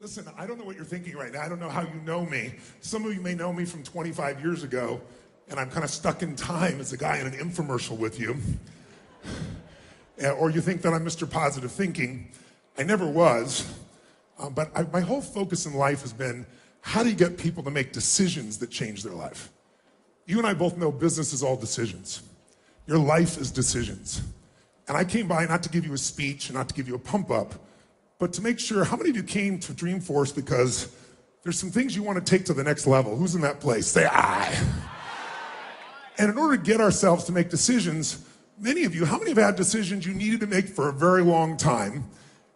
Listen, I don't know what you're thinking right now. I don't know how you know me. Some of you may know me from 25 years ago, and I'm kind of stuck in time as a guy in an infomercial with you. Or you think that I'm Mr. Positive Thinking. I never was. But my whole focus in life has been, how do you get people to make decisions that change their life? You and I both know business is all decisions. Your life is decisions. And I came by not to give you a speech, not to give you a pump up, but to make sure, how many of you came to Dreamforce because there's some things you want to take to the next level? Who's in that place? Say aye. And in order to get ourselves to make decisions, many of you, how many have had decisions you needed to make for a very long time,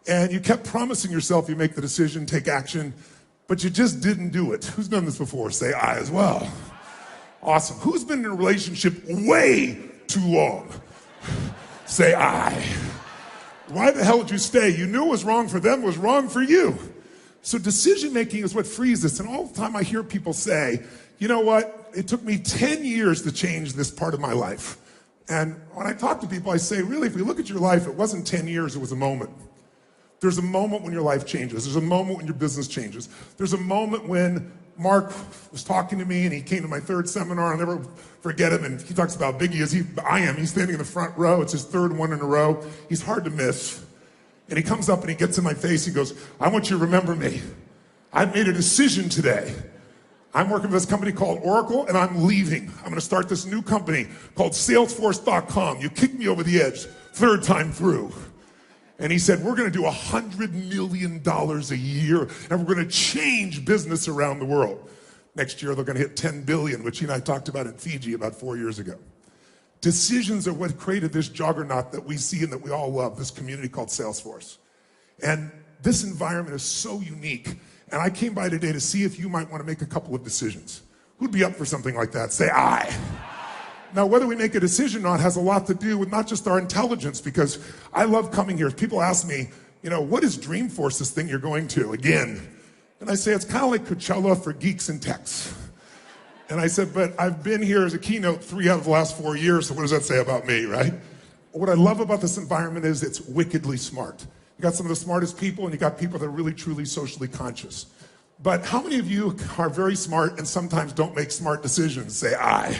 and you kept promising yourself you make the decision, take action, but you just didn't do it? Who's done this before? Say aye as well. Awesome. Who's been in a relationship way too long? Say aye. Why the hell did you stay? You knew it was wrong for them, it was wrong for you. So decision making is what frees us. And all the time I hear people say, you know what? It took me 10 years to change this part of my life. And when I talk to people, I say, really, if we look at your life, it wasn't 10 years, it was a moment. There's a moment when your life changes. There's a moment when your business changes. There's a moment when Mark was talking to me and he came to my third seminar. I'll never forget him. And he talks about how big he is. I am. He's standing in the front row. It's his third one in a row. He's hard to miss. And he comes up and he gets in my face. He goes, I want you to remember me. I've made a decision today. I'm working for this company called Oracle and I'm leaving. I'm going to start this new company called Salesforce.com. You kicked me over the edge, third time through. And he said, we're going to do $100 million a year, and we're going to change business around the world. Next year, they're going to hit 10 billion, which he and I talked about in Fiji about 4 years ago. Decisions are what created this juggernaut that we see and that we all love, this community called Salesforce. And this environment is so unique. And I came by today to see if you might want to make a couple of decisions. Who'd be up for something like that? Say aye. Now, whether we make a decision or not has a lot to do with not just our intelligence, because I love coming here. People ask me, what is Dreamforce, this thing you're going to again? And I say, it's kind of like Coachella for geeks and techs. And I said, but I've been here as a keynote 3 out of the last 4 years, so what does that say about me, right? What I love about this environment is it's wickedly smart. You got some of the smartest people, and you got people that are really, truly socially conscious. But how many of you are very smart and sometimes don't make smart decisions? Say aye.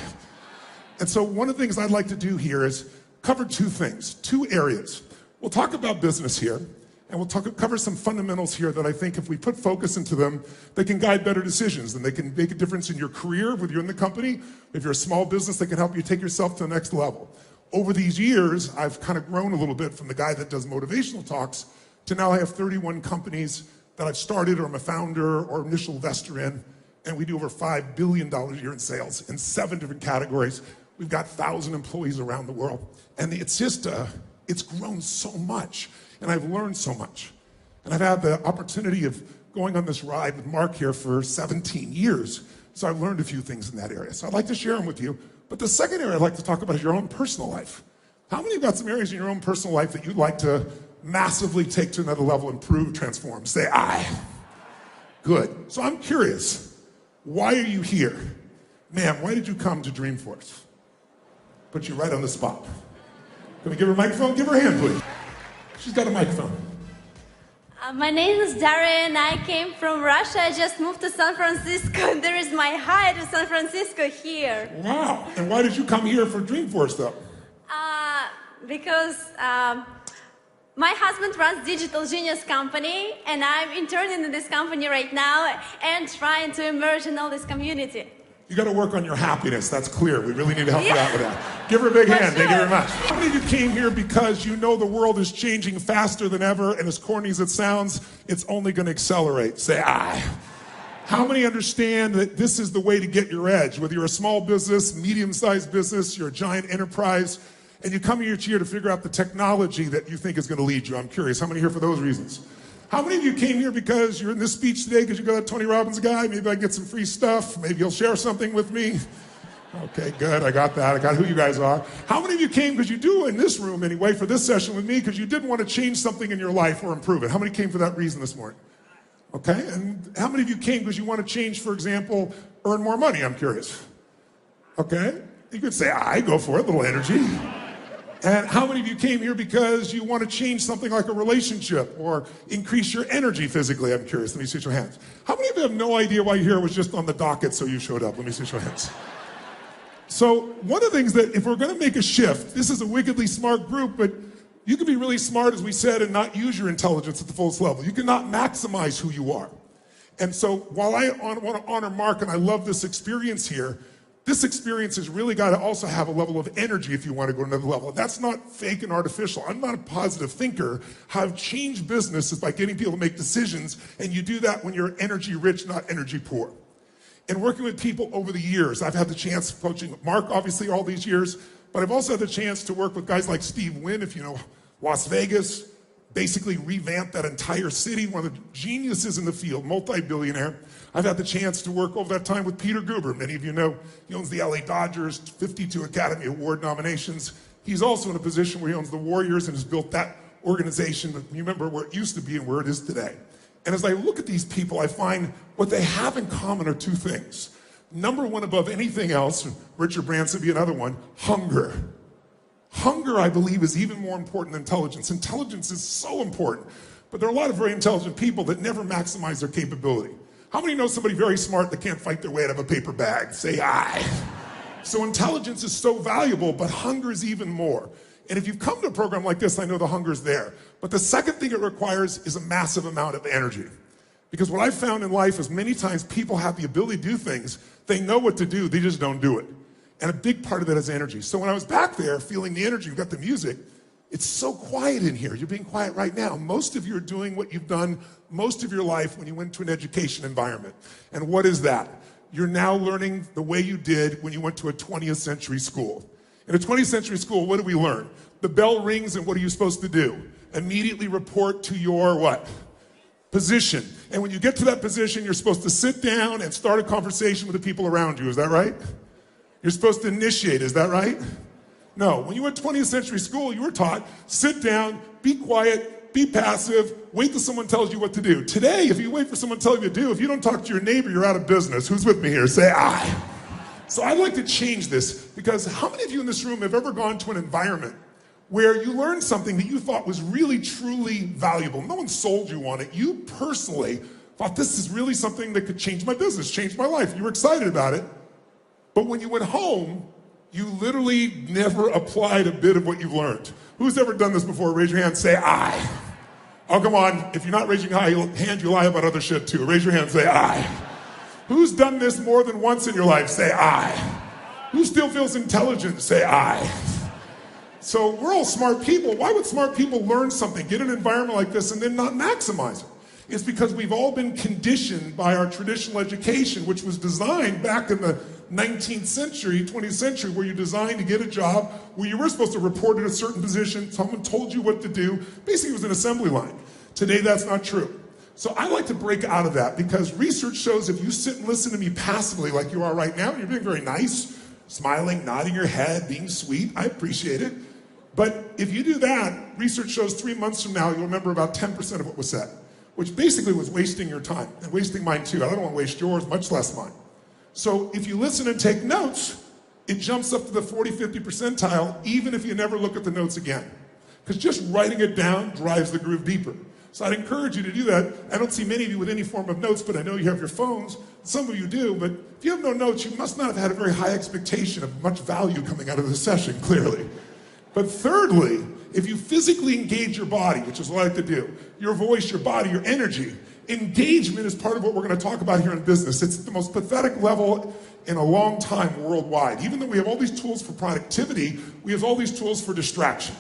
And so one of the things I'd like to do here is cover 2 things, 2 areas. We'll talk about business here, and we'll cover some fundamentals here that I think if we put focus into them, they can guide better decisions, and they can make a difference in your career, whether you're in the company, if you're a small business, they can help you take yourself to the next level. Over these years, I've kind of grown a little bit from the guy that does motivational talks to now I have 31 companies that I've started or I'm a founder or initial investor in, and we do over $5 billion a year in sales in 7 different categories. We've got 1,000 employees around the world. And it's just, it's grown so much. And I've learned so much. And I've had the opportunity of going on this ride with Mark here for 17 years. So I've learned a few things in that area. So I'd like to share them with you. But the second area I'd like to talk about is your own personal life. How many of you got some areas in your own personal life that you'd like to massively take to another level, improve, transform? Say aye. Good. So I'm curious. Why are you here? Ma'am, why did you come to Dreamforce? Put you right on the spot. Can we give her a microphone? Give her a hand, please. She's got a microphone. My name is Daria and I came from Russia. I just moved to San Francisco. There is my hi to San Francisco here. Wow. And why did you come here for Dreamforce, though? Because my husband runs Digital Genius company and I'm interning in this company right now and trying to emerge in all this community. You got to work on your happiness. That's clear. We really need to help you out with that. Give her a big hand. Sure. Thank you very much. How many of you came here because you know the world is changing faster than ever, and as corny as it sounds, it's only going to accelerate? Say aye. How many understand that this is the way to get your edge? Whether you're a small business, medium-sized business, you're a giant enterprise, and you come here to figure out the technology that you think is going to lead you. I'm curious. How many are here for those reasons? How many of you came here because you're in this speech today because you got that Tony Robbins guy? Maybe I get some free stuff. Maybe you'll share something with me. Okay, good. I got that. I got who you guys are. How many of you came because you do in this room anyway for this session with me because you did want to change something in your life or improve it? How many came for that reason this morning? Okay, and how many of you came because you want to change, for example, earn more money? I'm curious. Okay, you could say, I go for it, a little energy. And how many of you came here because you want to change something like a relationship or increase your energy physically? I'm curious. Let me see your hands. How many of you have no idea why you're here? It was just on the docket, so you showed up? Let me see your hands. So one of the things that if we're going to make a shift, this is a wickedly smart group, but you can be really smart, as we said, and not use your intelligence at the fullest level. You cannot maximize who you are. And so while I want to honor Mark, and I love this experience here, this experience has really got to also have a level of energy if you want to go to another level. That's not fake and artificial. I'm not a positive thinker. How I've changed business is by getting people to make decisions, and you do that when you're energy rich, not energy poor. And working with people over the years, I've had the chance, coaching Mark, obviously, all these years, but I've also had the chance to work with guys like Steve Wynn, if you know Las Vegas, basically revamped that entire city, one of the geniuses in the field, multi-billionaire. I've had the chance to work over that time with Peter Guber. Many of you know he owns the LA Dodgers, 52 Academy Award nominations. He's also in a position where he owns the Warriors and has built that organization, that you remember where it used to be and where it is today. And as I look at these people, I find what they have in common are two things. Number one, above anything else, Richard Branson would be another one, hunger. Hunger, I believe, is even more important than intelligence. Intelligence is so important, but there are a lot of very intelligent people that never maximize their capability. How many know somebody very smart that can't fight their way out of a paper bag? Say aye. So intelligence is so valuable, but hunger is even more. And if you've come to a program like this, I know the hunger's there. But the second thing it requires is a massive amount of energy. Because what I've found in life is many times people have the ability to do things, they know what to do, they just don't do it. And a big part of that is energy. So when I was back there feeling the energy, we got the music, it's so quiet in here. You're being quiet right now. Most of you are doing what you've done most of your life when you went to an education environment. And what is that? You're now learning the way you did when you went to a 20th century school. In a 20th century school, what do we learn? The bell rings, and what are you supposed to do? Immediately report to your what? Position. And when you get to that position, you're supposed to sit down and start a conversation with the people around you. Is that right? You're supposed to initiate. Is that right? No. When you went to 20th century school, you were taught, sit down, be quiet, be passive, wait till someone tells you what to do. Today, if you wait for someone to tell you what to do, if you don't talk to your neighbor, you're out of business. Who's with me here? Say aye. So I'd like to change this, because how many of you in this room have ever gone to an environment where you learned something that you thought was really, truly valuable? No one sold you on it. You personally thought, this is really something that could change my business, change my life. You were excited about it. But when you went home, you literally never applied a bit of what you've learned. Who's ever done this before? Raise your hand, say aye. Oh, come on. If you're not raising your hand, you lie about other shit too. Raise your hand, say aye. Who's done this more than once in your life? Say aye. Who still feels intelligent? Say aye. So we're all smart people. Why would smart people learn something, get an environment like this, and then not maximize it? It's because we've all been conditioned by our traditional education, which was designed back in the 19th century, 20th century, where you're designed to get a job, where you were supposed to report at a certain position, someone told you what to do. Basically, it was an assembly line. Today, that's not true. So I like to break out of that, because research shows if you sit and listen to me passively like you are right now, you're being very nice, smiling, nodding your head, being sweet, I appreciate it. But if you do that, research shows 3 months from now, you'll remember about 10% of what was said, which basically was wasting your time, and wasting mine too. I don't want to waste yours, much less mine. So if you listen and take notes, it jumps up to the 40, 50 percentile, even if you never look at the notes again. Because just writing it down drives the groove deeper. So I'd encourage you to do that. I don't see many of you with any form of notes, but I know you have your phones. Some of you do, but if you have no notes, you must not have had a very high expectation of much value coming out of the session, clearly. But thirdly, if you physically engage your body, which is what I like to do, your voice, your body, your energy, engagement is part of what we're going to talk about here in business. It's the most pathetic level in a long time worldwide. Even though we have all these tools for productivity, we have all these tools for distraction.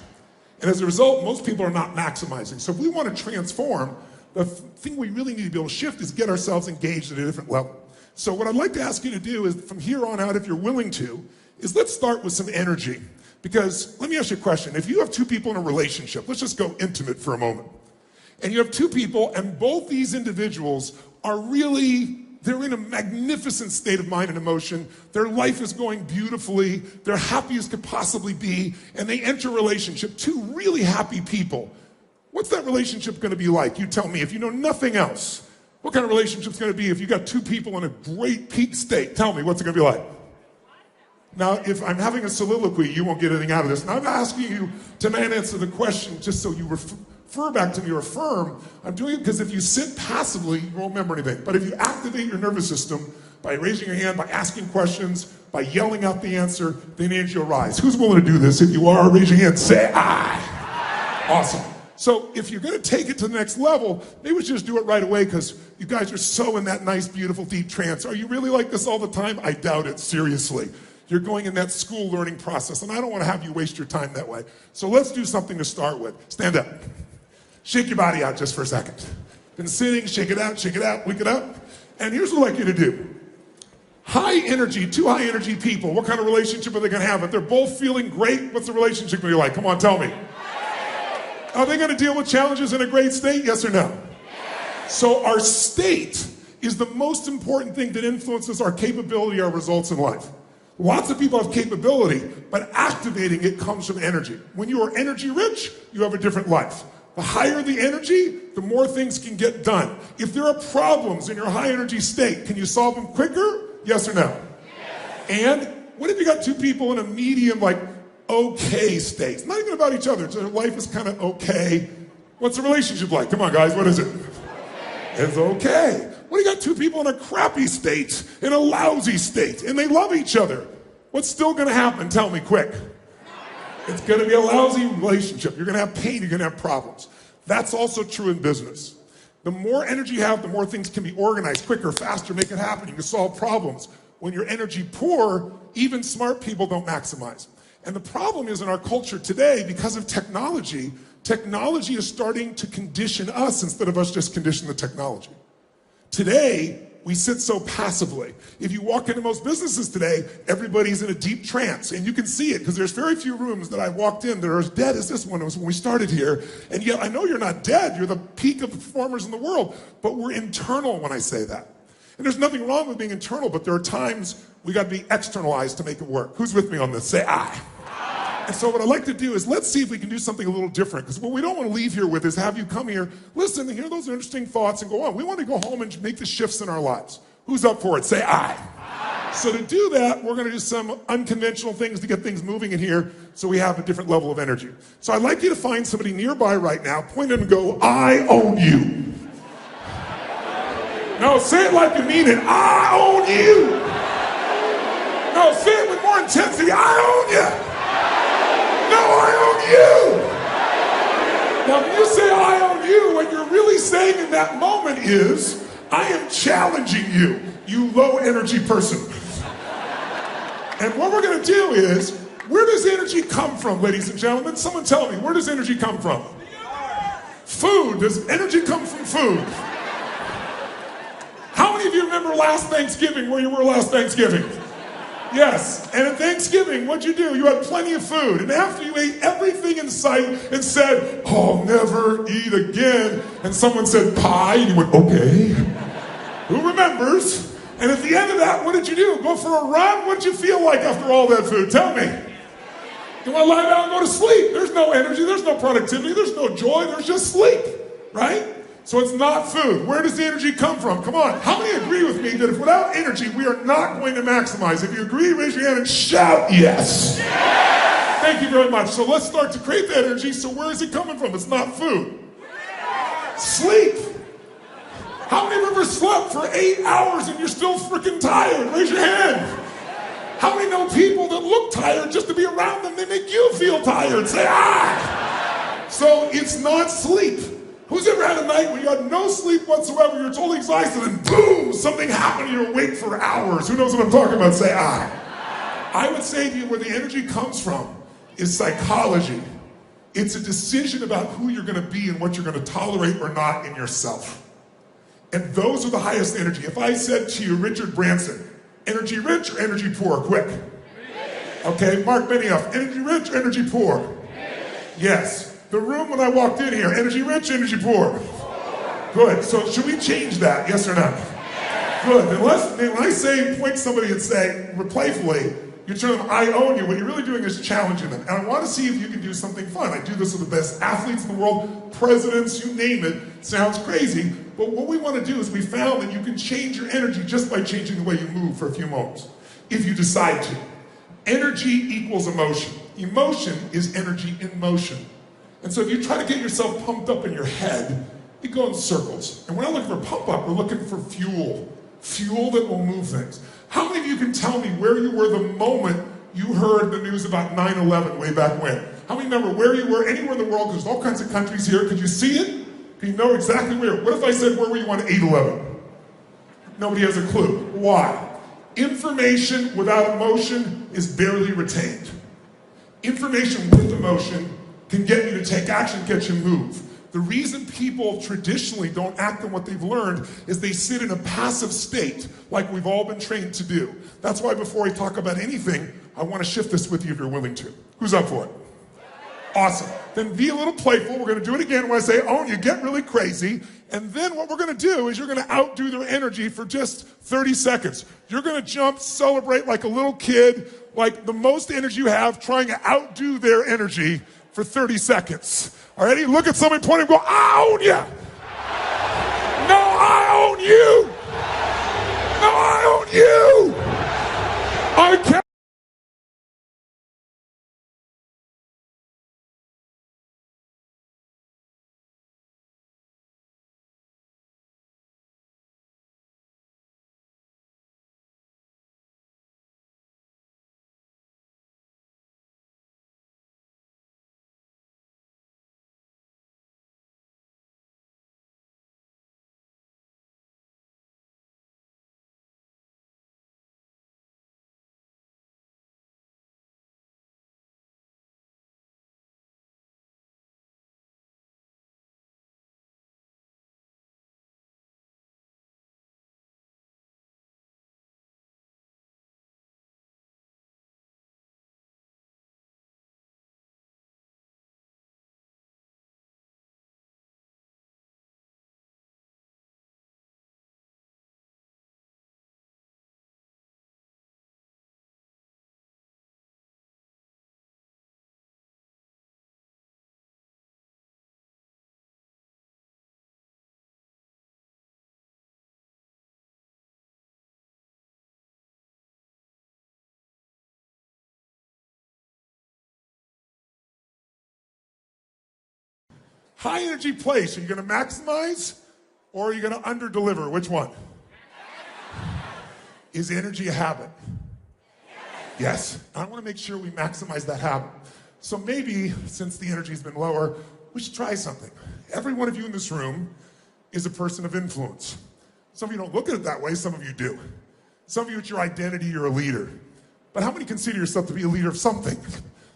And as a result, most people are not maximizing. So if we want to transform, the thing we really need to be able to shift is get ourselves engaged at a different level. So what I'd like to ask you to do is, from here on out, if you're willing to, is let's start with some energy. Because let me ask you a question. If you have two people in a relationship, let's just go intimate for a moment. And you have two people, and both these individuals are really, they're in a magnificent state of mind and emotion. Their life is going beautifully. They're happy as could possibly be. And they enter a relationship, two really happy people. What's that relationship going to be like? You tell me. If you know nothing else, what kind of relationship is going to be if you got two people in a great peak state? Tell me, what's it going to be like? Now, if I'm having a soliloquy, you won't get anything out of this. And I'm asking you to not answer the question just so you refer back to me or affirm. I'm doing it because if you sit passively, you won't remember anything. But if you activate your nervous system by raising your hand, by asking questions, by yelling out the answer, then energy will rise. Who's willing to do this? If you are, raise your hand, say aye. Awesome. So if you're going to take it to the next level, maybe we should just do it right away because you guys are so in that nice, beautiful, deep trance. Are you really like this all the time? I doubt it, seriously. You're going in that school learning process, and I don't want to have you waste your time that way. So let's do something to start with. Stand up. Shake your body out just for a second. Been sitting, shake it out, wake it up. And here's what I'd like you to do. High energy, two high energy people, what kind of relationship are they going to have? If they're both feeling great, what's the relationship going to be like? Come on, tell me. Are they going to deal with challenges in a great state? Yes or no? So our state is the most important thing that influences our capability, our results in life. Lots of people have capability, but activating it comes from energy. When you are energy rich, you have a different life. The higher the energy, the more things can get done. If there are problems in your high energy state, can you solve them quicker? Yes or no? Yes. And what if you got two people in a medium, like, okay state? It's not even about each other. Their life is kind of okay. What's the relationship like? Come on, guys, what is it? It's okay. What do you got two people in a crappy state, in a lousy state, and they love each other? What's still going to happen? Tell me quick. It's going to be a lousy relationship. You're going to have pain. You're going to have problems. That's also true in business. The more energy you have, the more things can be organized quicker, faster, make it happen. You can solve problems. When you're energy poor, even smart people don't maximize. And the problem is in our culture today, because of technology, technology is starting to condition us instead of us just condition the technology. Today, we sit so passively. If you walk into most businesses today, everybody's in a deep trance, and you can see it because there's very few rooms that I walked in that are as dead as this one was when we started here. And yet, I know you're not dead. You're the peak of performers in the world, but we're internal when I say that. And there's nothing wrong with being internal, but there are times we got to be externalized to make it work. Who's with me on this? Say aye. And so what I'd like to do is let's see if we can do something a little different, because what we don't want to leave here with is have you come here, listen, hear those interesting thoughts and go on. We want to go home and make the shifts in our lives. Who's up for it? Say aye. Aye. So to do that, we're going to do some unconventional things to get things moving in here so we have a different level of energy. So I'd like you to find somebody nearby right now, point at them and go, I own you. No, say it like you mean it. I own you. No, say it with more intensity. I own you. No, I own you. Now, when you say I own you, what you're really saying in that moment is, I am challenging you, you low energy person. And what we're going to do is, where does energy come from, ladies and gentlemen? Someone tell me, where does energy come from? Food. Does energy come from food? How many of you remember last Thanksgiving, where you were last Thanksgiving? Yes, and at Thanksgiving, what'd you do? You had plenty of food, and after you ate everything in sight and said, I'll never eat again, and someone said pie, and you went, okay. Who remembers? And at the end of that, what did you do? Go for a run? What did you feel like after all that food? Tell me. You want to lie down and go to sleep. There's no energy, there's no productivity, there's no joy, there's just sleep, right? So it's not food. Where does the energy come from? Come on. How many agree with me that if without energy, we are not going to maximize? If you agree, raise your hand and shout yes. Yes. Thank you very much. So let's start to create that energy. So where is it coming from? It's not food. Sleep. How many of you ever slept for 8 hours and you're still freaking tired? Raise your hand. How many know people that look tired just to be around them? They make you feel tired. Say, ah. So it's not sleep. Who's ever had a night when you had no sleep whatsoever, you're totally exhausted, and boom, something happened, you're awake for hours? Who knows what I'm talking about? Say, ah. I would say to you where the energy comes from is psychology. It's a decision about who you're going to be and what you're going to tolerate or not in yourself. And those are the highest energy. If I said to you, Richard Branson, energy rich or energy poor? Quick. Okay, Mark Benioff, energy rich or energy poor? Yes. The room when I walked in here, energy rich, energy poor? Good. So should we change that? Yes or no? Good. Then when I say point somebody and say, playfully, you tell them, I own you, what you're really doing is challenging them. And I want to see if you can do something fun. I do this with the best athletes in the world, presidents, you name it. Sounds crazy. But what we want to do is we found that you can change your energy just by changing the way you move for a few moments, if you decide to. Energy equals emotion. Emotion is energy in motion. And so if you try to get yourself pumped up in your head, you go in circles. And we're not looking for pump up, we're looking for fuel. Fuel that will move things. How many of you can tell me where you were the moment you heard the news about 9/11 way back when? How many remember where you were anywhere in the world? There's all kinds of countries here. Could you see it? Can you know exactly where? What if I said, where were you on 8/11? Nobody has a clue. Why? Information without emotion is barely retained. Information with emotion can get you to take action, get you move. The reason people traditionally don't act on what they've learned is they sit in a passive state, like we've all been trained to do. That's why before I talk about anything, I want to shift this with you if you're willing to. Who's up for it? Awesome. Then be a little playful. We're going to do it again when I say, oh, and you get really crazy. And then what we're going to do is you're going to outdo their energy for just 30 seconds. You're going to jump, celebrate like a little kid, like the most energy you have, trying to outdo their energy for 30 seconds. All right? Look at somebody, point and go, I own you. No, I own you. No, I own you. I can't. High energy place, are you going to maximize or are you going to under-deliver? Which one? Is energy a habit? Yes. I want to make sure we maximize that habit. So maybe, since the energy's been lower, we should try something. Every one of you in this room is a person of influence. Some of you don't look at it that way, some of you do. Some of you, it's your identity, you're a leader. But how many consider yourself to be a leader of something?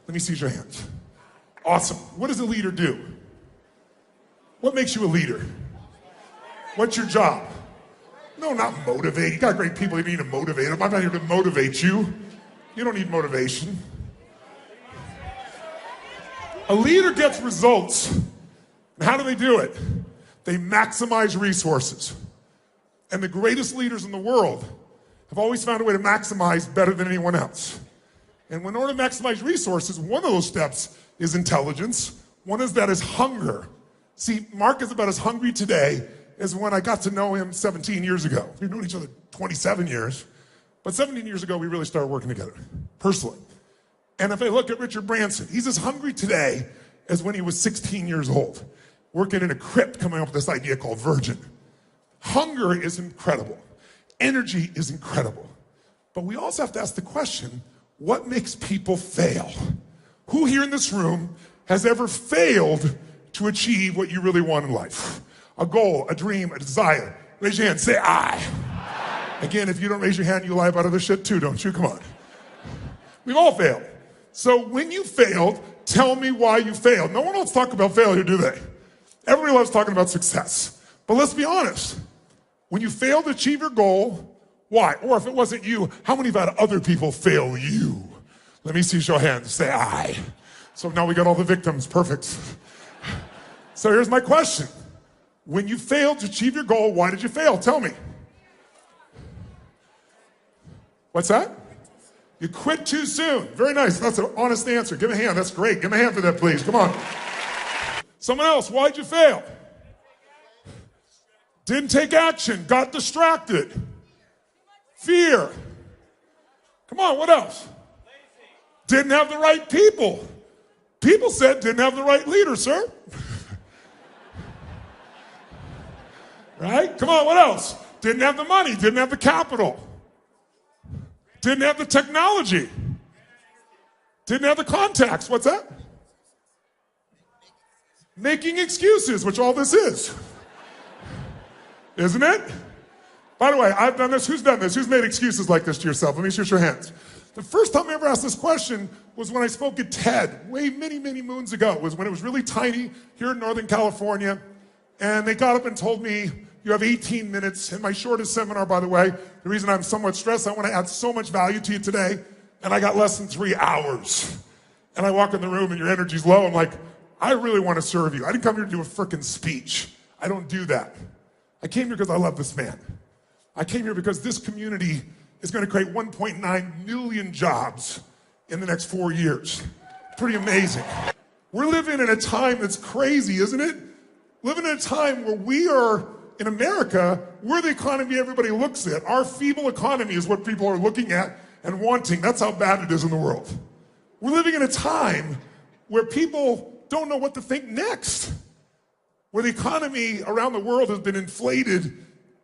Let me see your hands. Awesome. What does a leader do? What makes you a leader? What's your job? No, not motivate. You got great people, you need to motivate them. I'm not here to motivate you. You don't need motivation. A leader gets results. And how do they do it? They maximize resources. And the greatest leaders in the world have always found a way to maximize better than anyone else. And in order to maximize resources, one of those steps is intelligence. One is that is hunger. See, Mark is about as hungry today as when I got to know him 17 years ago. We've known each other 27 years. But 17 years ago, we really started working together, personally. And if I look at Richard Branson, he's as hungry today as when he was 16 years old, working in a crypt, coming up with this idea called Virgin. Hunger is incredible. Energy is incredible. But we also have to ask the question, what makes people fail? Who here in this room has ever failed to achieve what you really want in life? A goal, a dream, a desire. Raise your hand, say I. Again, if you don't raise your hand, you lie about other shit too, don't you? Come on. We've all failed. So when you failed, tell me why you failed. No one wants to talk about failure, do they? Everybody loves talking about success. But let's be honest. When you fail to achieve your goal, why? Or if it wasn't you, how many have had other people fail you? Let me see your hands. Say I. So now we got all the victims. Perfect. So here's my question. When you failed to achieve your goal, why did you fail? Tell me. What's that? You quit too soon. Very nice. That's an honest answer. Give me a hand. That's great. Give me a hand for that, please. Come on. Someone else. Why'd you fail? Didn't take action. Got distracted. Fear. Come on. What else? Didn't have the right people. People said didn't have the right leader, sir. Right? Come on, what else? Didn't have the money, didn't have the capital. Didn't have the technology. Didn't have the contacts. What's that? Making excuses, which all this is. Isn't it? By the way, I've done this. Who's done this? Who's made excuses like this to yourself? Let me see your hands. The first time I ever asked this question was when I spoke at TED, many moons ago. It was when it was really tiny here in Northern California. And they got up and told me, you have 18 minutes. In my shortest seminar, by the way, the reason I'm somewhat stressed, I want to add so much value to you today. And I got less than 3 hours. And I walk in the room and your energy's low. I'm like, I really want to serve you. I didn't come here to do a frickin' speech. I don't do that. I came here because I love this man. I came here because this community is going to create 1.9 million jobs in the next 4 years. Pretty amazing. We're living in a time that's crazy, isn't it? Living in a time where we are, in America, we're the economy everybody looks at. Our feeble economy is what people are looking at and wanting. That's how bad it is in the world. We're living in a time where people don't know what to think next. Where the economy around the world has been inflated,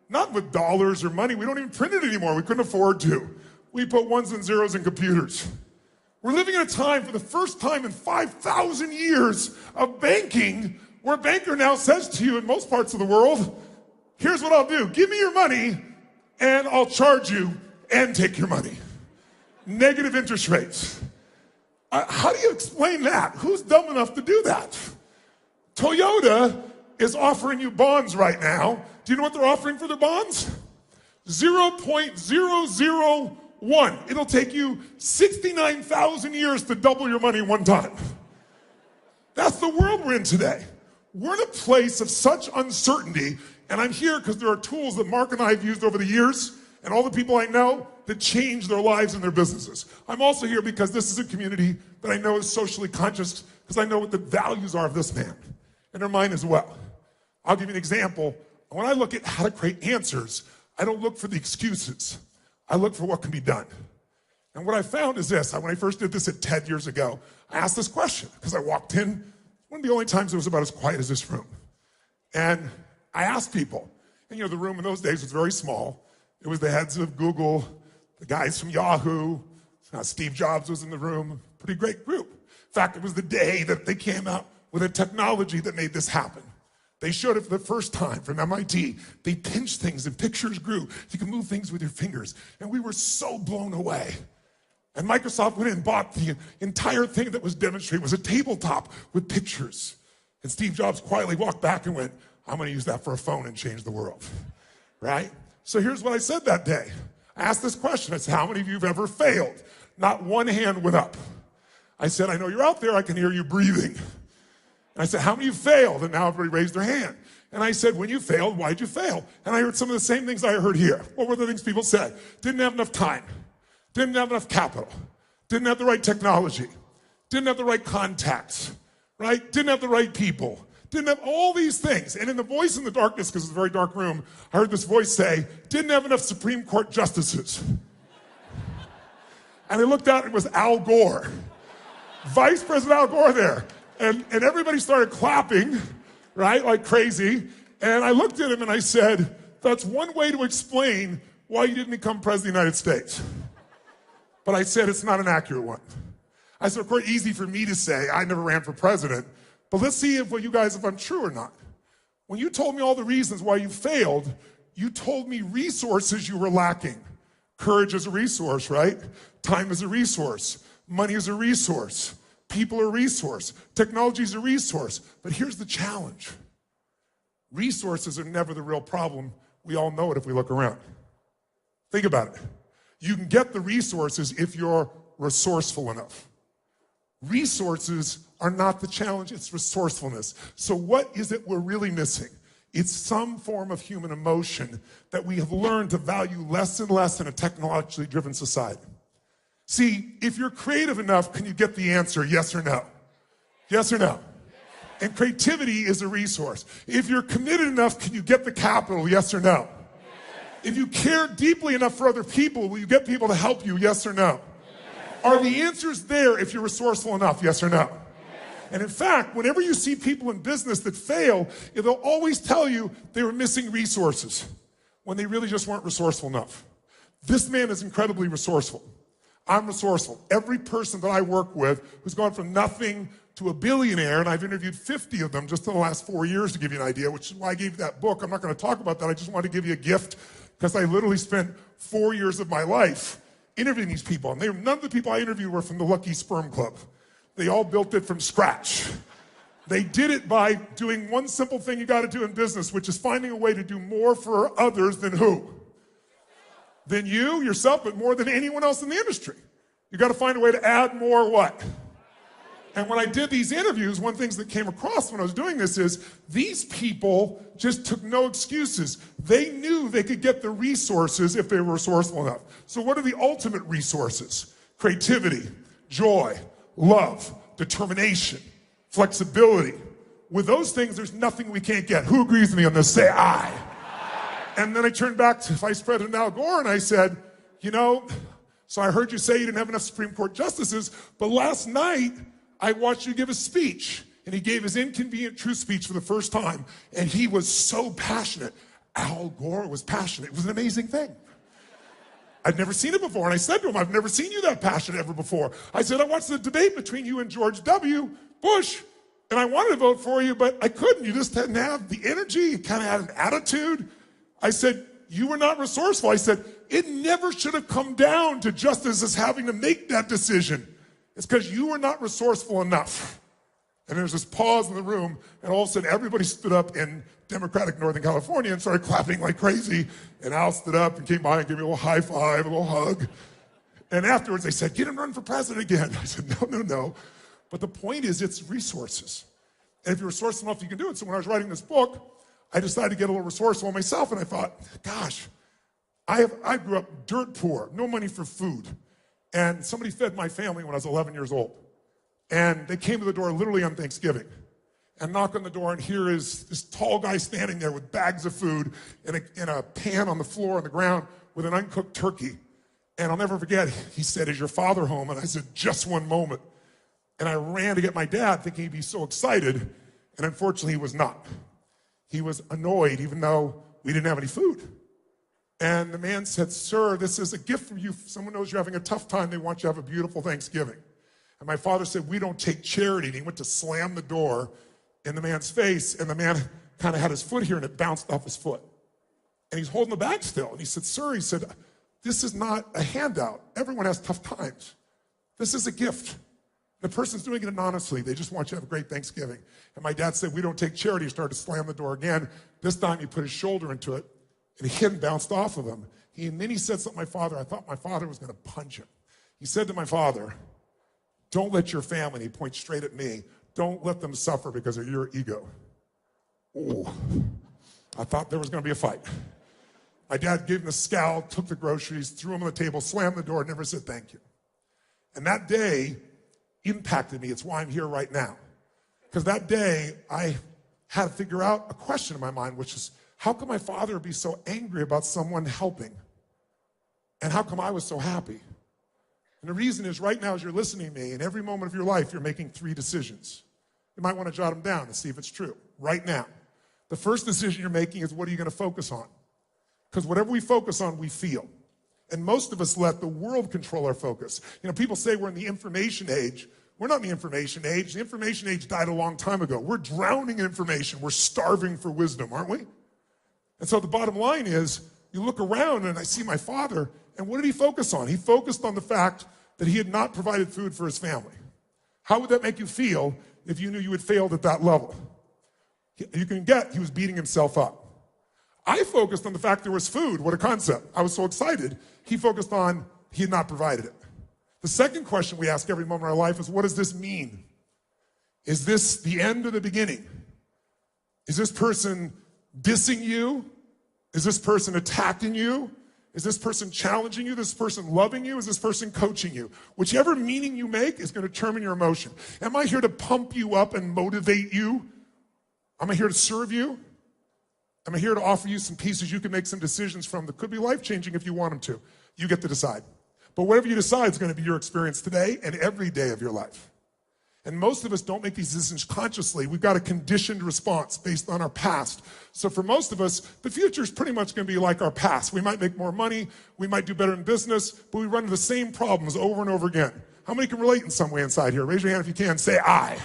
not with dollars or money. We don't even print it anymore. We couldn't afford to. We put ones and zeros in computers. We're living in a time, for the first time in 5,000 years of banking, where a banker now says to you in most parts of the world, here's what I'll do. Give me your money and I'll charge you and take your money. Negative interest rates. How do you explain that? Who's dumb enough to do that? Toyota is offering you bonds right now. Do you know what they're offering for their bonds? 0.001. It'll take you 69,000 years to double your money one time. That's the world we're in today. We're in a place of such uncertainty, and I'm here because there are tools that Mark and I have used over the years, and all the people I know that change their lives and their businesses. I'm also here because this is a community that I know is socially conscious, because I know what the values are of this man, and they're mine as well. I'll give you an example. When I look at how to create answers, I don't look for the excuses. I look for what can be done. And what I found is this. When I first did this at TED years ago, I asked this question because I walked in. One of the only times it was about as quiet as this room. And I asked people, and the room in those days was very small. It was the heads of Google, the guys from Yahoo, Steve Jobs was in the room, pretty great group. In fact, it was the day that they came out with a technology that made this happen. They showed it for the first time from MIT. They pinched things and pictures grew. You can move things with your fingers. And we were so blown away. And Microsoft went in and bought the entire thing that was demonstrated. It was a tabletop with pictures. And Steve Jobs quietly walked back and went, I'm going to use that for a phone and change the world. Right? So here's what I said that day. I asked this question. I said, how many of you have ever failed? Not one hand went up. I said, I know you're out there. I can hear you breathing. And I said, how many of you failed? And now everybody raised their hand. And I said, when you failed, why'd you fail? And I heard some of the same things I heard here. What were the things people said? Didn't have enough time. Didn't have enough capital. Didn't have the right technology. Didn't have the right contacts. Right? Didn't have the right people. Didn't have all these things. And in the voice in the darkness, because it's a very dark room, I heard this voice say, didn't have enough Supreme Court justices. And I looked out and it was Al Gore. Vice President Al Gore there. And everybody started clapping, right, like crazy. And I looked at him and I said, that's one way to explain why you didn't become president of the United States. But I said, it's not an accurate one. I said, of course, easy for me to say, I never ran for president. But let's see if I'm true or not. When you told me all the reasons why you failed, you told me resources you were lacking. Courage is a resource, right? Time is a resource. Money is a resource. People are a resource. Technology is a resource. But here's the challenge. Resources are never the real problem. We all know it if we look around. Think about it. You can get the resources if you're resourceful enough. Resources are not the challenge, it's resourcefulness. So what is it we're really missing? It's some form of human emotion that we have learned to value less and less in a technologically driven society. See, if you're creative enough, can you get the answer, yes or no? Yes or no? And creativity is a resource. If you're committed enough, can you get the capital, yes or no? If you care deeply enough for other people, will you get people to help you, yes or no? Are the answers there if you're resourceful enough, yes or no? And in fact, whenever you see people in business that fail, they'll always tell you they were missing resources when they really just weren't resourceful enough. This man is incredibly resourceful. I'm resourceful. Every person that I work with who's gone from nothing to a billionaire, and I've interviewed 50 of them just in the last 4 years to give you an idea, which is why I gave you that book. I'm not going to talk about that. I just wanted to give you a gift because I literally spent 4 years of my life interviewing these people. And none of the people I interviewed were from the Lucky Sperm Club. They all built it from scratch. They did it by doing one simple thing you got to do in business, which is finding a way to do more for others than who? Than you, yourself, but more than anyone else in the industry. You got to find a way to add more what? And when I did these interviews, one of the things that came across when I was doing this is these people just took no excuses. They knew they could get the resources if they were resourceful enough. So what are the ultimate resources? Creativity, joy, love, determination, flexibility. With those things, there's nothing we can't get. Who agrees with me on this? Say aye. And then I turned back to Vice President Al Gore and I said, so I heard you say you didn't have enough Supreme Court justices, but last night I watched you give a speech. And he gave his inconvenient truth speech for the first time. And he was so passionate. Al Gore was passionate. It was an amazing thing. I'd never seen it before. And I said to him, I've never seen you that passionate ever before. I said, I watched the debate between you and George W. Bush, and I wanted to vote for you, but I couldn't. You just didn't have the energy. You kind of had an attitude. I said, you were not resourceful. I said, it never should have come down to justices having to make that decision. It's because you were not resourceful enough. And there's this pause in the room, and all of a sudden everybody stood up in Democratic Northern California and started clapping like crazy. And Al stood up and came by and gave me a little high five, a little hug. And afterwards they said, get him run for president again. I said, no. But the point is, it's resources. And if you're resourceful enough, you can do it. So when I was writing this book, I decided to get a little resourceful myself, and I thought, gosh, I grew up dirt poor, no money for food. And somebody fed my family when I was 11 years old. And they came to the door literally on Thanksgiving and knock on the door, and here is this tall guy standing there with bags of food in a pan on the floor on the ground with an uncooked turkey. And I'll never forget, he said, is your father home? And I said, just one moment. And I ran to get my dad thinking he'd be so excited, and unfortunately he was not. He was annoyed even though we didn't have any food. And the man said, sir, this is a gift from you. Someone knows you're having a tough time. They want you to have a beautiful Thanksgiving. And my father said, we don't take charity. And he went to slam the door in the man's face, and the man kind of had his foot here, and it bounced off his foot. And he's holding the bag still. And he said, sir, he said, this is not a handout. Everyone has tough times. This is a gift. The person's doing it anonymously. They just want you to have a great Thanksgiving. And my dad said, we don't take charity. He started to slam the door again. This time he put his shoulder into it, and it hit and bounced off of him. And then he said something to my father. I thought my father was going to punch him. He said to my father, don't let your family, and he points straight at me, don't let them suffer because of your ego. Oh, I thought there was going to be a fight. My dad gave him a scowl, took the groceries, threw them on the table, slammed the door, never said thank you. And that day impacted me. It's why I'm here right now. Because that day, I had to figure out a question in my mind, which is, how could my father be so angry about someone helping? And how come I was so happy? And the reason is, right now as you're listening to me, in every moment of your life, you're making 3 decisions. You might want to jot them down and see if it's true. Right now. The first decision you're making is, what are you going to focus on? Because whatever we focus on, we feel. And most of us let the world control our focus. People say we're in the information age. We're not in the information age. The information age died a long time ago. We're drowning in information. We're starving for wisdom, aren't we? And so the bottom line is, you look around and I see my father, and what did he focus on? He focused on the fact that he had not provided food for his family. How would that make you feel if you knew you had failed at that level? You can get, he was beating himself up. I focused on the fact there was food. What a concept. I was so excited. He focused on he had not provided it. The second question we ask every moment of our life is, what does this mean? Is this the end or the beginning? Is this person dissing you? Is this person attacking you? Is this person challenging you? Is this person loving you? Is this person coaching you? Whichever meaning you make is going to determine your emotion. Am I here to pump you up and motivate you? Am I here to serve you? Am I here to offer you some pieces you can make some decisions from that could be life-changing if you want them to? You get to decide. But whatever you decide is going to be your experience today and every day of your life. And most of us don't make these decisions consciously. We've got a conditioned response based on our past. So for most of us, the future is pretty much going to be like our past. We might make more money, we might do better in business, but we run into the same problems over and over again. How many can relate in some way inside here? Raise your hand if you can. Say I.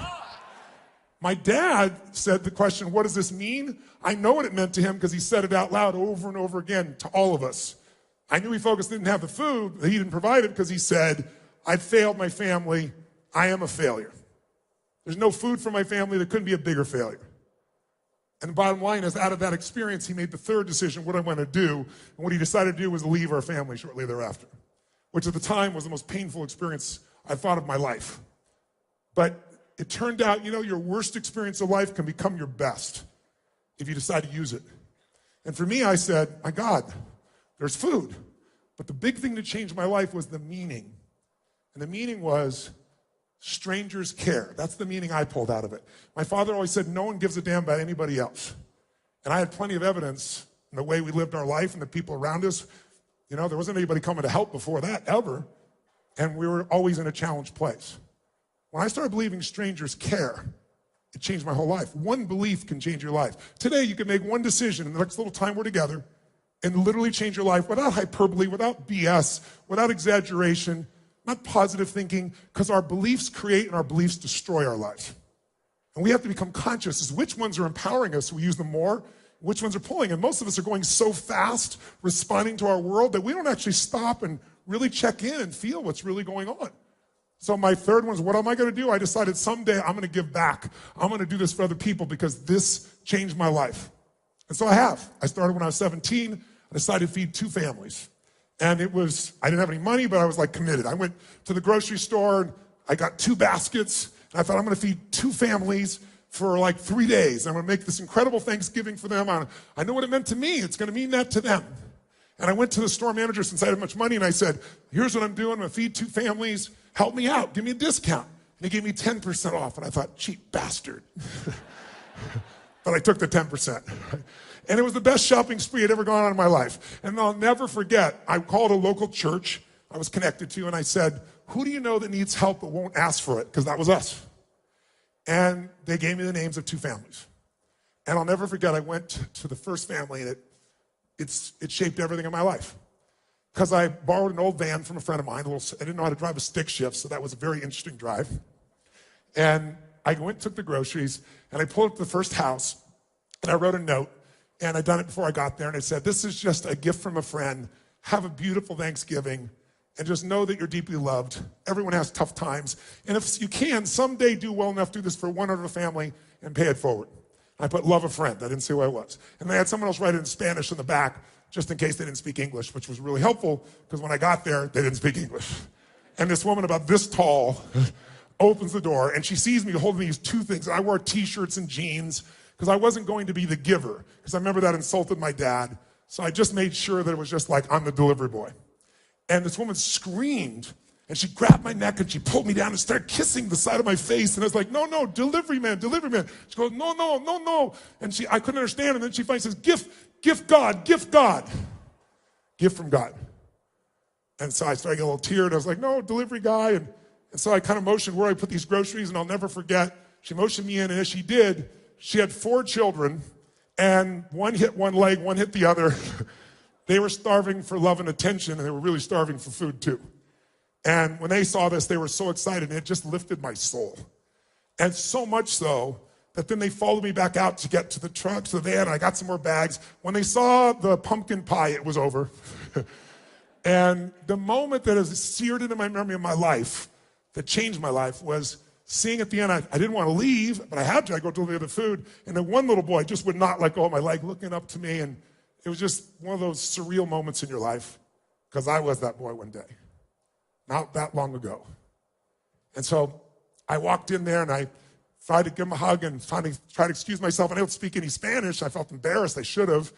My dad said the question, what does this mean? I know what it meant to him because he said it out loud over and over again to all of us. I knew he focused didn't have the food, he didn't provide it because he said, I failed my family, I am a failure. There's no food for my family, there couldn't be a bigger failure. And the bottom line is, out of that experience, he made the third decision, what I'm going to do. And what he decided to do was leave our family shortly thereafter, which at the time was the most painful experience I thought of my life. But it turned out, your worst experience of life can become your best if you decide to use it. And for me, I said, my God, there's food. But the big thing that changed my life was the meaning. And the meaning was, strangers care. That's the meaning I pulled out of it. My father always said, no one gives a damn about anybody else. And I had plenty of evidence in the way we lived our life and the people around us. There wasn't anybody coming to help before that, ever. And we were always in a challenged place. When I started believing strangers care, it changed my whole life. One belief can change your life. Today, you can make one decision in the next little time we're together and literally change your life without hyperbole, without BS, without exaggeration, not positive thinking, because our beliefs create and our beliefs destroy our lives. And we have to become conscious as which ones are empowering us, so we use them more, which ones are pulling. And most of us are going so fast, responding to our world, that we don't actually stop and really check in and feel what's really going on. So my third one is, what am I going to do? I decided someday I'm going to give back. I'm going to do this for other people because this changed my life. And so I have. I started when I was 17. I decided to feed 2 families. And I didn't have any money, but I was committed. I went to the grocery store and I got 2 baskets and I thought I'm going to feed 2 families for 3 days. I'm going to make this incredible Thanksgiving for them. I know what it meant to me. It's going to mean that to them. And I went to the store manager since I had much money and I said, here's what I'm doing. I'm going to feed 2 families. Help me out. Give me a discount. And he gave me 10% off. And I thought, cheap bastard. But I took the 10%. And it was the best shopping spree I'd ever gone on in my life. And I'll never forget, I called a local church I was connected to, and I said, who do you know that needs help but won't ask for it? Because that was us. And they gave me the names of 2 families. And I'll never forget, I went to the first family, and it shaped everything in my life. Because I borrowed an old van from a friend of mine. I didn't know how to drive a stick shift, so that was a very interesting drive. And I went and took the groceries, and I pulled up to the first house, and I wrote a note. And I'd done it before I got there, and I said, this is just a gift from a friend. Have a beautiful Thanksgiving, and just know that you're deeply loved. Everyone has tough times. And if you can, someday do well enough to do this for one other family and pay it forward. I put love a friend. I didn't say who I was. And they had someone else write it in Spanish in the back, just in case they didn't speak English, which was really helpful, because when I got there, they didn't speak English. And this woman about this tall opens the door, and she sees me holding these 2 things. I wore T-shirts and jeans, because I wasn't going to be the giver, because I remember that insulted my dad. So I just made sure that it was just I'm the delivery boy. And this woman screamed, and she grabbed my neck, and she pulled me down and started kissing the side of my face. And I was like, no, delivery man, delivery man. She goes, no. And I couldn't understand. And then she finally says, gift God. Gift from God. And so I started getting a little teared. I was like, no, delivery guy. And so I kind of motioned where I put these groceries, and I'll never forget. She motioned me in, and as she did, she had 4 children, and one hit one leg, one hit the other. They were starving for love and attention, and they were really starving for food too. And when they saw this, they were so excited, and it just lifted my soul. And so much so that then they followed me back out to get to the truck, to the van, and I got some more bags. When they saw the pumpkin pie, it was over. And the moment that is seared into my memory of my life, that changed my life, was seeing at the end, I didn't want to leave, but I had to. I go deliver the food. And then one little boy just would not let go of my leg, looking up to me. And it was just one of those surreal moments in your life, because I was that boy one day, not that long ago. And so I walked in there, and I tried to give him a hug and tried to excuse myself. I don't speak any Spanish. I felt embarrassed. I should have.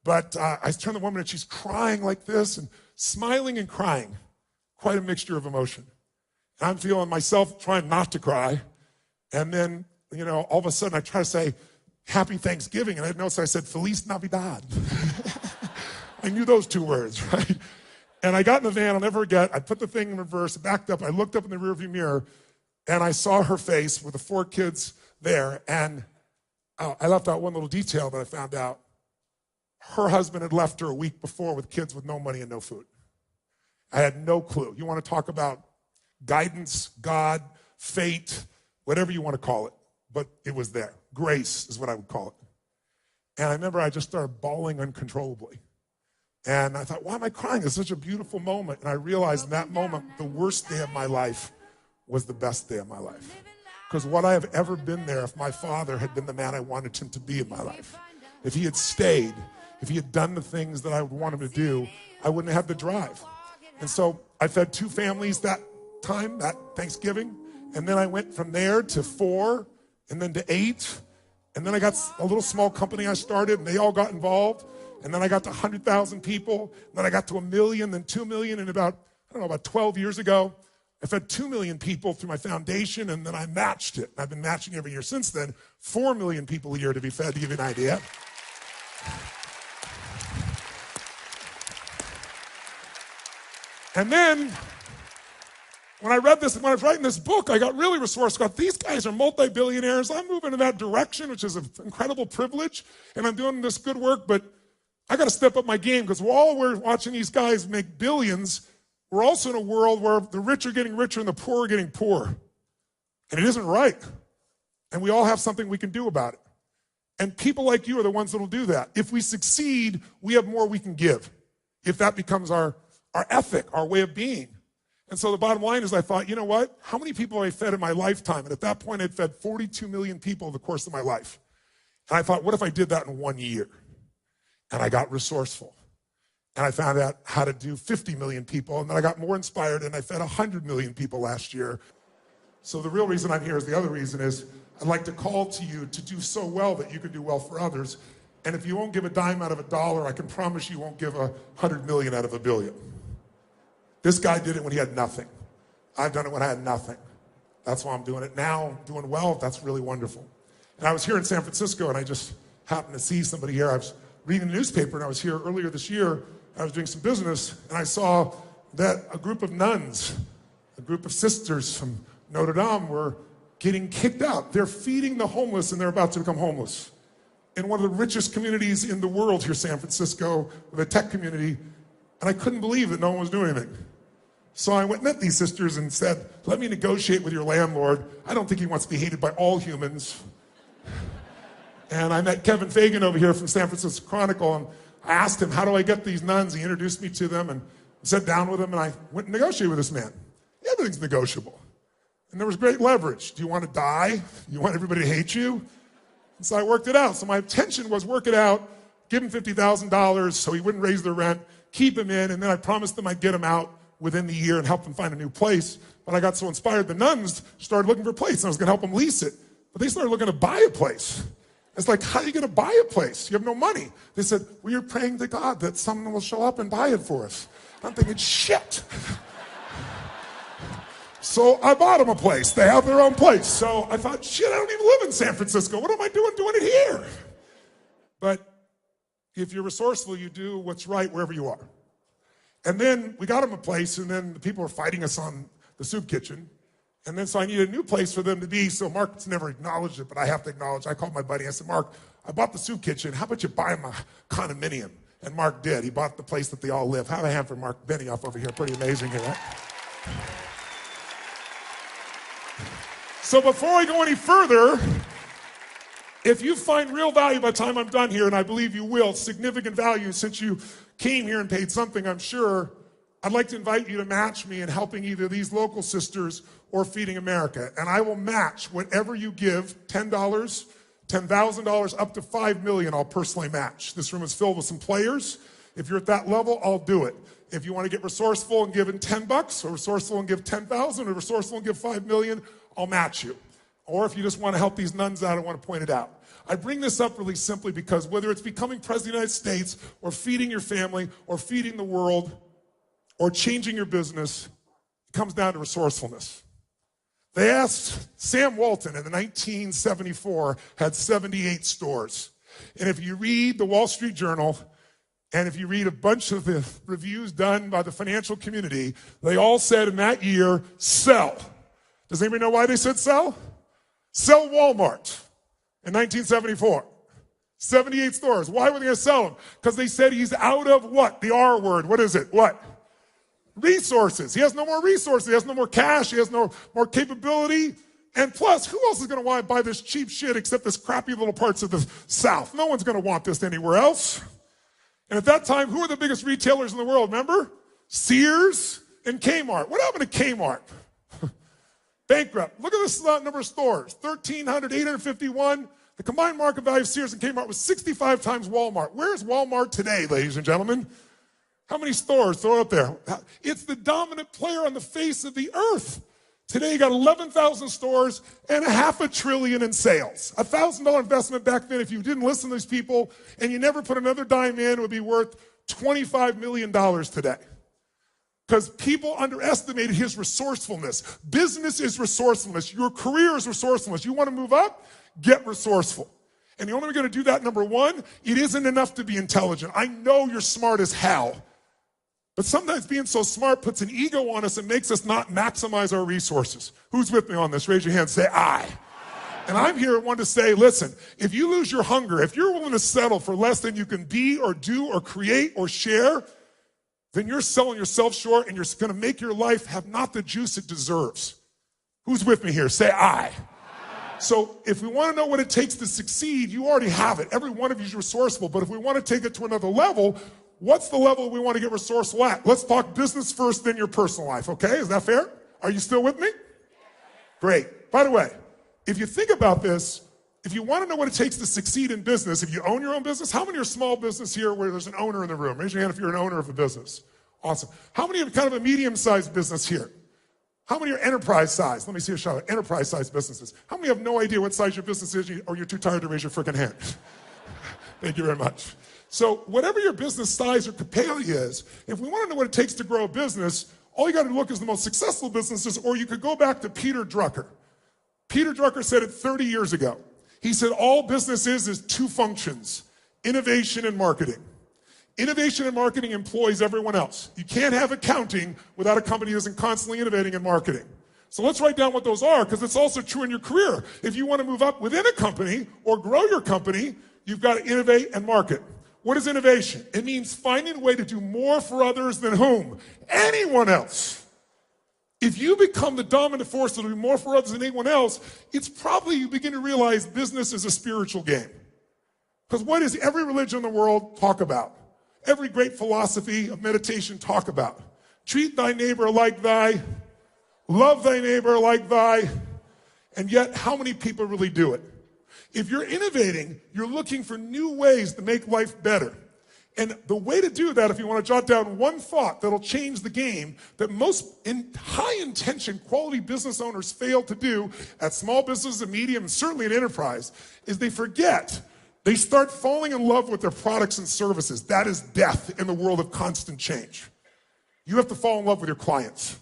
But I turned to the woman, and she's crying like this, and smiling and crying. Quite a mixture of emotion. And I'm feeling myself trying not to cry. And then, all of a sudden I try to say, Happy Thanksgiving. And I didn't know, so I said, Feliz Navidad. I knew those 2 words, right? And I got in the van, I'll never forget, I put the thing in reverse, backed up, I looked up in the rearview mirror, and I saw her face with the 4 kids there, and I left out one little detail that I found out. Her husband had left her a week before with kids with no money and no food. I had no clue. You want to talk about guidance, God, fate, whatever you want to call it, but it was there. Grace is what I would call it. And I remember I just started bawling uncontrollably. And I thought, why am I crying? It's such a beautiful moment. And I realized in that moment, the worst day of my life was the best day of my life. Because would I have ever been there if my father had been the man I wanted him to be in my life? If he had stayed, if he had done the things that I would want him to do, I wouldn't have had the drive. And so I fed 2 families that time, that Thanksgiving. And then I went from there to 4, and then to 8. And then I got a little small company I started, and they all got involved. And then I got to 100,000 people. And then I got to 1 million, then 2 million. And about 12 years ago, I fed 2 million people through my foundation, and then I matched it. And I've been matching every year since then. 4 million people a year to be fed, to give you an idea. And then, when I read this, when I was writing this book, I got really resourceful. These guys are multi-billionaires. I'm moving in that direction, which is an incredible privilege. And I'm doing this good work, but I got to step up my game, because while we're watching these guys make billions, we're also in a world where the rich are getting richer and the poor are getting poorer. And it isn't right. And we all have something we can do about it. And people like you are the ones that will do that. If we succeed, we have more we can give. If that becomes our ethic, our way of being. And so the bottom line is, I thought, you know what? How many people have I fed in my lifetime? And at that point, I'd fed 42 million people in the course of my life. And I thought, what if I did that in 1 year? And I got resourceful. And I found out how to do 50 million people. And then I got more inspired, and I fed 100 million people last year. So the real reason I'm here is the other reason is I'd like to call to you to do so well that you can do well for others. And if you won't give a dime out of $1, I can promise you won't give 100 million out of $1 billion. This guy did it when he had nothing. I've done it when I had nothing. That's why I'm doing it now, doing well. That's really wonderful. And I was here in San Francisco, and I just happened to see somebody here. I was reading the newspaper, and I was here earlier this year. I was doing some business, and I saw that a group of nuns, a group of sisters from Notre Dame were getting kicked out. They're feeding the homeless, and they're about to become homeless. In one of the richest communities in the world here, San Francisco, the tech community, and I couldn't believe that no one was doing anything. So I went and met these sisters and said, let me negotiate with your landlord. I don't think he wants to be hated by all humans. And I met Kevin Fagan over here from San Francisco Chronicle, and I asked him, how do I get these nuns? He introduced me to them and sat down with them, and I went and negotiated with this man. Everything's negotiable. And there was great leverage. Do you want to die? You want everybody to hate you? And so I worked it out. So my intention was work it out, give him $50,000 so he wouldn't raise their rent, keep him in, and then I promised them I'd get him out within the year and help them find a new place. But I got so inspired, the nuns started looking for a place, and I was going to help them lease it. But they started looking to buy a place. It's like, how are you going to buy a place? You have no money. They said, well, you're praying to God that someone will show up and buy it for us. I'm thinking, shit. So I bought them a place. They have their own place. So I thought, shit, I don't even live in San Francisco. What am I doing it here? But if you're resourceful, you do what's right wherever you are. And then we got them a place, and then the people were fighting us on the soup kitchen. And then so I needed a new place for them to be. So Mark's never acknowledged it, but I have to acknowledge. I called my buddy. I said, Mark, I bought the soup kitchen. How about you buy him a condominium? And Mark did. He bought the place that they all live. Have a hand for Mark Benioff over here. Pretty amazing here, right? So before I go any further, if you find real value by the time I'm done here, and I believe you will, significant value since you came here and paid something, I'm sure, I'd like to invite you to match me in helping either these local sisters or Feeding America. And I will match whatever you give, $10, $10,000, up to $5 million, I'll personally match. This room is filled with some players. If you're at that level, I'll do it. If you want to get resourceful and give in $10, or resourceful and give 10,000, or resourceful and give 5 million, I'll match you. Or if you just want to help these nuns out, I want to point it out. I bring this up really simply because whether it's becoming president of the United States, or feeding your family, or feeding the world, or changing your business, it comes down to resourcefulness. They asked Sam Walton in 1974, had 78 stores. And if you read the Wall Street Journal, And if you read a bunch of the reviews done by the financial community, they all said in that year, sell. Does anybody know why they said sell? Sell Walmart in 1974. 78 stores. Why were they going to sell them? Because they said he's out of what? The R word. What is it? What? Resources. He has no more resources. He has no more cash. He has no more capability. And plus, who else is going to want to buy this cheap shit except this crappy little parts of the South? No one's going to want this anywhere else. And at that time, who were the biggest retailers in the world? Remember? Sears and Kmart. What happened to Kmart? Bankrupt. Look at this number of stores. 1,851. The combined market value of Sears and Kmart was 65 times Walmart. Where's Walmart today, ladies and gentlemen? How many stores? Throw it up there. It's the dominant player on the face of the earth. Today, you got 11,000 stores and $500 billion in sales. $1,000 investment back then, if you didn't listen to these people and you never put another dime in, it would be worth $25 million today. Because people underestimated his resourcefulness. Business is resourcefulness. Your career is resourcefulness. You want to move up? Get resourceful. And the only way we're going to do that, number one, it isn't enough to be intelligent. I know you're smart as hell. But sometimes being so smart puts an ego on us and makes us not maximize our resources. Who's with me on this? Raise your hand. Say, I. And I'm here one to say, listen, if you lose your hunger, if you're willing to settle for less than you can be or do or create or share, then you're selling yourself short and you're going to make your life have not the juice it deserves. Who's with me here? Say, I. So if we want to know what it takes to succeed, you already have it. Every one of you is resourceful. But if we want to take it to another level, what's the level we want to get resourceful at? Let's talk business first, then your personal life, okay? Is that fair? Are you still with me? Great. By the way, if you think about this, if you want to know what it takes to succeed in business, if you own your own business, how many are small business here where there's an owner in the room? Raise your hand if you're an owner of a business. Awesome. How many have kind of a medium-sized business here? How many are enterprise size? Let me see a shout out. Enterprise size businesses. How many have no idea what size your business is or you're too tired to raise your freaking hand? Thank you very much. So whatever your business size or capacity is, if we want to know what it takes to grow a business, all you got to look is the most successful businesses, or you could go back to Peter Drucker. Peter Drucker said it 30 years ago. He said all business is two functions, innovation and marketing. Innovation and marketing employs everyone else. You can't have accounting without a company that isn't constantly innovating and marketing. So let's write down what those are, because it's also true in your career. If you want to move up within a company or grow your company, you've got to innovate and market. What is innovation? It means finding a way to do more for others than whom? Anyone else. If you become the dominant force to do more for others than anyone else, it's probably you begin to realize business is a spiritual game. Because what does every religion in the world talk about? Every great philosophy of meditation talk about? Treat thy neighbor like thy, love thy neighbor like thy, and yet how many people really do it? If you're innovating, you're looking for new ways to make life better. And the way to do that, if you want to jot down one thought that'll change the game that most high-intention quality business owners fail to do at small businesses and medium, and certainly at enterprise, is they forget. They start falling in love with their products and services. That is death in the world of constant change. You have to fall in love with your clients.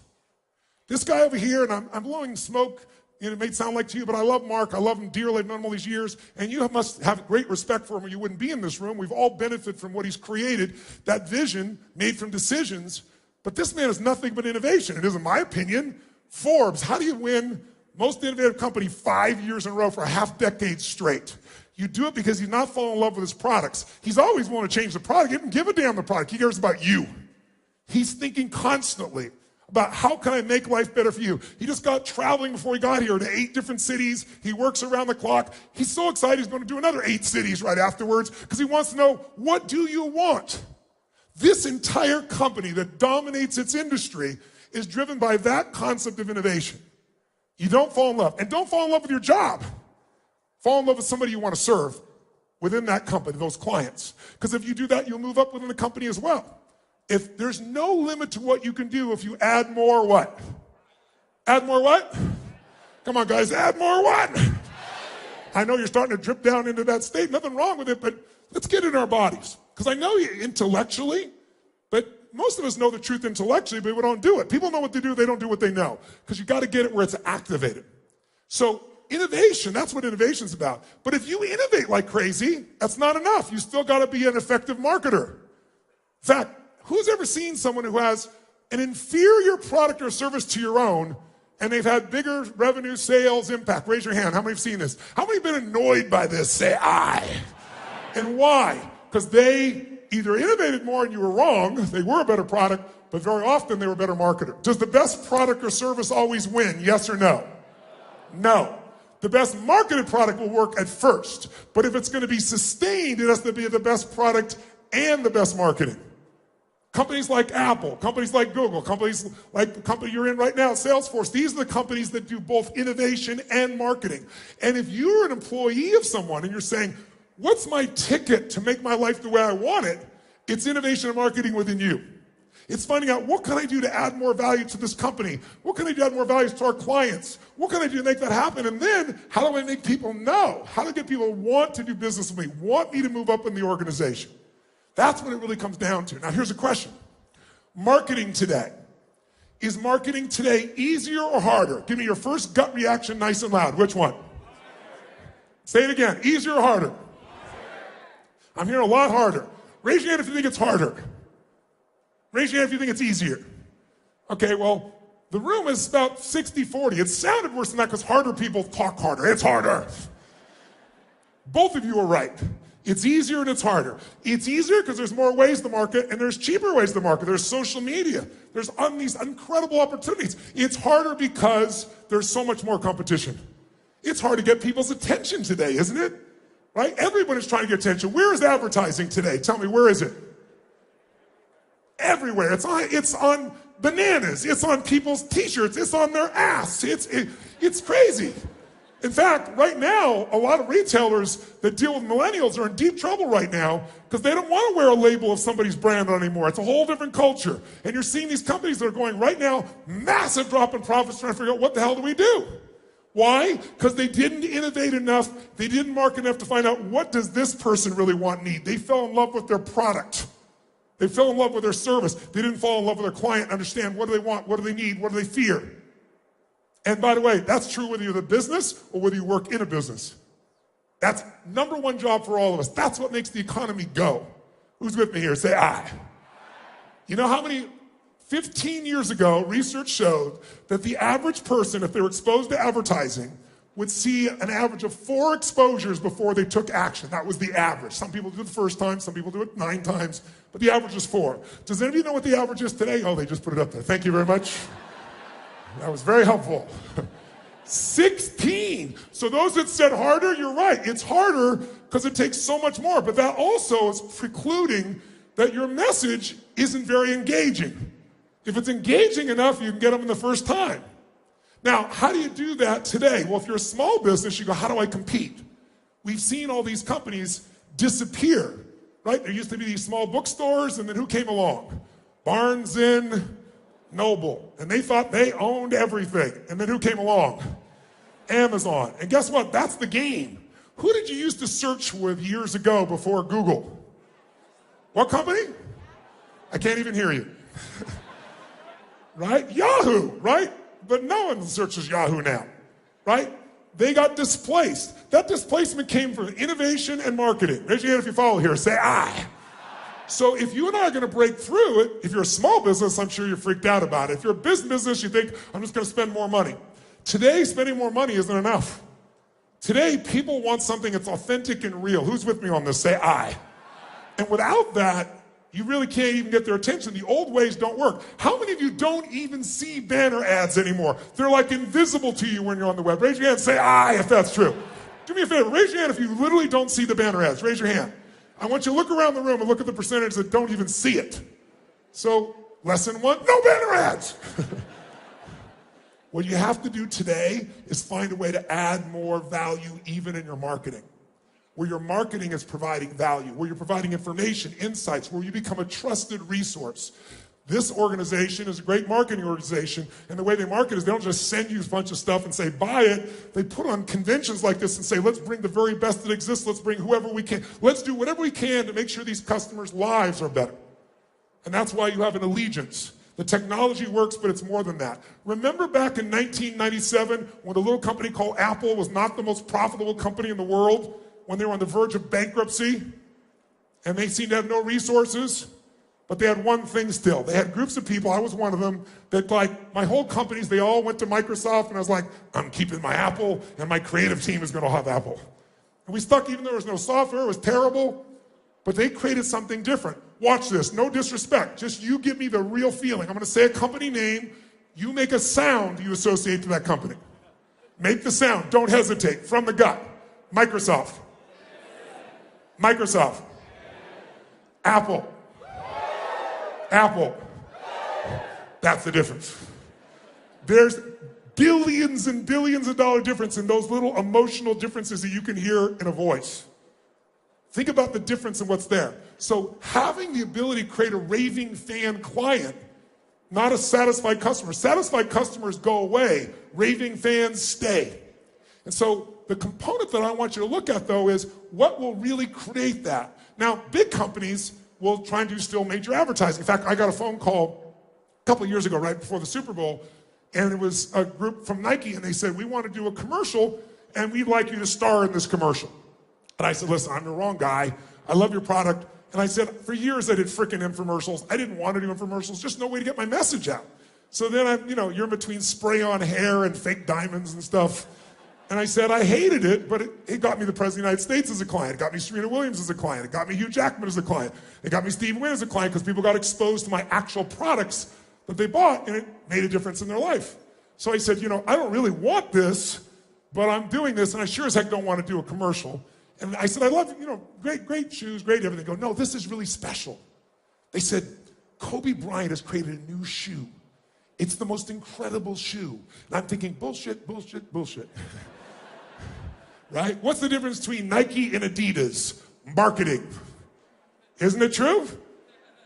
This guy over here, and I'm blowing smoke, it may sound like to you, but I love Mark. I love him dearly. I've known him all these years. And you must have great respect for him or you wouldn't be in this room. We've all benefited from what he's created, that vision made from decisions. But this man is nothing but innovation. It is, in my opinion, Forbes. How do you win most innovative company 5 years in a row for a half decade straight? You do it because he's not falling in love with his products. He's always wanting to change the product. He doesn't give a damn the product. He cares about you. He's thinking constantly about how can I make life better for you. He just got traveling before he got here to 8 different cities. He works around the clock. He's so excited he's going to do another 8 cities right afterwards because he wants to know, what do you want? This entire company that dominates its industry is driven by that concept of innovation. You don't fall in love. And don't fall in love with your job. Fall in love with somebody you want to serve within that company, those clients. Because if you do that, you'll move up within the company as well. If there's no limit to what you can do if you add more what? Add more what? Come on, guys, add more what? I know you're starting to drip down into that state. Nothing wrong with it, but let's get in our bodies. Because I know you intellectually, but most of us know the truth intellectually, but we don't do it. People know what they do, they don't do what they know. Because you got to get it where it's activated. So innovation, that's what innovation's about. But if you innovate like crazy, that's not enough. You still got to be an effective marketer. fact, who's ever seen someone who has an inferior product or service to your own and they've had bigger revenue, sales, impact? Raise your hand. How many have seen this? How many have been annoyed by this? Say I. And why? Because they either innovated more and you were wrong, they were a better product, but very often they were a better marketer. Does the best product or service always win? Yes or no? No. The best marketed product will work at first, but if it's going to be sustained, it has to be the best product and the best marketing. Companies like Apple, companies like Google, companies like the company you're in right now, Salesforce, these are the companies that do both innovation and marketing. And if you're an employee of someone and you're saying, what's my ticket to make my life the way I want it? It's innovation and marketing within you. It's finding out, what can I do to add more value to this company? What can I do to add more value to our clients? What can I do to make that happen? And then, how do I make people know? How do I get people to want to do business with me, want me to move up in the organization? That's what it really comes down to. Now, here's a question. Marketing today. Is marketing today easier or harder? Give me your first gut reaction nice and loud. Which one? Say it again. Easier or harder? I'm hearing a lot harder. Raise your hand if you think it's harder. Raise your hand if you think it's easier. Okay, well, the room is about 60-40. It sounded worse than that because harder people talk harder. It's harder. Both of you are right. It's easier and it's harder. It's easier because there's more ways to market and there's cheaper ways to market. There's social media. There's these incredible opportunities. It's harder because there's so much more competition. It's hard to get people's attention today, isn't it? Right? Everyone is trying to get attention. Where is advertising today? Tell me, where is it? Everywhere. It's on bananas. It's on people's t-shirts. It's on their ass. It's crazy. In fact, right now, a lot of retailers that deal with millennials are in deep trouble right now because they don't want to wear a label of somebody's brand anymore. It's a whole different culture. And you're seeing these companies that are going right now, massive drop in profits, trying to figure out what the hell do we do? Why? Because they didn't innovate enough. They didn't market enough to find out, what does this person really want, need? They fell in love with their product. They fell in love with their service. They didn't fall in love with their client, understand what do they want, what do they need, what do they fear. And by the way, that's true whether you're the business or whether you work in a business. That's number one job for all of us. That's what makes the economy go. Who's with me here? Say I. You know how many, 15 years ago, research showed that the average person, if they were exposed to advertising, would see an average of 4 exposures before they took action. That was the average. Some people do it the first time, some people do it 9 times, but the average is 4. Does any of you know what the average is today? Oh, they just put it up there. Thank you very much. That was very helpful. 16. So those that said harder, you're right. It's harder because it takes so much more, but that also is precluding that your message isn't very engaging. If it's engaging enough, you can get them in the first time. Now, how do you do that today? Well, if you're a small business, you go, how do I compete? We've seen all these companies disappear, right? There used to be these small bookstores, and then who came along? Barnes and Noble. And they thought they owned everything. And then who came along? Amazon. And guess what? That's the game. Who did you used to search with years ago before Google? What company? I can't even hear you. Right? Yahoo, right? But no one searches Yahoo now, right? They got displaced. That displacement came from innovation and marketing. Raise your hand if you follow here. Say, I. So if you and I are going to break through it, if you're a small business, I'm sure you're freaked out about it. If you're a business, you think, I'm just going to spend more money. Today, spending more money isn't enough. Today, people want something that's authentic and real. Who's with me on this? Say, I. And without that, you really can't even get their attention. The old ways don't work. How many of you don't even see banner ads anymore? They're like invisible to you when you're on the web. Raise your hand and say, I, if that's true. Do me a favor. Raise your hand if you literally don't see the banner ads. Raise your hand. I want you to look around the room and look at the percentage that don't even see it. So, lesson 1, no banner ads. What you have to do today is find a way to add more value even in your marketing. Where your marketing is providing value, where you're providing information, insights, where you become a trusted resource. This organization is a great marketing organization, and the way they market is they don't just send you a bunch of stuff and say, buy it. They put on conventions like this and say, let's bring the very best that exists. Let's bring whoever we can. Let's do whatever we can to make sure these customers' lives are better. And that's why you have an allegiance. The technology works, but it's more than that. Remember back in 1997 when a little company called Apple was not the most profitable company in the world, when they were on the verge of bankruptcy and they seemed to have no resources? But they had one thing still. They had groups of people, I was one of them, that like my whole companies, they all went to Microsoft, and I was like, I'm keeping my Apple, and my creative team is gonna have Apple. And we stuck, even though there was no software, it was terrible, but they created something different. Watch this, no disrespect, just you give me the real feeling. I'm gonna say a company name, you make a sound you associate to that company. Make the sound, don't hesitate, from the gut. Microsoft. Microsoft. Apple. Apple. That's the difference. There's billions and billions of dollar difference in those little emotional differences that you can hear in a voice. Think about the difference in what's there. So having the ability to create a raving fan client, not a satisfied customer. Satisfied customers go away. Raving fans stay. And so the component that I want you to look at, though, is what will really create that. Now, big companies will try and do still major advertising. In fact, I got a phone call a couple of years ago, right before the Super Bowl, and it was a group from Nike, and they said, we want to do a commercial, and we'd like you to star in this commercial. And I said, listen, I'm the wrong guy. I love your product. And I said, for years I did frickin' infomercials. I didn't want to do infomercials, just no way to get my message out. So then you're in between spray on hair and fake diamonds and stuff. And I said, I hated it, but it got me the President of the United States as a client. It got me Serena Williams as a client. It got me Hugh Jackman as a client. It got me Steve Wynn as a client because people got exposed to my actual products that they bought, and it made a difference in their life. So I said, I don't really want this, but I'm doing this, and I sure as heck don't want to do a commercial. And I said, I love, great shoes, great everything. They go, no, this is really special. They said, Kobe Bryant has created a new shoe. It's the most incredible shoe. And I'm thinking, bullshit, bullshit, bullshit. Right? What's the difference between Nike and Adidas? Marketing. Isn't it true?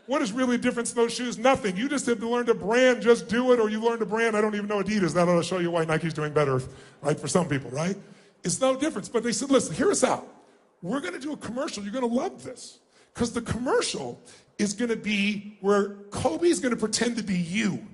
What is really the difference in those shoes? Nothing. You just have to learn to brand, just do it, or you learn to brand, I don't even know Adidas. That ought to show you why Nike's doing better, right, for some people, right? It's no difference. But they said, listen, hear us out. We're going to do a commercial. You're going to love this. Because the commercial is going to be where Kobe's going to pretend to be you.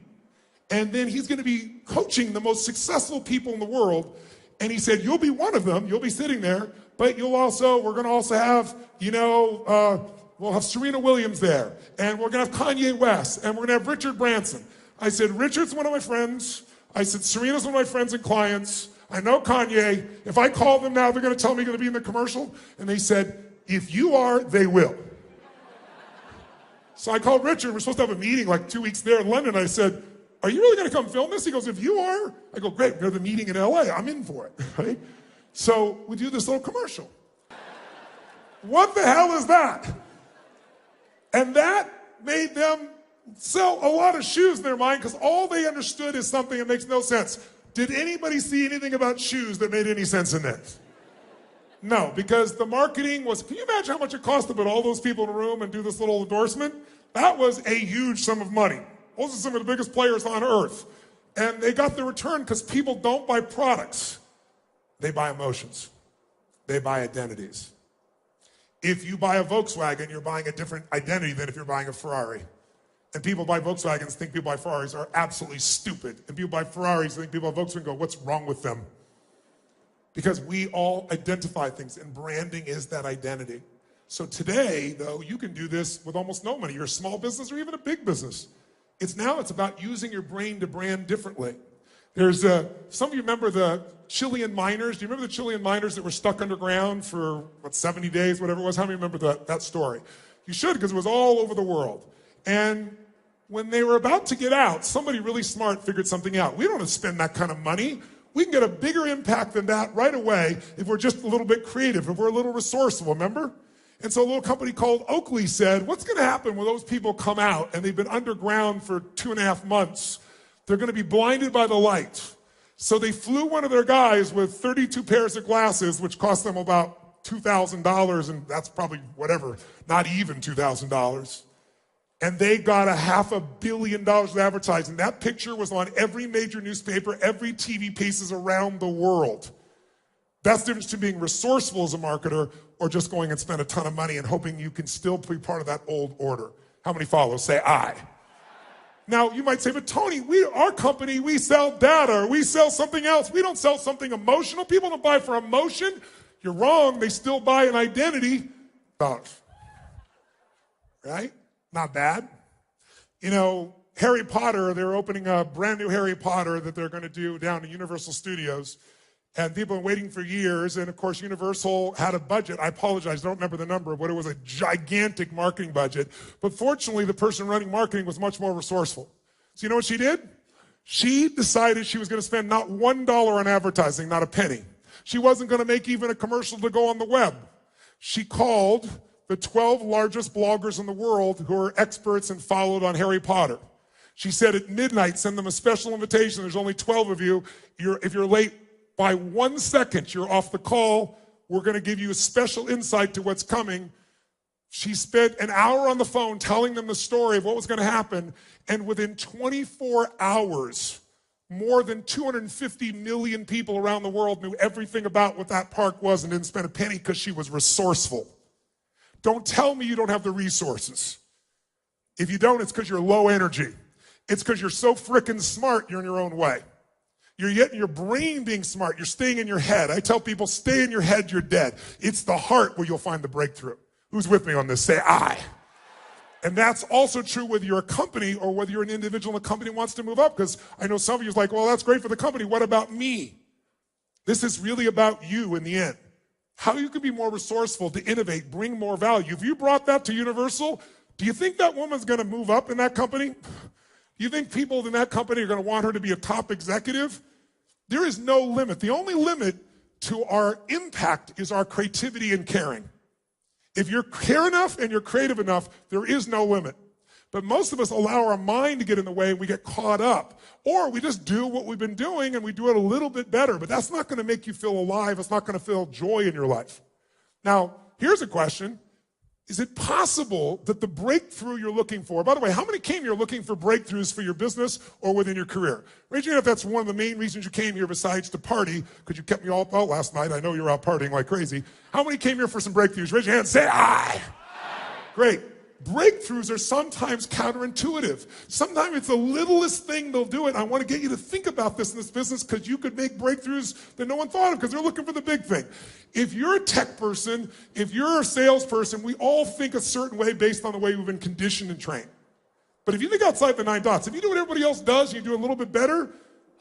And then he's going to be coaching the most successful people in the world. And he said, you'll be one of them. You'll be sitting there. But we're going to also have, we'll have Serena Williams there. And we're going to have Kanye West. And we're going to have Richard Branson. I said, Richard's one of my friends. I said, Serena's one of my friends and clients. I know Kanye. If I call them now, they're going to tell me you're going to be in the commercial. And they said, if you are, they will. So I called Richard. We're supposed to have a meeting like 2 weeks there in London. I said, are you really going to come film this? He goes, if you are. I go, great. We have a meeting in LA. I'm in for it. Right? So we do this little commercial. What the hell is that? And that made them sell a lot of shoes in their mind because all they understood is something that makes no sense. Did anybody see anything about shoes that made any sense in this? No, because the marketing was, can you imagine how much it cost to put all those people in a room and do this little endorsement? That was a huge sum of money. Those are some of the biggest players on earth. And they got the return because people don't buy products. They buy emotions. They buy identities. If you buy a Volkswagen, you're buying a different identity than if you're buying a Ferrari. And people buy Volkswagens think people buy Ferraris are absolutely stupid. And people buy Ferraris think people buy Volkswagen go, what's wrong with them? Because we all identify things, and branding is that identity. So today, though, you can do this with almost no money. You're a small business or even a big business. It's about using your brain to brand differently. There's some of you remember the Chilean miners. Do you remember the Chilean miners that were stuck underground for, 70 days, whatever it was? How many remember that story? You should, because it was all over the world. And when they were about to get out, somebody really smart figured something out. We don't have to spend that kind of money. We can get a bigger impact than that right away if we're just a little bit creative, if we're a little resourceful, remember? And so a little company called Oakley said, what's going to happen when those people come out and they've been underground for 2.5 months? They're going to be blinded by the light. So they flew one of their guys with 32 pairs of glasses, which cost them about $2,000, and that's probably whatever, not even $2,000. And they got $500 million of advertising. That picture was on every major newspaper, every TV pieces around the world. That's the difference between being resourceful as a marketer or just going and spend a ton of money and hoping you can still be part of that old order. How many follow? Say I. Now, you might say, but Tony, our company, we sell data, or we sell something else. We don't sell something emotional. People don't buy for emotion. You're wrong. They still buy an identity. Right? Not bad. You know, Harry Potter, they're opening a brand new Harry Potter that they're going to do down at Universal Studios. And people have been waiting for years. And of course, Universal had a budget. I apologize, I don't remember the number, but it was a gigantic marketing budget. But fortunately, the person running marketing was much more resourceful. So you know what she did? She decided she was going to spend not $1 on advertising, not a penny. She wasn't going to make even a commercial to go on the web. She called the 12 largest bloggers in the world who are experts and followed on Harry Potter. She said at midnight, send them a special invitation. There's only 12 of you. If you're late by 1 second, you're off the call. We're going to give you a special insight to what's coming. She spent an hour on the phone telling them the story of what was going to happen. And within 24 hours, more than 250 million people around the world knew everything about what that park was and didn't spend a penny because she was resourceful. Don't tell me you don't have the resources. If you don't, it's because you're low energy. It's because you're so frickin' smart, you're in your own way. You're yet in your brain being smart. You're staying in your head. I tell people, stay in your head, you're dead. It's the heart where you'll find the breakthrough. Who's with me on this? Say I. And that's also true whether you're a company or whether you're an individual and the company wants to move up. Because I know some of you is like, well, that's great for the company. What about me? This is really about you in the end. How you can be more resourceful to innovate, bring more value. If you brought that to Universal, do you think that woman's going to move up in that company? Do you think people in that company are going to want her to be a top executive? There is no limit. The only limit to our impact is our creativity and caring. If you care enough and you're creative enough, there is no limit. But most of us allow our mind to get in the way and we get caught up. Or we just do what we've been doing and we do it a little bit better. But that's not going to make you feel alive. It's not going to feel joy in your life. Now, here's a question. Is it possible that the breakthrough you're looking for, by the way, how many came here looking for breakthroughs for your business or within your career? Raise your hand if that's one of the main reasons you came here besides to party, because you kept me all out last night. I know you were out partying like crazy. How many came here for some breakthroughs? Raise your hand, say aye. Great. Breakthroughs are sometimes counterintuitive. Sometimes it's the littlest thing they'll do it. I want to get you to think about this in this business because you could make breakthroughs that no one thought of because they're looking for the big thing. If you're a tech person, if you're a salesperson, we all think a certain way based on the way we've been conditioned and trained. But if you think outside the 9 dots, if you do what everybody else does, you do a little bit better,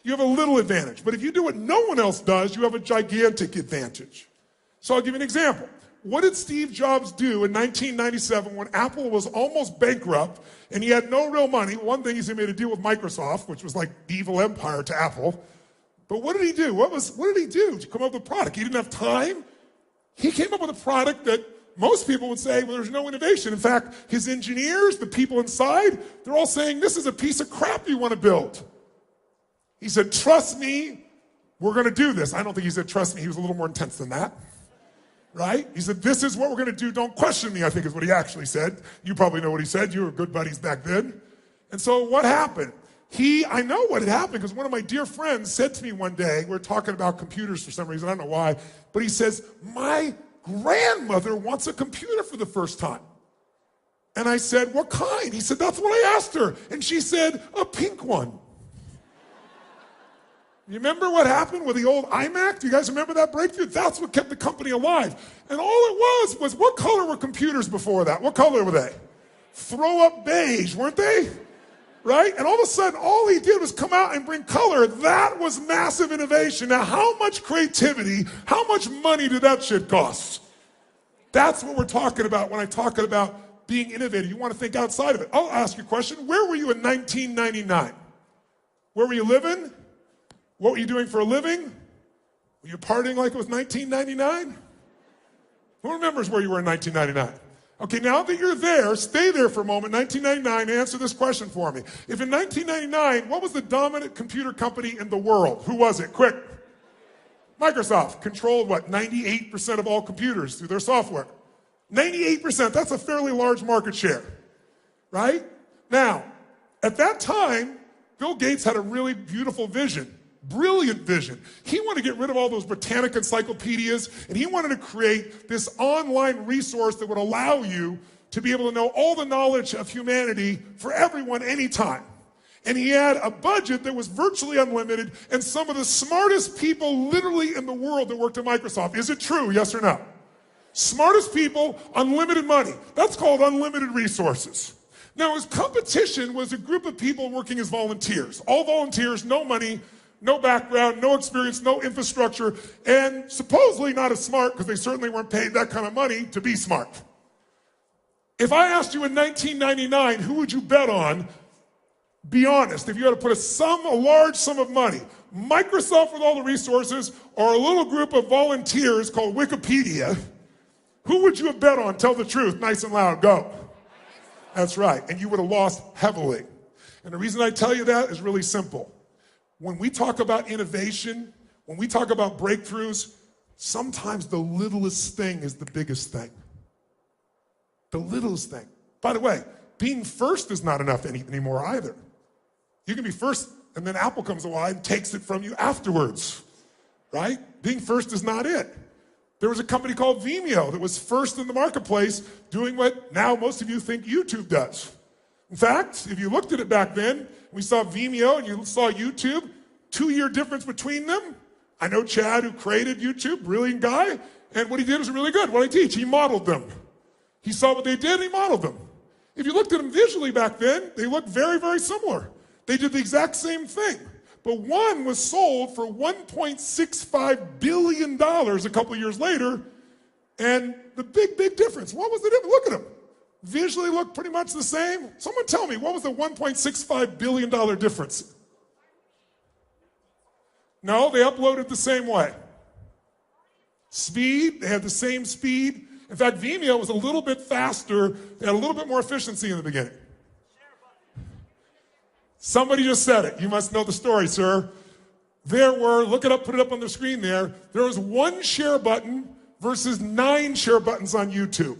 you have a little advantage. But if you do what no one else does, you have a gigantic advantage. So I'll give you an example. What did Steve Jobs do in 1997 when Apple was almost bankrupt and he had no real money? One thing is he made a deal with Microsoft, which was like the evil empire to Apple. But what did he do? What did he do to come up with a product? He didn't have time. He came up with a product that most people would say, well, there's no innovation. In fact, his engineers, the people inside, they're all saying, this is a piece of crap you want to build. He said, trust me, we're going to do this. I don't think he said, trust me. He was a little more intense than that. Right? He said, this is what we're going to do. Don't question me, I think is what he actually said. You probably know what he said. You were good buddies back then. And so what happened? I know what had happened because one of my dear friends said to me one day, we were talking about computers for some reason, I don't know why, but he says, my grandmother wants a computer for the first time. And I said, what kind? He said, that's what I asked her. And she said, a pink one. You remember what happened with the old iMac? Do you guys remember that breakthrough? That's what kept the company alive. And all it was what color were computers before that? What color were they? Throw up beige, weren't they? Right? And all of a sudden, all he did was come out and bring color. That was massive innovation. Now, how much creativity, how much money did that shit cost? That's what we're talking about when I'm talking about being innovative. You want to think outside of it. I'll ask you a question. Where were you in 1999? Where were you living? What were you doing for a living? Were you partying like it was 1999? Who remembers where you were in 1999? Okay, now that you're there, stay there for a moment. 1999, answer this question for me. If in 1999, what was the dominant computer company in the world? Who was it? Quick. Microsoft controlled what? 98% of all computers through their software. 98%, that's a fairly large market share, right? Now, at that time, Bill Gates had a really beautiful vision. Brilliant vision. He wanted to get rid of all those Britannica encyclopedias, and he wanted to create this online resource that would allow you to be able to know all the knowledge of humanity for everyone anytime. And he had a budget that was virtually unlimited and some of the smartest people literally in the world that worked at Microsoft. Is it true, yes or no? Smartest people, unlimited money. That's called unlimited resources. Now, his competition was a group of people working as volunteers. All volunteers, no money, no background, no experience, no infrastructure, and supposedly not as smart because they certainly weren't paid that kind of money to be smart. If I asked you in 1999, who would you bet on? Be honest, if you had to put a large sum of money, Microsoft with all the resources or a little group of volunteers called Wikipedia, who would you have bet on? Tell the truth, nice and loud, go. That's right, and you would have lost heavily. And the reason I tell you that is really simple. When we talk about innovation, when we talk about breakthroughs, sometimes the littlest thing is the biggest thing. The littlest thing. By the way, being first is not enough anymore either. You can be first, and then Apple comes along and takes it from you afterwards, right? Being first is not it. There was a company called Vimeo that was first in the marketplace doing what now most of you think YouTube does. In fact, if you looked at it back then, we saw Vimeo and you saw YouTube, 2-year difference between them. I know Chad, who created YouTube, brilliant guy, and what he did was really good. What I teach, he modeled them. He saw what they did and he modeled them. If you looked at them visually back then, they looked very, very similar. They did the exact same thing. But one was sold for $1.65 billion a couple of years later, and the big, big difference. What was the difference? Look at them. Visually look pretty much the same. Someone tell me, what was the $1.65 billion difference? No, they uploaded the same way. Speed, they had the same speed. In fact, Vimeo was a little bit faster. They had a little bit more efficiency in the beginning. Somebody just said it. You must know the story, sir. There were, look it up, put it up on the screen there. There was 1 share button versus 9 share buttons on YouTube.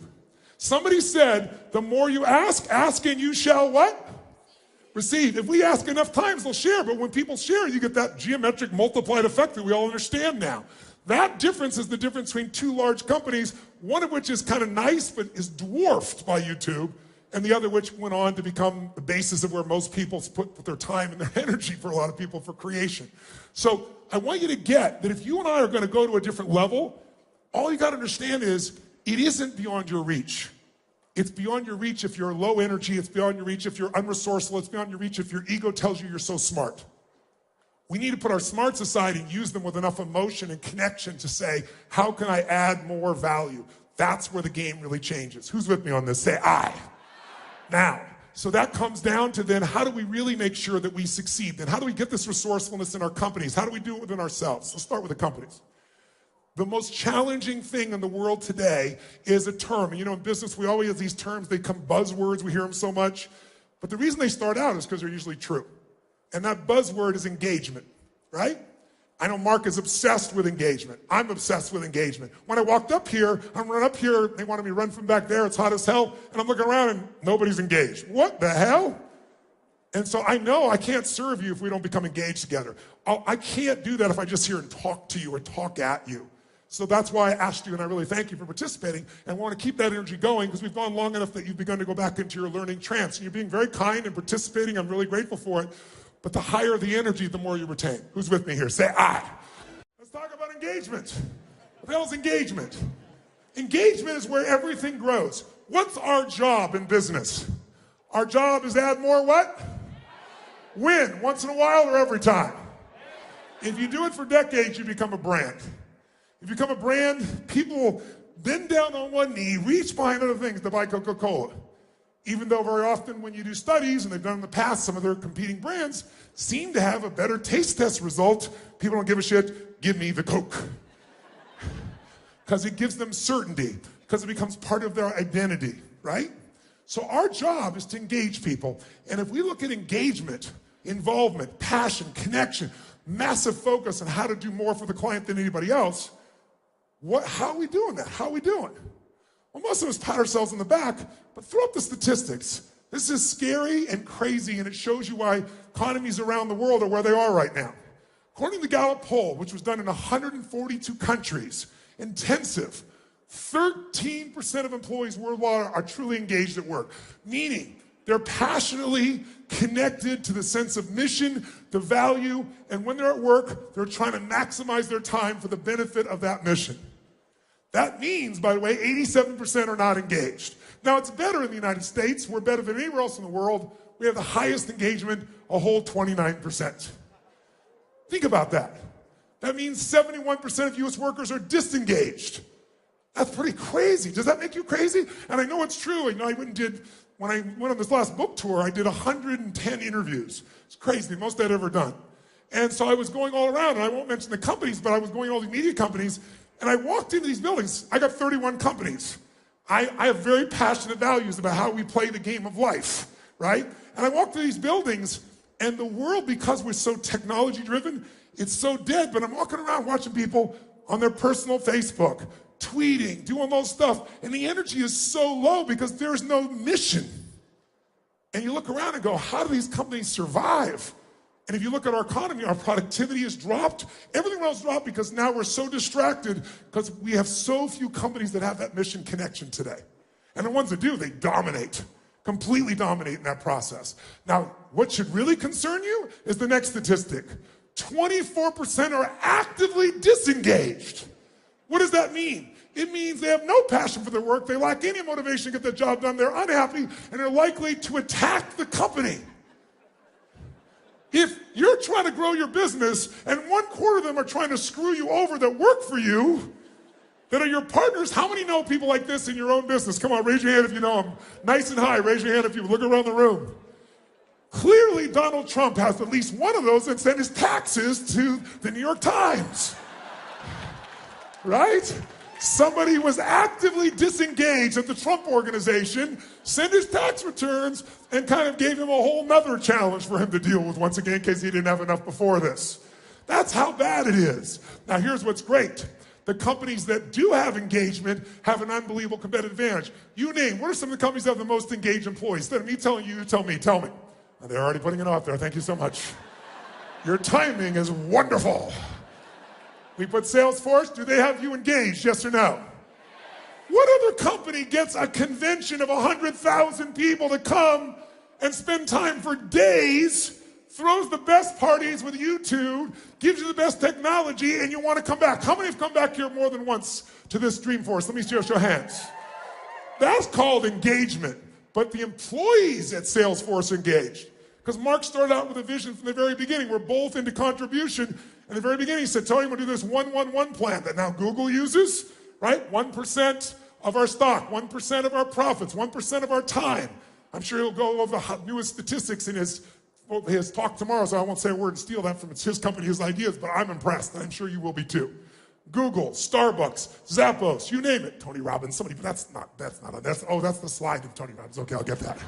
Somebody said, the more you ask and you shall what? Receive. If we ask enough times, they'll share. But when people share, you get that geometric multiplied effect that we all understand now. That difference is the difference between 2 large companies, one of which is kind of nice, but is dwarfed by YouTube, and the other which went on to become the basis of where most people put their time and their energy for a lot of people for creation. So I want you to get that if you and I are going to go to a different level, all you got to understand is it isn't beyond your reach. It's beyond your reach if you're low energy. It's beyond your reach if you're unresourceful. It's beyond your reach if your ego tells you you're so smart. We need to put our smarts aside and use them with enough emotion and connection to say, how can I add more value? That's where the game really changes. Who's with me on this? Say, I. Now, so that comes down to then how do we really make sure that we succeed? Then how do we get this resourcefulness in our companies? How do we do it within ourselves? Let's start with the companies. The most challenging thing in the world today is a term. And you know, in business, we always have these terms. They become buzzwords. We hear them so much. But the reason they start out is because they're usually true. And that buzzword is engagement, right? I know Mark is obsessed with engagement. I'm obsessed with engagement. When I walked up here, I'm running up here. They wanted me to run from back there. It's hot as hell. And I'm looking around and nobody's engaged. What the hell? And so I know I can't serve you if we don't become engaged together. I can't do that if I just hear and talk to you or talk at you. So that's why I asked you, and I really thank you for participating, and want to keep that energy going because we've gone long enough that you've begun to go back into your learning trance. And you're being very kind and participating. I'm really grateful for it. But the higher the energy, the more you retain. Who's with me here? Say I. Let's talk about engagement. What the hell is engagement? Engagement is where everything grows. What's our job in business? Our job is to add more what? Win. Once in a while or every time? If you do it for decades, you become a brand. If you become a brand, people bend down on one knee, reach behind other things to buy Coca-Cola. Even though very often when you do studies, and they've done in the past, some of their competing brands seem to have a better taste test result. People don't give a shit, give me the Coke. Because it gives them certainty, because it becomes part of their identity, right? So our job is to engage people. And if we look at engagement, involvement, passion, connection, massive focus on how to do more for the client than anybody else, how are we doing that? How are we doing? Well, most of us pat ourselves on the back, but throw up the statistics. This is scary and crazy, and it shows you why economies around the world are where they are right now. According to the Gallup poll, which was done in 142 countries, intensive, 13% of employees worldwide are truly engaged at work, meaning they're passionately connected to the sense of mission, the value, and when they're at work, they're trying to maximize their time for the benefit of that mission. That means, by the way, 87% are not engaged. Now, it's better in the United States. We're better than anywhere else in the world. We have the highest engagement, a whole 29%. Think about that. That means 71% of US workers are disengaged. That's pretty crazy. Does that make you crazy? And I know it's true. When I went on this last book tour, I did 110 interviews. It's crazy, the most I'd ever done. And so I was going all around, and I won't mention the companies, but I was going to all the media companies, and I walked into these buildings. I got 31 companies. I have very passionate values about how we play the game of life, right? And I walked through these buildings, and the world, because we're so technology-driven, it's so dead, but I'm walking around watching people on their personal Facebook, tweeting, doing all stuff, and the energy is so low because there's no mission. And you look around and go, how do these companies survive? And if you look at our economy, our productivity has dropped. Everything else dropped because now we're so distracted because we have so few companies that have that mission connection today. And the ones that do, they dominate, completely dominate in that process. Now, what should really concern you is the next statistic. 24% are actively disengaged. What does that mean? It means they have no passion for their work, they lack any motivation to get the job done, they're unhappy, and they're likely to attack the company. If you're trying to grow your business and 1/4 of them are trying to screw you over that work for you, that are your partners, how many know people like this in your own business? Come on, raise your hand if you know them. Nice and high, raise your hand if you look around the room. Clearly, Donald Trump has at least one of those and sent his taxes to the New York Times. Right? Somebody was actively disengaged at the Trump organization, sent his tax returns, and kind of gave him a whole nother challenge for him to deal with once again in case he didn't have enough before this. That's how bad it is. Now here's what's great. The companies that do have engagement have an unbelievable competitive advantage. You name, what are some of the companies that have the most engaged employees? Instead of me telling you, tell me. And they're already putting it out there. Thank you so much. Your timing is wonderful. We put Salesforce. Do they have you engaged, yes or no? What other company gets a convention of 100,000 people to come and spend time for days, throws the best parties with YouTube, gives you the best technology, and you want to come back? How many have come back here more than once to this Dreamforce? Let me see your show of hands. That's called engagement. But the employees at Salesforce are engaged. Because Mark started out with a vision from the very beginning. We're both into contribution. In the very beginning, he said, Tony, we're going to do this 1-1-1 plan that now Google uses, right? 1% of our stock, 1% of our profits, 1% of our time. I'm sure he'll go over the newest statistics in his talk tomorrow, so I won't say a word and steal that from his company, his ideas, but I'm impressed, and I'm sure you will be too. Google, Starbucks, Zappos, you name it. Tony Robbins, somebody, but that's that's the slide of Tony Robbins. Okay, I'll get that.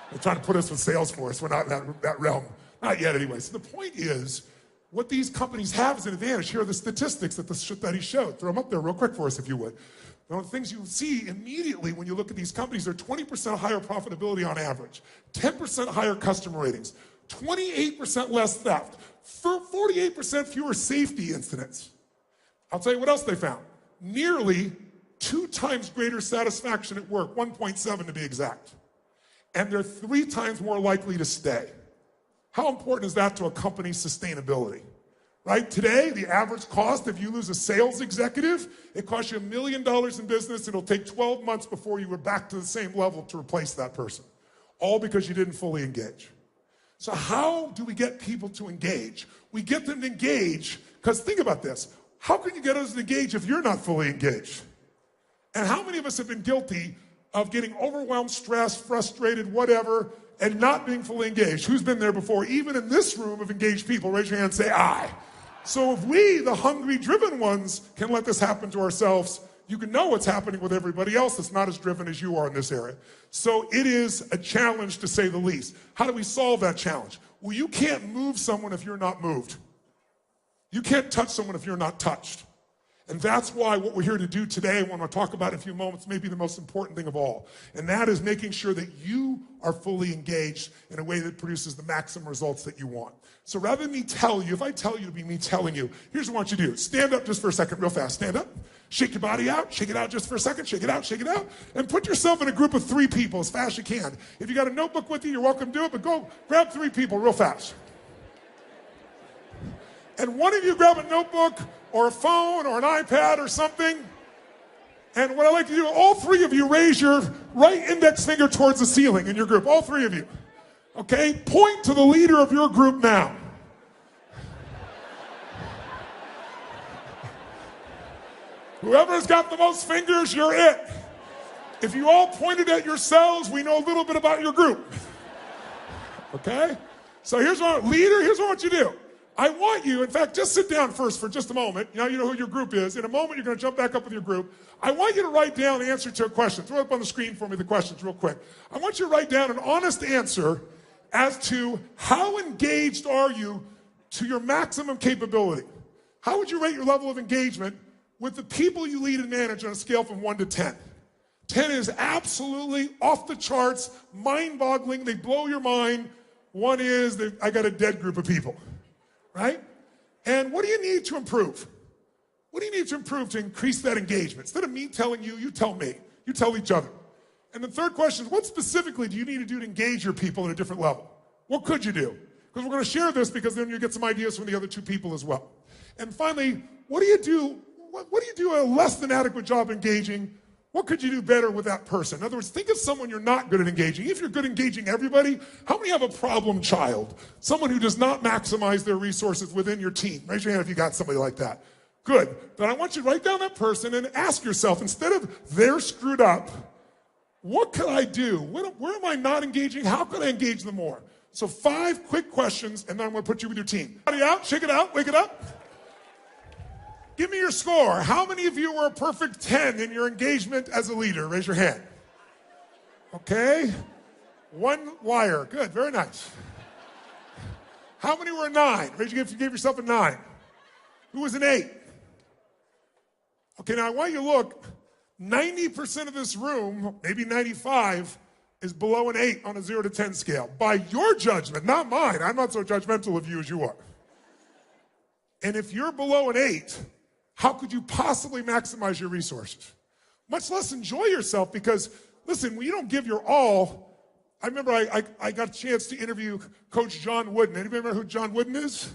They're trying to put us with Salesforce. We're not in that realm. Not yet anyway. So the point is, what these companies have is an advantage. Here are the statistics that he showed. Throw them up there real quick for us, if you would. One of the things you see immediately when you look at these companies, they're 20% higher profitability on average, 10% higher customer ratings, 28% less theft, 48% fewer safety incidents. I'll tell you what else they found. Nearly 2 times greater satisfaction at work, 1.7 to be exact. And they're 3 times more likely to stay. How important is that to a company's sustainability? Right? Today, the average cost, if you lose a sales executive, it costs you $1 million in business. It'll take 12 months before you were back to the same level to replace that person. All because you didn't fully engage. So how do we get people to engage? We get them to engage, because think about this. How can you get us to engage if you're not fully engaged? And how many of us have been guilty of getting overwhelmed, stressed, frustrated, whatever, and not being fully engaged? Who's been there before? Even in this room of engaged people, raise your hand and say, I. So if we, the hungry, driven ones, can let this happen to ourselves, you can know what's happening with everybody else that's not as driven as you are in this area. So it is a challenge, to say the least. How do we solve that challenge? Well, you can't move someone if you're not moved. You can't touch someone if you're not touched. And that's why what we're here to do today, what I'm going to talk about in a few moments, may be the most important thing of all. And that is making sure that you are fully engaged in a way that produces the maximum results that you want. So rather than me tell you, if I tell you to be me telling you, here's what I want you to do. Stand up just for a second, real fast. Stand up. Shake your body out. Shake it out just for a second. Shake it out. Shake it out. And put yourself in a group of 3 people as fast as you can. If you got a notebook with you, you're welcome to do it, but go grab 3 people real fast. And one of you grab a notebook or a phone or an iPad or something, And what I like to do, all three of you raise your right index finger towards the ceiling in your group. All three of you. Okay? Point to the leader of your group now. Whoever's got the most fingers, you're it. If you all pointed at yourselves, we know a little bit about your group. Okay? So here's what I want you to do. I want you, in fact, just sit down first for just a moment. Now you know who your group is. In a moment, you're going to jump back up with your group. I want you to write down the answer to a question. Throw it up on the screen for me, the questions, real quick. I want you to write down an honest answer as to how engaged are you to your maximum capability. How would you rate your level of engagement with the people you lead and manage on a scale from 1 to 10? 10 is absolutely off the charts, mind-boggling. They blow your mind. 1 is I got a dead group of people, right? And what do you need to improve? What do you need to improve to increase that engagement? Instead of me telling you, you tell me. You tell each other. And the third question is, what specifically do you need to do to engage your people at a different level? What could you do? Because we're going to share this because then you get some ideas from the other two people as well. And finally, what do you do? What do you do a less than adequate job engaging? What could you do better with that person? In other words, think of someone you're not good at engaging. If you're good at engaging everybody, how many have a problem child? Someone who does not maximize their resources within your team. Raise your hand if you got somebody like that. Good. Then I want you to write down that person and ask yourself, instead of they're screwed up, what could I do? Where am I not engaging? How could I engage them more? So 5 quick questions, and then I'm going to put you with your team. Everybody out, shake it out, wake it up. Give me your score. How many of you were a perfect 10 in your engagement as a leader? Raise your hand. Okay. 1 liar. Good. Very nice. How many were a 9? Raise your hand if you gave yourself a 9. Who was an 8? Okay, now I want you to look. 90% of this room, maybe 95, is below an 8 on a 0 to 10 scale. By your judgment, not mine. I'm not so judgmental of you as you are. And if you're below an 8, how could you possibly maximize your resources? Much less enjoy yourself, because, listen, when you don't give your all, I remember I got a chance to interview Coach John Wooden. Anybody remember who John Wooden is?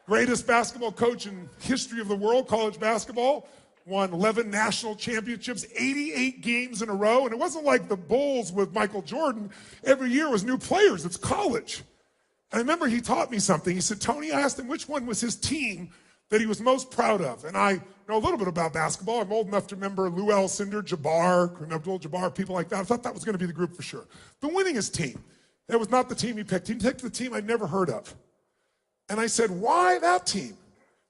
Greatest basketball coach in history of the world, college basketball. Won 11 national championships, 88 games in a row. And it wasn't like the Bulls with Michael Jordan. Every year was new players. It's college. And I remember he taught me something. He said, Tony, I asked him which one was his team that he was most proud of. And I know a little bit about basketball. I'm old enough to remember Lou Alcindor, Jabbar, Kareem Abdul-Jabbar, people like that. I thought that was going to be the group for sure. The winningest team. That was not the team he picked. He picked the team I'd never heard of. And I said, why that team?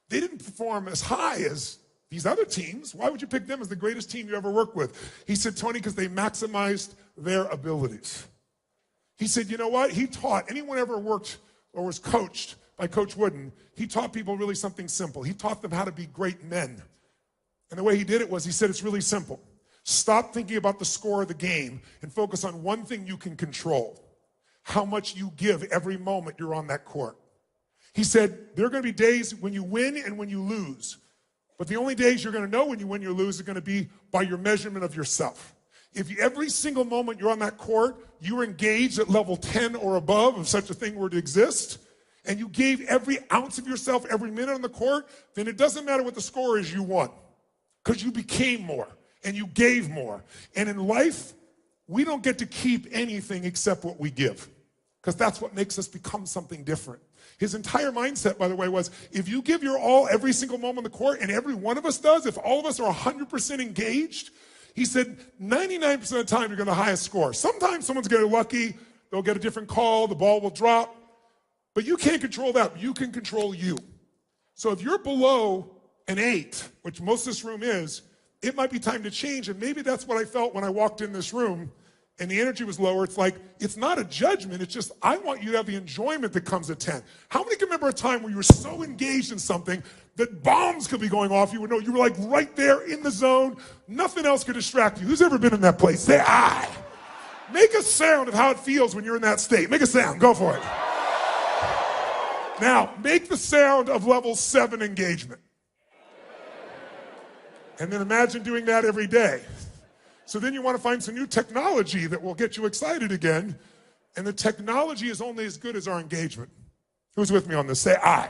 They didn't perform as high as these other teams. Why would you pick them as the greatest team you ever worked with? He said, Tony, because they maximized their abilities. He said, you know what? He taught, anyone ever worked or was coached by Coach Wooden, he taught people really something simple. He taught them how to be great men. And the way he did it was, he said, it's really simple. Stop thinking about the score of the game and focus on one thing you can control: how much you give every moment you're on that court. He said, there are going to be days when you win and when you lose. But the only days you're going to know when you win or lose are going to be by your measurement of yourself. If every single moment you're on that court, you're engaged at level 10 or above, if such a thing were to exist, and you gave every ounce of yourself every minute on the court, then it doesn't matter what the score is, you won. Because you became more and you gave more. And in life, we don't get to keep anything except what we give, because that's what makes us become something different. His entire mindset, by the way, was if you give your all every single moment on the court, and every one of us does, if all of us are 100% engaged, he said 99% of the time you're going to the highest score. Sometimes someone's going to get lucky, they'll get a different call, the ball will drop, but you can't control that. You can control you. So if you're below an 8, which most of this room is, it might be time to change, and maybe that's what I felt when I walked in this room and the energy was lower. It's like, it's not a judgment. It's just, I want you to have the enjoyment that comes at 10. How many can remember a time where you were so engaged in something that bombs could be going off? You would know, you were like right there in the zone. Nothing else could distract you. Who's ever been in that place? Say, I. Make a sound of how it feels when you're in that state. Make a sound. Go for it. Now, make the sound of level 7 engagement. And then imagine doing that every day. So then you want to find some new technology that will get you excited again. And the technology is only as good as our engagement. Who's with me on this? Say I.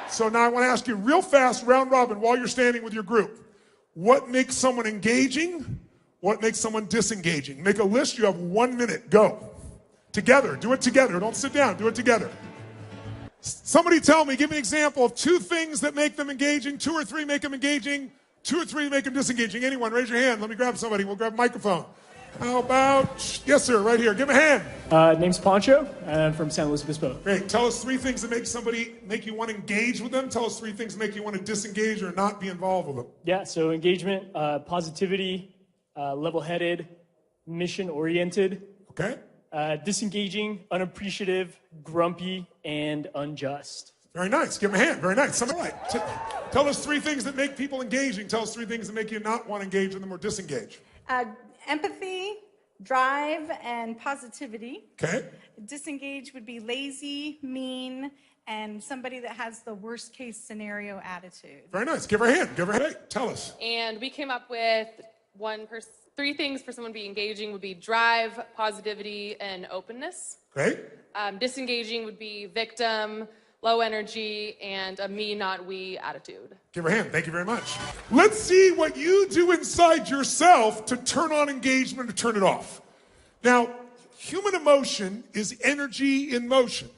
So now I want to ask you real fast, round robin, while you're standing with your group. What makes someone engaging? What makes someone disengaging? Make a list. You have 1 minute. Go. Together. Do it together. Don't sit down. Do it together. Somebody tell me, give me an example of 2 things that make them engaging, 2 or 3 make them engaging, 2 or 3 make them disengaging. Anyone, raise your hand. Let me grab somebody. We'll grab a microphone. How about, yes, sir, right here. Give him a hand. Name's Poncho, and I'm from San Luis Obispo. Great. Tell us 3 things that make you want to engage with them. Tell us 3 things that make you want to disengage or not be involved with them. Yeah, so engagement, positivity, level-headed, mission-oriented. Okay. Disengaging, unappreciative, grumpy, and unjust. Very nice. Give him a hand. Very nice. Somebody, right. Tell us 3 things that make people engaging. Tell us 3 things that make you not want to engage with them or disengage. Empathy, drive, and positivity. Okay. Disengage would be lazy, mean, and somebody that has the worst case scenario attitude. Very nice. Give her a hand. Give her a hand. Tell us. And we came up with 3 things for someone to be engaging would be drive, positivity, and openness. Great. Disengaging would be victim, low energy, and a me, not we attitude. Give her a hand. Thank you very much. Let's see what you do inside yourself to turn on engagement or turn it off. Now, human emotion is energy in motion.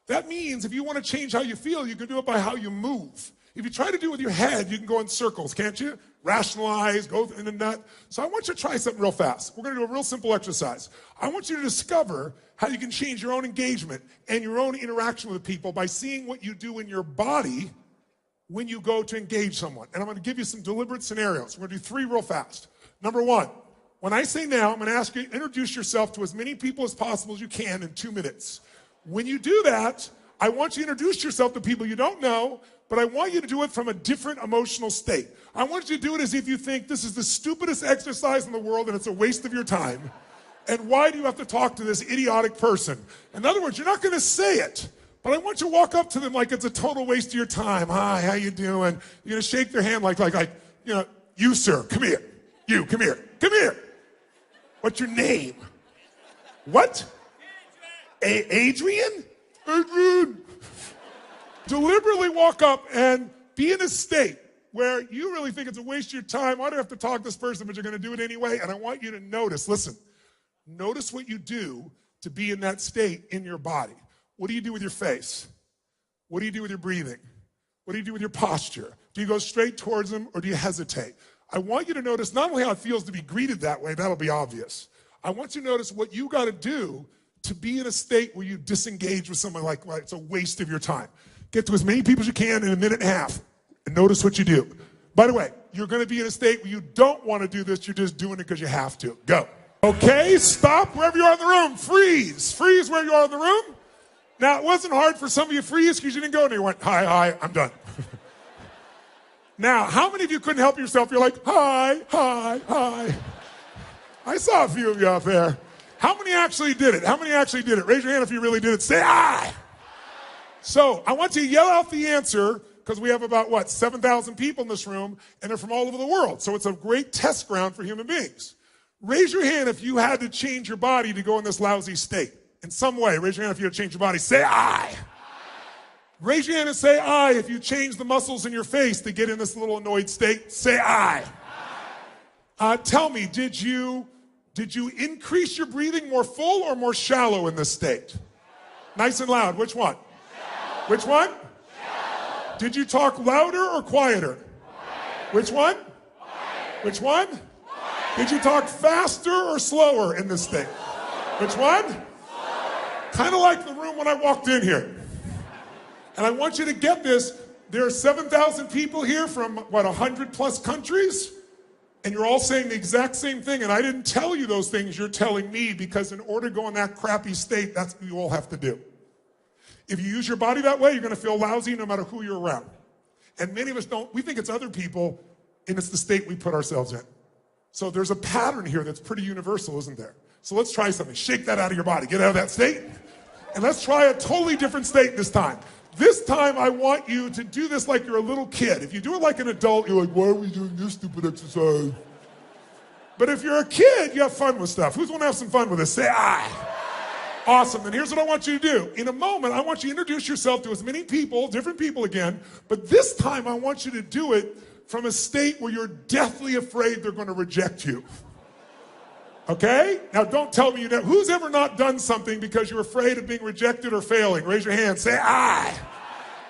That means if you want to change how you feel, you can do it by how you move. If you try to do it with your head, you can go in circles, can't you? Rationalize, go in the nut. So I want you to try something real fast. We're going to do a real simple exercise. I want you to discover how you can change your own engagement and your own interaction with people by seeing what you do in your body when you go to engage someone. And I'm going to give you some deliberate scenarios. We're going to do 3 real fast. Number 1, when I say now, I'm going to ask you to introduce yourself to as many people as possible as you can in 2 minutes. When you do that, I want you to introduce yourself to people you don't know, but I want you to do it from a different emotional state. I want you to do it as if you think this is the stupidest exercise in the world and it's a waste of your time. And why do you have to talk to this idiotic person? In other words, you're not going to say it, but I want you to walk up to them like it's a total waste of your time. Hi, how you doing? You're going to shake their hand like, you, sir, come here. You, come here. Come here. What's your name? What? Adrian? Adrian. Deliberately walk up and be in a state where you really think it's a waste of your time. Why do I have to talk to this person, but you're going to do it anyway? And I want you to notice, listen, notice what you do to be in that state in your body. What do you do with your face? What do you do with your breathing? What do you do with your posture? Do you go straight towards them or do you hesitate? I want you to notice not only how it feels to be greeted that way, that'll be obvious. I want you to notice what you got to do to be in a state where you disengage with someone like it's a waste of your time. Get to as many people as you can in a minute and a half and notice what you do. By the way, you're going to be in a state where you don't want to do this. You're just doing it because you have to. Go. Okay, stop wherever you are in the room. Freeze. Freeze where you are in the room. Now, it wasn't hard for some of you to freeze because you didn't go anywhere. You went, hi, I'm done. Now, how many of you couldn't help yourself? You're like, hi. I saw a few of you out there. How many actually did it? How many actually did it? Raise your hand if you really did it. Say aye. So I want you to yell out the answer because we have about, 7,000 people in this room, and they're from all over the world. So it's a great test ground for human beings. Raise your hand if you had to change your body to go in this lousy state. In some way, raise your hand if you had to change your body. Say aye. Raise your hand and say aye if you change the muscles in your face to get in this little annoyed state. Say aye. Tell me, did you increase your breathing more full or more shallow in this state? Nice and loud. Which one? Shallow. Which one? Shallow. Did you talk louder or quieter? Quieter. Which one? Quieter. Which one? Quieter. Did you talk faster or slower in this state? Slower. Which one? Kind of like the room when I walked in here. And I want you to get this. There are 7,000 people here from, 100 plus countries? And you're all saying the exact same thing. And I didn't tell you those things. You're telling me because in order to go in that crappy state, that's what you all have to do. If you use your body that way, you're going to feel lousy no matter who you're around. And many of us don't. We think it's other people, and it's the state we put ourselves in. So there's a pattern here that's pretty universal, isn't there? So let's try something. Shake that out of your body. Get out of that state. And let's try a totally different state this time. This time, I want you to do this like you're a little kid. If you do it like an adult, you're like, why are we doing this stupid exercise? But if you're a kid, you have fun with stuff. Who's want to have some fun with this? Say aye. Awesome. Then here's what I want you to do. In a moment, I want you to introduce yourself to as many people, different people again. But this time, I want you to do it from a state where you're deathly afraid they're going to reject you. Okay? Now don't tell me you never. Who's ever not done something because you're afraid of being rejected or failing? Raise your hand. Say, I.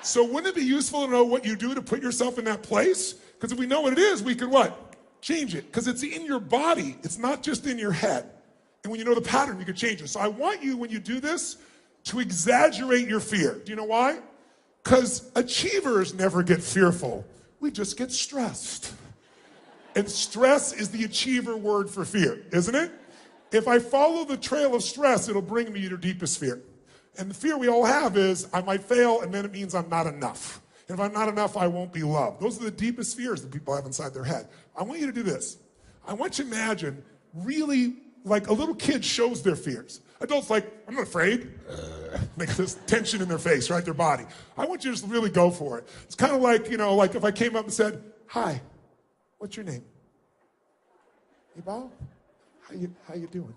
So wouldn't it be useful to know what you do to put yourself in that place? Because if we know what it is, we can what? Change it. Because it's in your body. It's not just in your head. And when you know the pattern, you can change it. So I want you, when you do this, to exaggerate your fear. Do you know why? Because achievers never get fearful. We just get stressed. And stress is the achiever word for fear, isn't it? If I follow the trail of stress, it'll bring me to your deepest fear. And the fear we all have is I might fail, and then it means I'm not enough. And if I'm not enough, I won't be loved. Those are the deepest fears that people have inside their head. I want you to do this. I want you to imagine really like a little kid shows their fears. Adults like, I'm not afraid. Make this tension in their face, right? Their body. I want you to just really go for it. It's kind of like, like if I came up and said, hi, what's your name? Ibal? How you doing?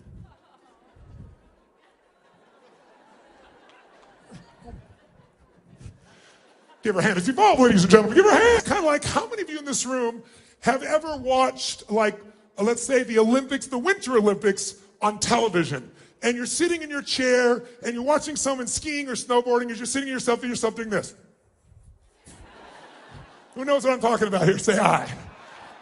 Give her a hand. It's Ibal, ladies and gentlemen. Give her a hand. Kind of like, how many of you in this room have ever watched, like, let's say the Olympics, the Winter Olympics on television? And you're sitting in your chair and you're watching someone skiing or snowboarding as you're sitting to yourself doing this. Who knows what I'm talking about here? Say aye.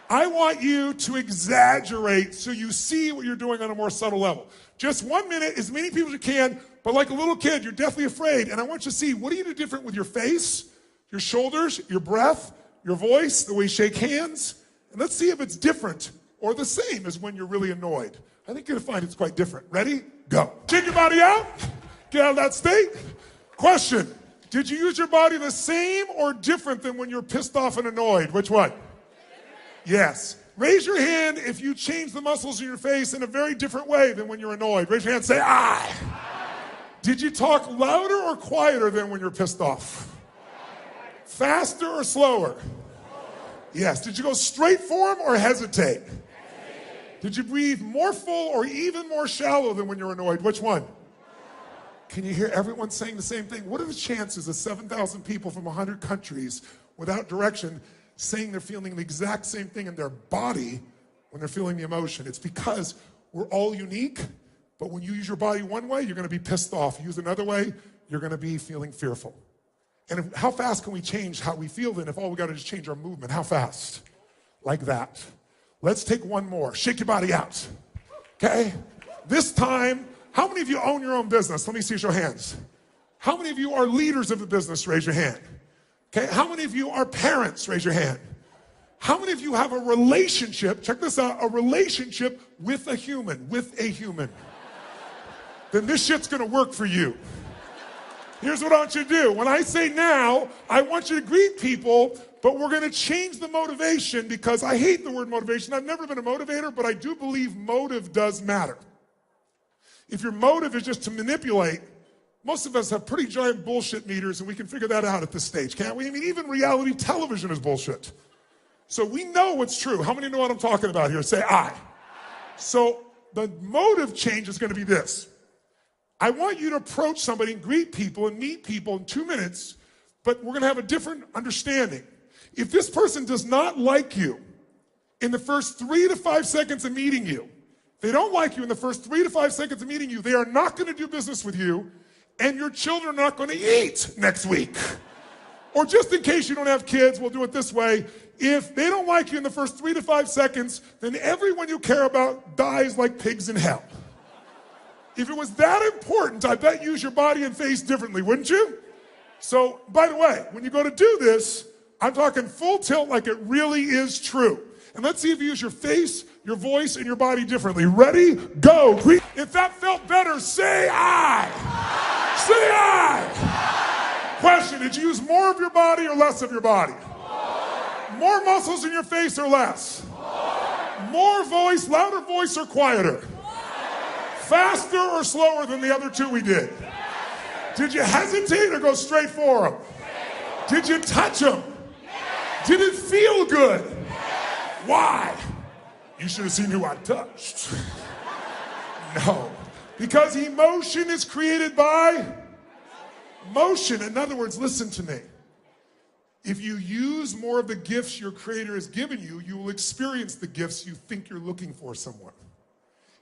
I want you to exaggerate so you see what you're doing on a more subtle level. Just 1 minute, as many people as you can, but like a little kid, you're deathly afraid. And I want you to see, what do you do different with your face, your shoulders, your breath, your voice, the way you shake hands? And let's see if it's different or the same as when you're really annoyed. I think you're going to find it's quite different. Ready? Go. Shake your body out. Get out of that state. Question. Did you use your body the same or different than when you're pissed off and annoyed? Which one? Yes. Raise your hand if you change the muscles in your face in a very different way than when you're annoyed. Raise your hand. Say, I. Did you talk louder or quieter than when you're pissed off? Faster or slower? Yes. Did you go straight for him or hesitate? Did you breathe more full or even more shallow than when you're annoyed? Which one? Can you hear everyone saying the same thing? What are the chances of 7,000 people from 100 countries without direction saying they're feeling the exact same thing in their body when they're feeling the emotion? It's because we're all unique, but when you use your body one way, you're going to be pissed off. Use another way, you're going to be feeling fearful. And how fast can we change how we feel then if all we got to do is change our movement? How fast? Like that. Let's take one more. Shake your body out. Okay? This time, how many of you own your own business? Let me see your hands. How many of you are leaders of the business? Raise your hand. Okay? How many of you are parents? Raise your hand. How many of you have a relationship, check this out, a relationship with a human, Then this shit's gonna work for you. Here's what I want you to do. When I say now, I want you to greet people, but we're going to change the motivation because I hate the word motivation. I've never been a motivator, but I do believe motive does matter. If your motive is just to manipulate, most of us have pretty giant bullshit meters, and we can figure that out at this stage, can't we? I mean, even reality television is bullshit. So we know what's true. How many know what I'm talking about here? Say I. So the motive change is going to be this. I want you to approach somebody and greet people and meet people in 2 minutes, but we're going to have a different understanding. If this person does not like you in the first 3 to 5 seconds of meeting you, they don't like you in the first 3 to 5 seconds of meeting you, they are not going to do business with you, and your children are not going to eat next week. Or just in case you don't have kids, we'll do it this way. If they don't like you in the first 3 to 5 seconds, then everyone you care about dies like pigs in hell. If it was that important, I bet you use your body and face differently, wouldn't you? So, by the way, when you go to do this, I'm talking full tilt like it really is true. And let's see if you use your face, your voice, and your body differently. Ready? Go. If that felt better, say I. Say I. Question, did you use more of your body or less of your body? More muscles in your face or less? More voice, louder voice or quieter? Faster or slower than the other two we did? Did you hesitate or go straight for them? Did you touch them? Did it feel good? Why? You should have seen who I touched. No. Because emotion is created by motion. In other words, listen to me. If you use more of the gifts your Creator has given you, you will experience the gifts you think you're looking for somewhere.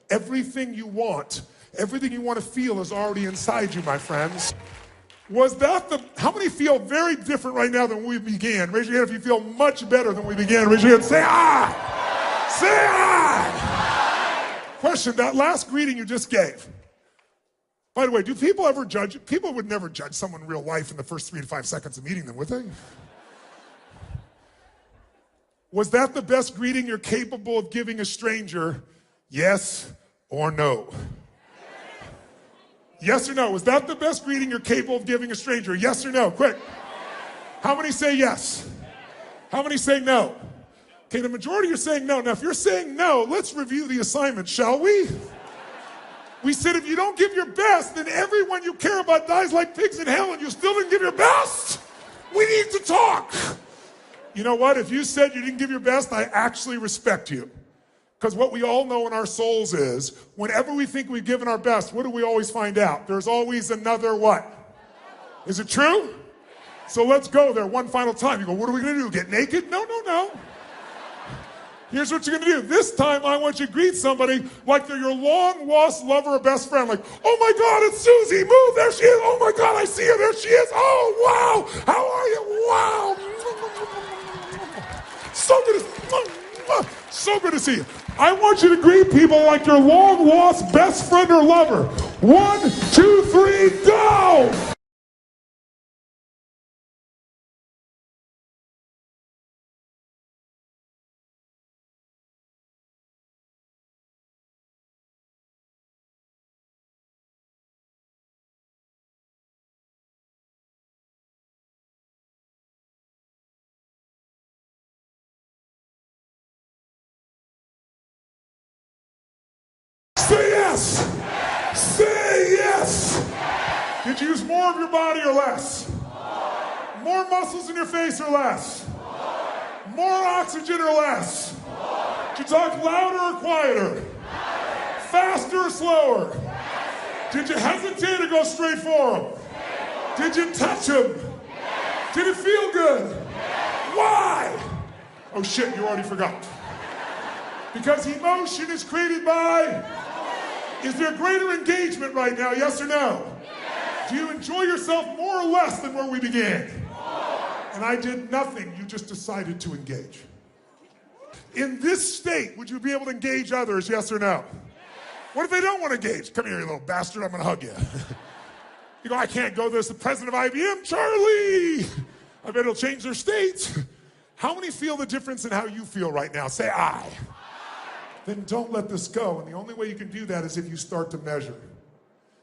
Everything you want to feel is already inside you, my friends. How many feel very different right now than when we began? Raise your hand if you feel much better than we began. Raise your hand, say ah! Say ah! Question, that last greeting you just gave. By the way, do people ever judge? People would never judge someone in real life in the first 3 to 5 seconds of meeting them, would they? Was that the best greeting you're capable of giving a stranger? Yes or no? Yes or no? Was that the best greeting you're capable of giving a stranger? Yes or no? Quick. How many say yes? How many say no? Okay, the majority are saying no. Now, if you're saying no, let's review the assignment, shall we? We said if you don't give your best, then everyone you care about dies like pigs in hell and you still didn't give your best. We need to talk. You know what? If you said you didn't give your best, I actually respect you. Because what we all know in our souls is, whenever we think we've given our best, what do we always find out? There's always another what? Is it true? So let's go there one final time. You go, what are we going to do? Get naked? No, no, no. Here's what you're going to do. This time, I want you to greet somebody like they're your long-lost lover or best friend. Like, oh my God, it's Susie. Move. There she is. Oh my God, I see her. There she is. Oh, wow. How are you? Wow. So good to see you. I want you to greet people like your long-lost best friend or lover. 1, 2, 3, go! Say yes! Say yes! Did you use more of your body or less? More muscles in your face or less? More oxygen or less? Did you talk louder or quieter? Faster or slower? Did you hesitate or go straight for them? Did you touch them? Did it feel good? Why? Oh shit, you already forgot. Because emotion is created by... Is there greater engagement right now, yes or no? Yes. Do you enjoy yourself more or less than where we began? More. And I did nothing, you just decided to engage. In this state, would you be able to engage others, yes or no? Yes. What if they don't want to engage? Come here, you little bastard, I'm going to hug you. You go, I can't go, there's the president of IBM, Charlie. I bet it'll change their state. How many feel the difference in how you feel right now? Say I. Then don't let this go. And the only way you can do that is if you start to measure.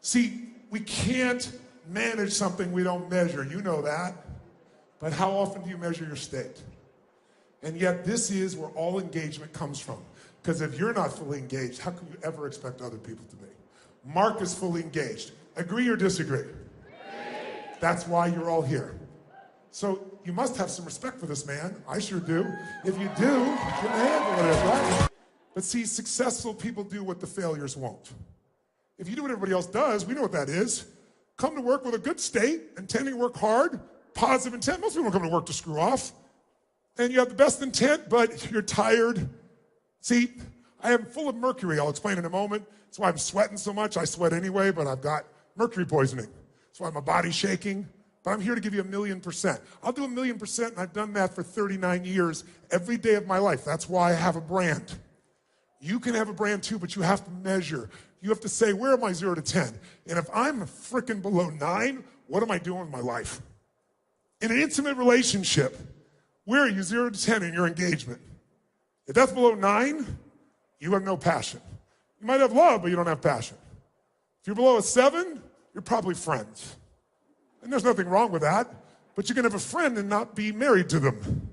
See, we can't manage something we don't measure. You know that. But how often do you measure your state? And yet this is where all engagement comes from. Because if you're not fully engaged, how can you ever expect other people to be? Mark is fully engaged. Agree or disagree? Agree. That's why you're all here. So you must have some respect for this man. I sure do. If you do, put your hand on it, right? But see, successful people do what the failures won't. If you do what everybody else does, we know what that is. Come to work with a good state, intending to work hard, positive intent. Most people don't come to work to screw off. And you have the best intent, but you're tired. See, I am full of mercury. I'll explain in a moment. That's why I'm sweating so much. I sweat anyway, but I've got mercury poisoning. That's why my body's shaking. But I'm here to give you 1,000,000%. I'll do 1,000,000%, and I've done that for 39 years, every day of my life. That's why I have a brand. You can have a brand too, but you have to measure. You have to say, where am I 0 to 10? And if I'm freaking below 9, what am I doing with my life? In an intimate relationship, where are you 0 to 10 in your engagement? If that's below 9, you have no passion. You might have love, but you don't have passion. If you're below a 7, you're probably friends. And there's nothing wrong with that, but you can have a friend and not be married to them.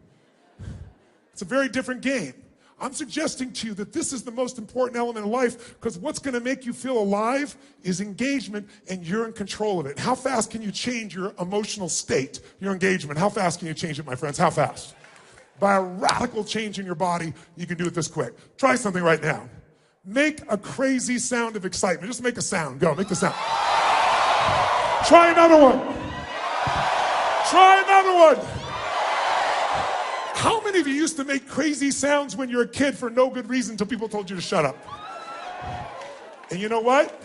It's a very different game. I'm suggesting to you that this is the most important element in life because what's going to make you feel alive is engagement, and you're in control of it. How fast can you change your emotional state, your engagement? How fast can you change it, my friends? How fast? By a radical change in your body, you can do it this quick. Try something right now. Make a crazy sound of excitement. Just make a sound. Go, make the sound. Try another one. Try another one. How many of you used to make crazy sounds when you were a kid for no good reason until people told you to shut up? And you know what?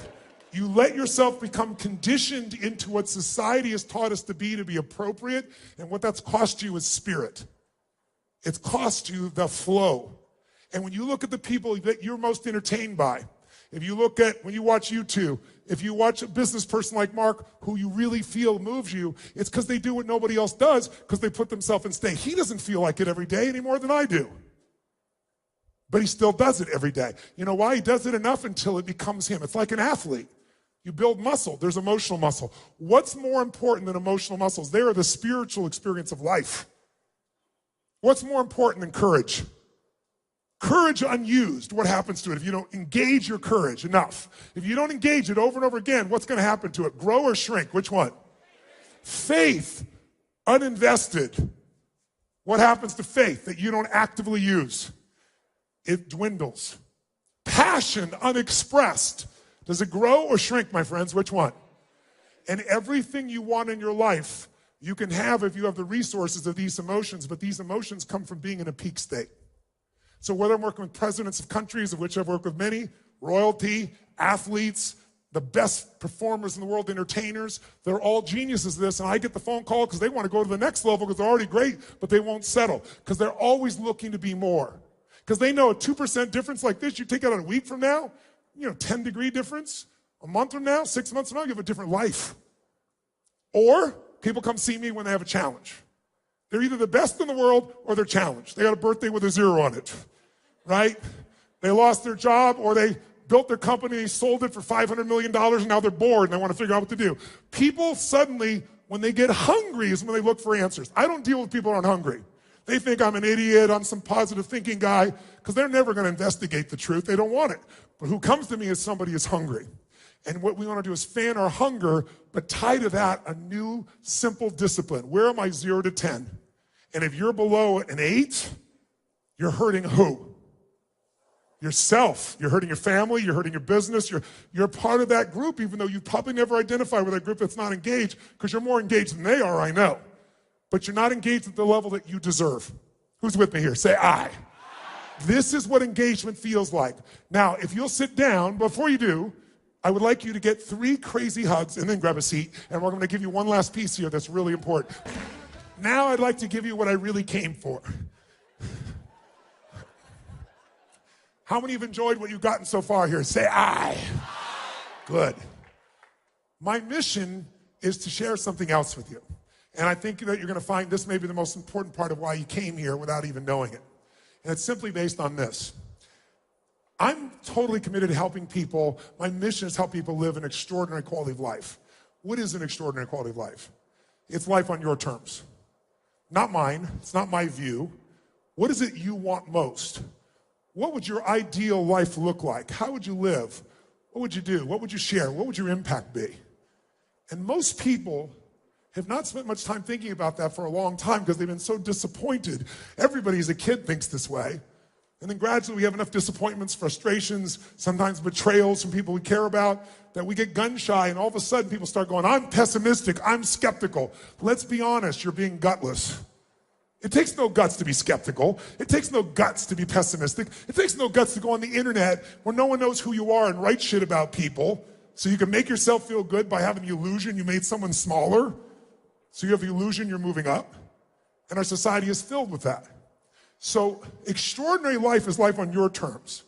You let yourself become conditioned into what society has taught us to be appropriate, and what that's cost you is spirit. It's cost you the flow. And when you look at the people that you're most entertained by, if you look at, when you watch YouTube, if you watch a business person like Mark who you really feel moves you, it's because they do what nobody else does, because they put themselves in state. He doesn't feel like it every day any more than I do. But he still does it every day. You know why? He does it enough until it becomes him. It's like an athlete. You build muscle. There's emotional muscle. What's more important than emotional muscles? They are the spiritual experience of life. What's more important than courage? Courage unused, what happens to it if you don't engage your courage enough? If you don't engage it over and over again, what's going to happen to it? Grow or shrink? Which one? Faith uninvested. What happens to faith that you don't actively use? It dwindles. Passion unexpressed. Does it grow or shrink, my friends? Which one? And everything you want in your life, you can have if you have the resources of these emotions, but these emotions come from being in a peak state. So whether I'm working with presidents of countries, of which I've worked with many, royalty, athletes, the best performers in the world, entertainers, they're all geniuses at this, and I get the phone call because they want to go to the next level because they're already great, but they won't settle because they're always looking to be more. Because they know a 2% difference like this, you take it out a week from now, 10-degree difference, a month from now, 6 months from now, you have a different life. Or people come see me when they have a challenge. They're either the best in the world or they're challenged. They got a birthday with a 0 on it, right? They lost their job, or they built their company, sold it for $500 million, and now they're bored and they want to figure out what to do. People suddenly, when they get hungry, is when they look for answers. I don't deal with people who aren't hungry. They think I'm an idiot, I'm some positive thinking guy, because they're never going to investigate the truth. They don't want it. But who comes to me is somebody who's hungry. And what we want to do is fan our hunger, but tie to that a new, simple discipline. Where am I 0 to 10? And if you're below an 8, you're hurting who? Yourself. You're hurting your family. You're hurting your business. You're part of that group, even though you probably never identify with that group that's not engaged, because you're more engaged than they are, I know. But you're not engaged at the level that you deserve. Who's with me here? Say I. This is what engagement feels like. Now, if you'll sit down, before you do, I would like you to get 3 crazy hugs and then grab a seat. And we're going to give you one last piece here that's really important. Now I'd like to give you what I really came for. How many have enjoyed what you've gotten so far here? Say I. Good. My mission is to share something else with you. And I think that you're going to find this may be the most important part of why you came here without even knowing it. And it's simply based on this. I'm totally committed to helping people. My mission is to help people live an extraordinary quality of life. What is an extraordinary quality of life? It's life on your terms. Not mine. It's not my view. What is it you want most? What would your ideal life look like? How would you live? What would you do? What would you share? What would your impact be? And most people have not spent much time thinking about that for a long time because they've been so disappointed. Everybody as a kid thinks this way. And then gradually we have enough disappointments, frustrations, sometimes betrayals from people we care about, that we get gun shy, and all of a sudden people start going, I'm pessimistic, I'm skeptical. Let's be honest, you're being gutless. It takes no guts to be skeptical. It takes no guts to be pessimistic. It takes no guts to go on the internet where no one knows who you are and write shit about people so you can make yourself feel good by having the illusion you made someone smaller. So you have the illusion you're moving up. And our society is filled with that. So extraordinary life is life on your terms.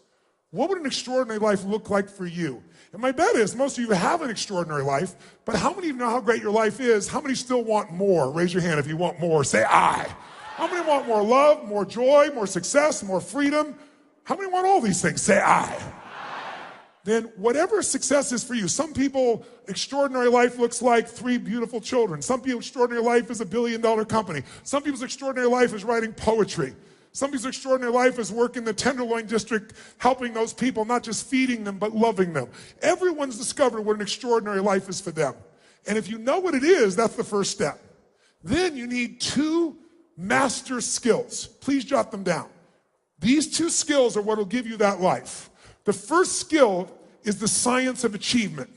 What would an extraordinary life look like for you? And my bet is most of you have an extraordinary life, but how many of you know how great your life is? How many still want more? Raise your hand if you want more. Say I. How many want more love, more joy, more success, more freedom? How many want all these things? Say I. Then whatever success is for you, some people, extraordinary life looks like 3 beautiful children. Some people, extraordinary life is a $1 billion company. Some people's extraordinary life is writing poetry. Some people's extraordinary life is working in the Tenderloin district, helping those people, not just feeding them, but loving them. Everyone's discovered what an extraordinary life is for them. And if you know what it is, that's the first step. Then you need 2 master skills. Please jot them down. These 2 skills are what will give you that life. The first skill is the science of achievement.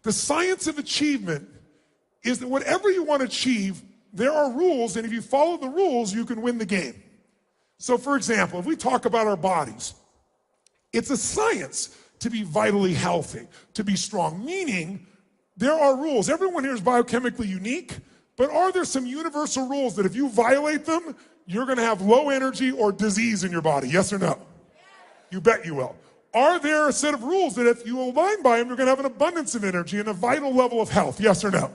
The science of achievement is that whatever you want to achieve, there are rules, and if you follow the rules, you can win the game. So for example, if we talk about our bodies, it's a science to be vitally healthy, to be strong, meaning there are rules. Everyone here is biochemically unique, but are there some universal rules that if you violate them, you're gonna have low energy or disease in your body? Yes or no? You bet you will. Are there a set of rules that if you align by them, you're gonna have an abundance of energy and a vital level of health? Yes or no?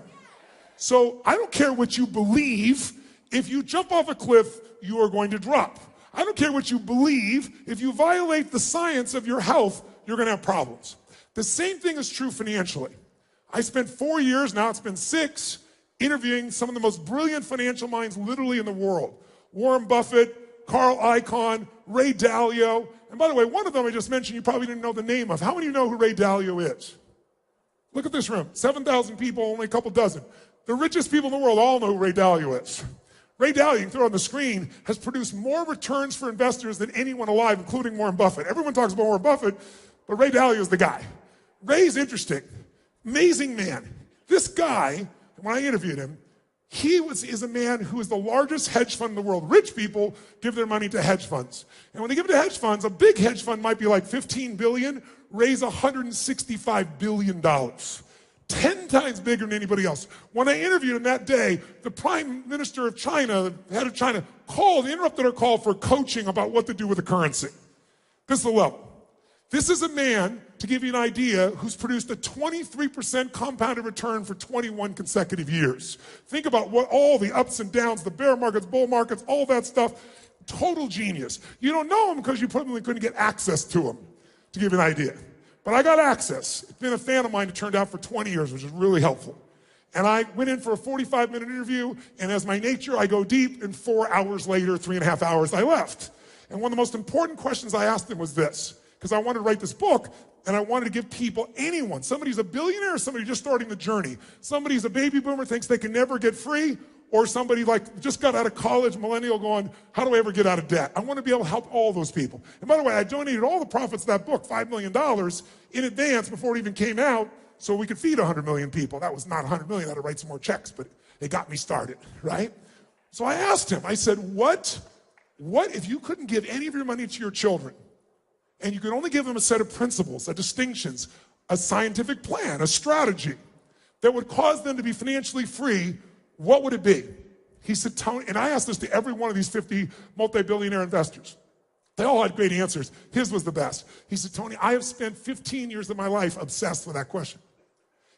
So I don't care what you believe. If you jump off a cliff, you are going to drop. I don't care what you believe. If you violate the science of your health, you're gonna have problems. The same thing is true financially. I spent 4 years, now it's been 6, interviewing some of the most brilliant financial minds literally in the world. Warren Buffett, Carl Icahn, Ray Dalio. And by the way, one of them I just mentioned you probably didn't know the name of. How many of you know who Ray Dalio is? Look at this room, 7,000 people, only a couple dozen. The richest people in the world all know who Ray Dalio is. Ray Dalio, you can throw it on the screen, has produced more returns for investors than anyone alive, including Warren Buffett. Everyone talks about Warren Buffett, but Ray Dalio is the guy. Ray's interesting, amazing man. This guy, when I interviewed him, is a man who is the largest hedge fund in the world. Rich people give their money to hedge funds. And when they give it to hedge funds, a big hedge fund might be like 15 billion, raise $165 billion. 10 times bigger than anybody else. When I interviewed him that day, the Prime Minister of China, the head of China, interrupted our call for coaching about what to do with the currency. This is the level. This is a man, to give you an idea, who's produced a 23% compounded return for 21 consecutive years. Think about what all the ups and downs, the bear markets, bull markets, all that stuff. Total genius. You don't know him because you probably couldn't get access to him, to give you an idea. But I got access. It's been a fan of mine, it turned out, for 20 years, which is really helpful. And I went in for a 45-minute interview, and as my nature, I go deep, and 4 hours later, 3.5 hours, I left. And one of the most important questions I asked him was this, because I wanted to write this book, and I wanted to give people, anyone, somebody's a billionaire or somebody just starting the journey, somebody's a baby boomer, thinks they can never get free, or somebody like just got out of college, millennial, going, how do I ever get out of debt? I want to be able to help all those people. And by the way, I donated all the profits of that book, $5 million, in advance before it even came out, so we could feed 100 million people. That was not 100 million, I had to write some more checks, but it got me started, right? So I asked him, I said, what if you couldn't give any of your money to your children, and you could only give them a set of principles, a distinctions, a scientific plan, a strategy that would cause them to be financially free, what would it be? He said, Tony, and I asked this to every one of these 50 multi-billionaire investors. They all had great answers. His was the best. He said, Tony, I have spent 15 years of my life obsessed with that question.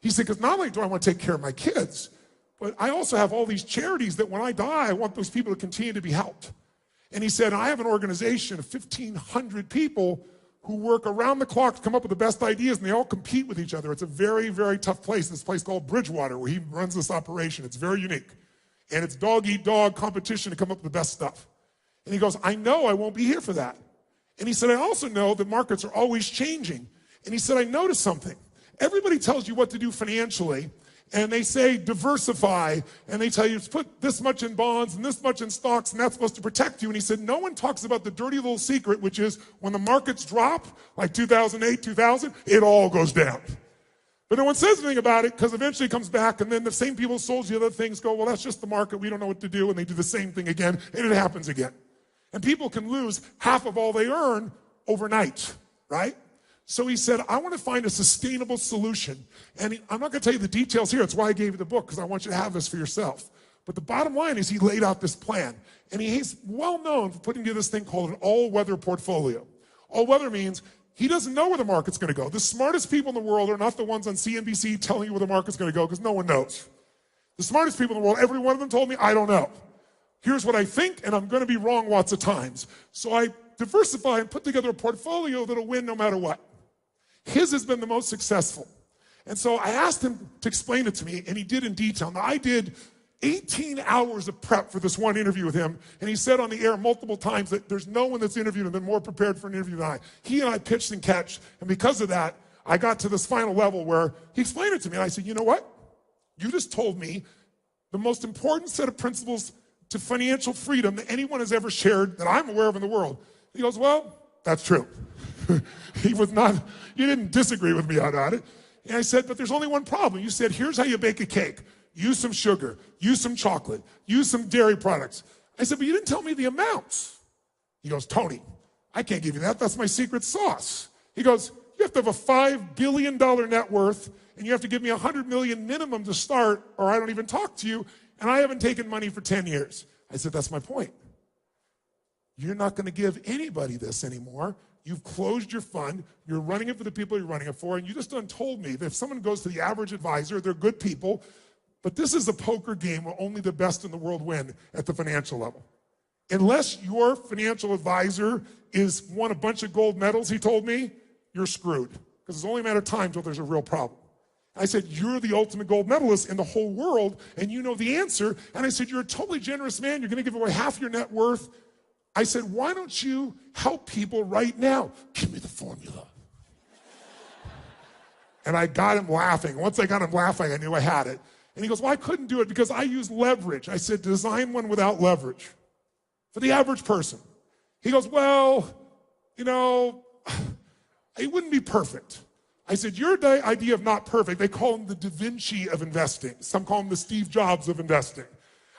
He said, because not only do I want to take care of my kids, but I also have all these charities that when I die, I want those people to continue to be helped. And he said, I have an organization of 1,500 people who work around the clock to come up with the best ideas, and they all compete with each other. It's a very, very tough place, this place called Bridgewater, where he runs this operation. It's very unique. And it's dog-eat-dog competition to come up with the best stuff. And he goes, I know I won't be here for that. And he said, I also know that markets are always changing. And he said, I noticed something. Everybody tells you what to do financially, and they say diversify, and they tell you to put this much in bonds and this much in stocks, and that's supposed to protect you. And he said, no one talks about the dirty little secret, which is when the markets drop, like 2008, 2000, it all goes down. But no one says anything about it because eventually it comes back, and then the same people who sold you other things go, well, that's just the market. We don't know what to do, and they do the same thing again, and it happens again. And people can lose half of all they earn overnight, right? So he said, I want to find a sustainable solution. And I'm not going to tell you the details here. That's why I gave you the book, because I want you to have this for yourself. But the bottom line is he laid out this plan. And he's well known for putting together this thing called an all-weather portfolio. All-weather means he doesn't know where the market's going to go. The smartest people in the world are not the ones on CNBC telling you where the market's going to go, because no one knows. The smartest people in the world, every one of them told me, I don't know. Here's what I think, and I'm going to be wrong lots of times. So I diversify and put together a portfolio that'll win no matter what. His has been the most successful. And so I asked him to explain it to me, and he did in detail. Now, I did 18 hours of prep for this one interview with him, and he said on the air multiple times that there's no one that's interviewed and been more prepared for an interview than I. He and I pitched and catched, and because of that, I got to this final level where he explained it to me, and I said, you know what? You just told me the most important set of principles to financial freedom that anyone has ever shared that I'm aware of in the world. He goes, well, that's true. He didn't disagree with me about it. And I said, but there's only one problem. You said, here's how you bake a cake. Use some sugar, use some chocolate, use some dairy products. I said, but you didn't tell me the amounts. He goes, Tony, I can't give you that. That's my secret sauce. He goes, you have to have a $5 billion net worth, and you have to give me $100 million minimum to start, or I don't even talk to you, and I haven't taken money for 10 years. I said, that's my point. You're not going to give anybody this anymore. You've closed your fund. You're running it for the people you're running it for, and you just done told me that if someone goes to the average advisor, they're good people, but this is a poker game where only the best in the world win at the financial level. Unless your financial advisor is won a bunch of gold medals, he told me, you're screwed. Because it's only a matter of time until there's a real problem. I said, you're the ultimate gold medalist in the whole world, and you know the answer. And I said, you're a totally generous man. You're going to give away half your net worth. I said, why don't you help people right now? Give me the formula. And I got him laughing. Once I got him laughing, I knew I had it. And he goes, well, I couldn't do it because I use leverage. I said, design one without leverage for the average person. He goes, well, you know, it wouldn't be perfect. I said, your idea of not perfect, they call him the Da Vinci of investing. Some call him the Steve Jobs of investing.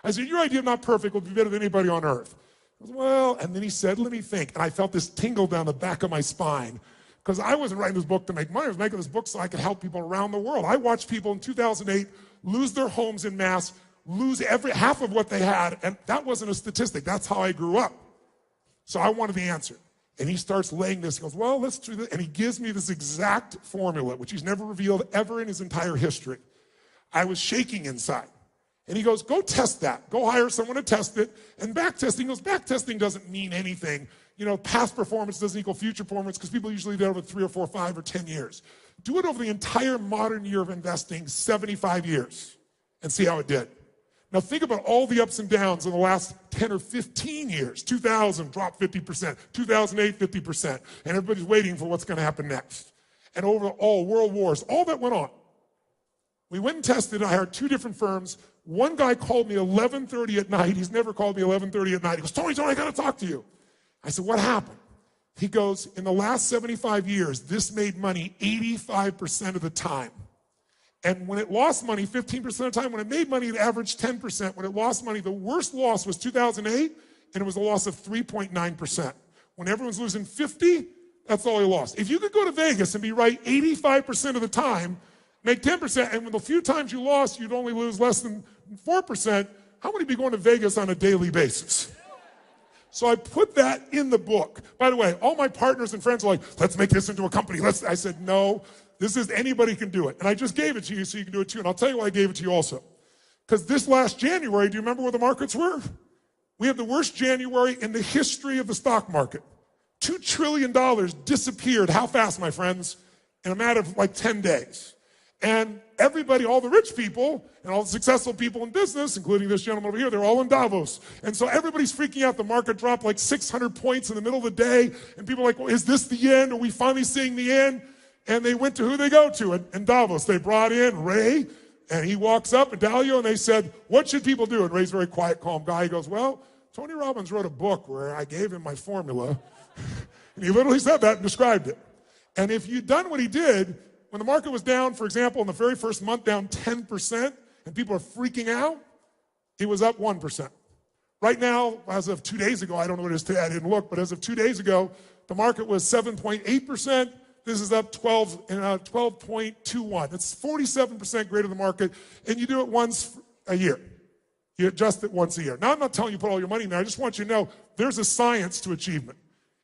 I said, your idea of not perfect will be better than anybody on earth. He goes, well, and then he said, let me think. And I felt this tingle down the back of my spine because I wasn't writing this book to make money. I was making this book so I could help people around the world. I watched people in 2008 lose their homes en masse, lose half of what they had, and that wasn't a statistic. That's how I grew up. So I wanted the answer. And he starts laying this. He goes, well, let's do this. And he gives me this exact formula, which he's never revealed ever in his entire history. I was shaking inside. And he goes, go test that. Go hire someone to test it. And back testing, he goes, back testing doesn't mean anything. You know, past performance doesn't equal future performance because people usually do it over 3 or 4, 5 or 10 years. Do it over the entire modern year of investing, 75 years, and see how it did. Now think about all the ups and downs in the last 10 or 15 years. 2000 dropped 50%, 2008 50%, and everybody's waiting for what's going to happen next. And over all world wars, all that went on. We went and tested, and I hired 2 different firms. One guy called me 11:30 at night. He's never called me 11:30 at night. He goes, Tony, I got to talk to you. I said, what happened? He goes, in the last 75 years, this made money 85% of the time. And when it lost money, 15% of the time, when it made money, it averaged 10%. When it lost money, the worst loss was 2008, and it was a loss of 3.9%. When everyone's losing 50, that's all he lost. If you could go to Vegas and be right 85% of the time, make 10%, and when the few times you lost, you'd only lose less than 4%, how many be going to Vegas on a daily basis? So I put that in the book. By the way, all my partners and friends are like, let's make this into a company. I said, no, this is anybody can do it. And I just gave it to you so you can do it too. And I'll tell you why I gave it to you also. Because this last January, do you remember where the markets were? We had the worst January in the history of the stock market. $2 trillion disappeared. How fast, my friends? In a matter of like 10 days. And everybody, all the rich people and all the successful people in business, including this gentleman over here, they're all in Davos. And so everybody's freaking out. The market dropped like 600 points in the middle of the day. And people are like, well, is this the end? Are we finally seeing the end? And they went to who they go to in Davos. They brought in Ray, and he walks up, and Dalio, and they said, what should people do? And Ray's a very quiet, calm guy. He goes, well, Tony Robbins wrote a book where I gave him my formula. And he literally said that and described it. And if you'd done what he did, when the market was down, for example, in the very first month, down 10%, and people are freaking out, it was up 1%. Right now, as of 2 days ago, I don't know what it is today, I didn't look, but as of 2 days ago, the market was 7.8%. This is up 12.21. It's 47% greater than the market, and you do it once a year. You adjust it once a year. Now, I'm not telling you to put all your money in there. I just want you to know there's a science to achievement.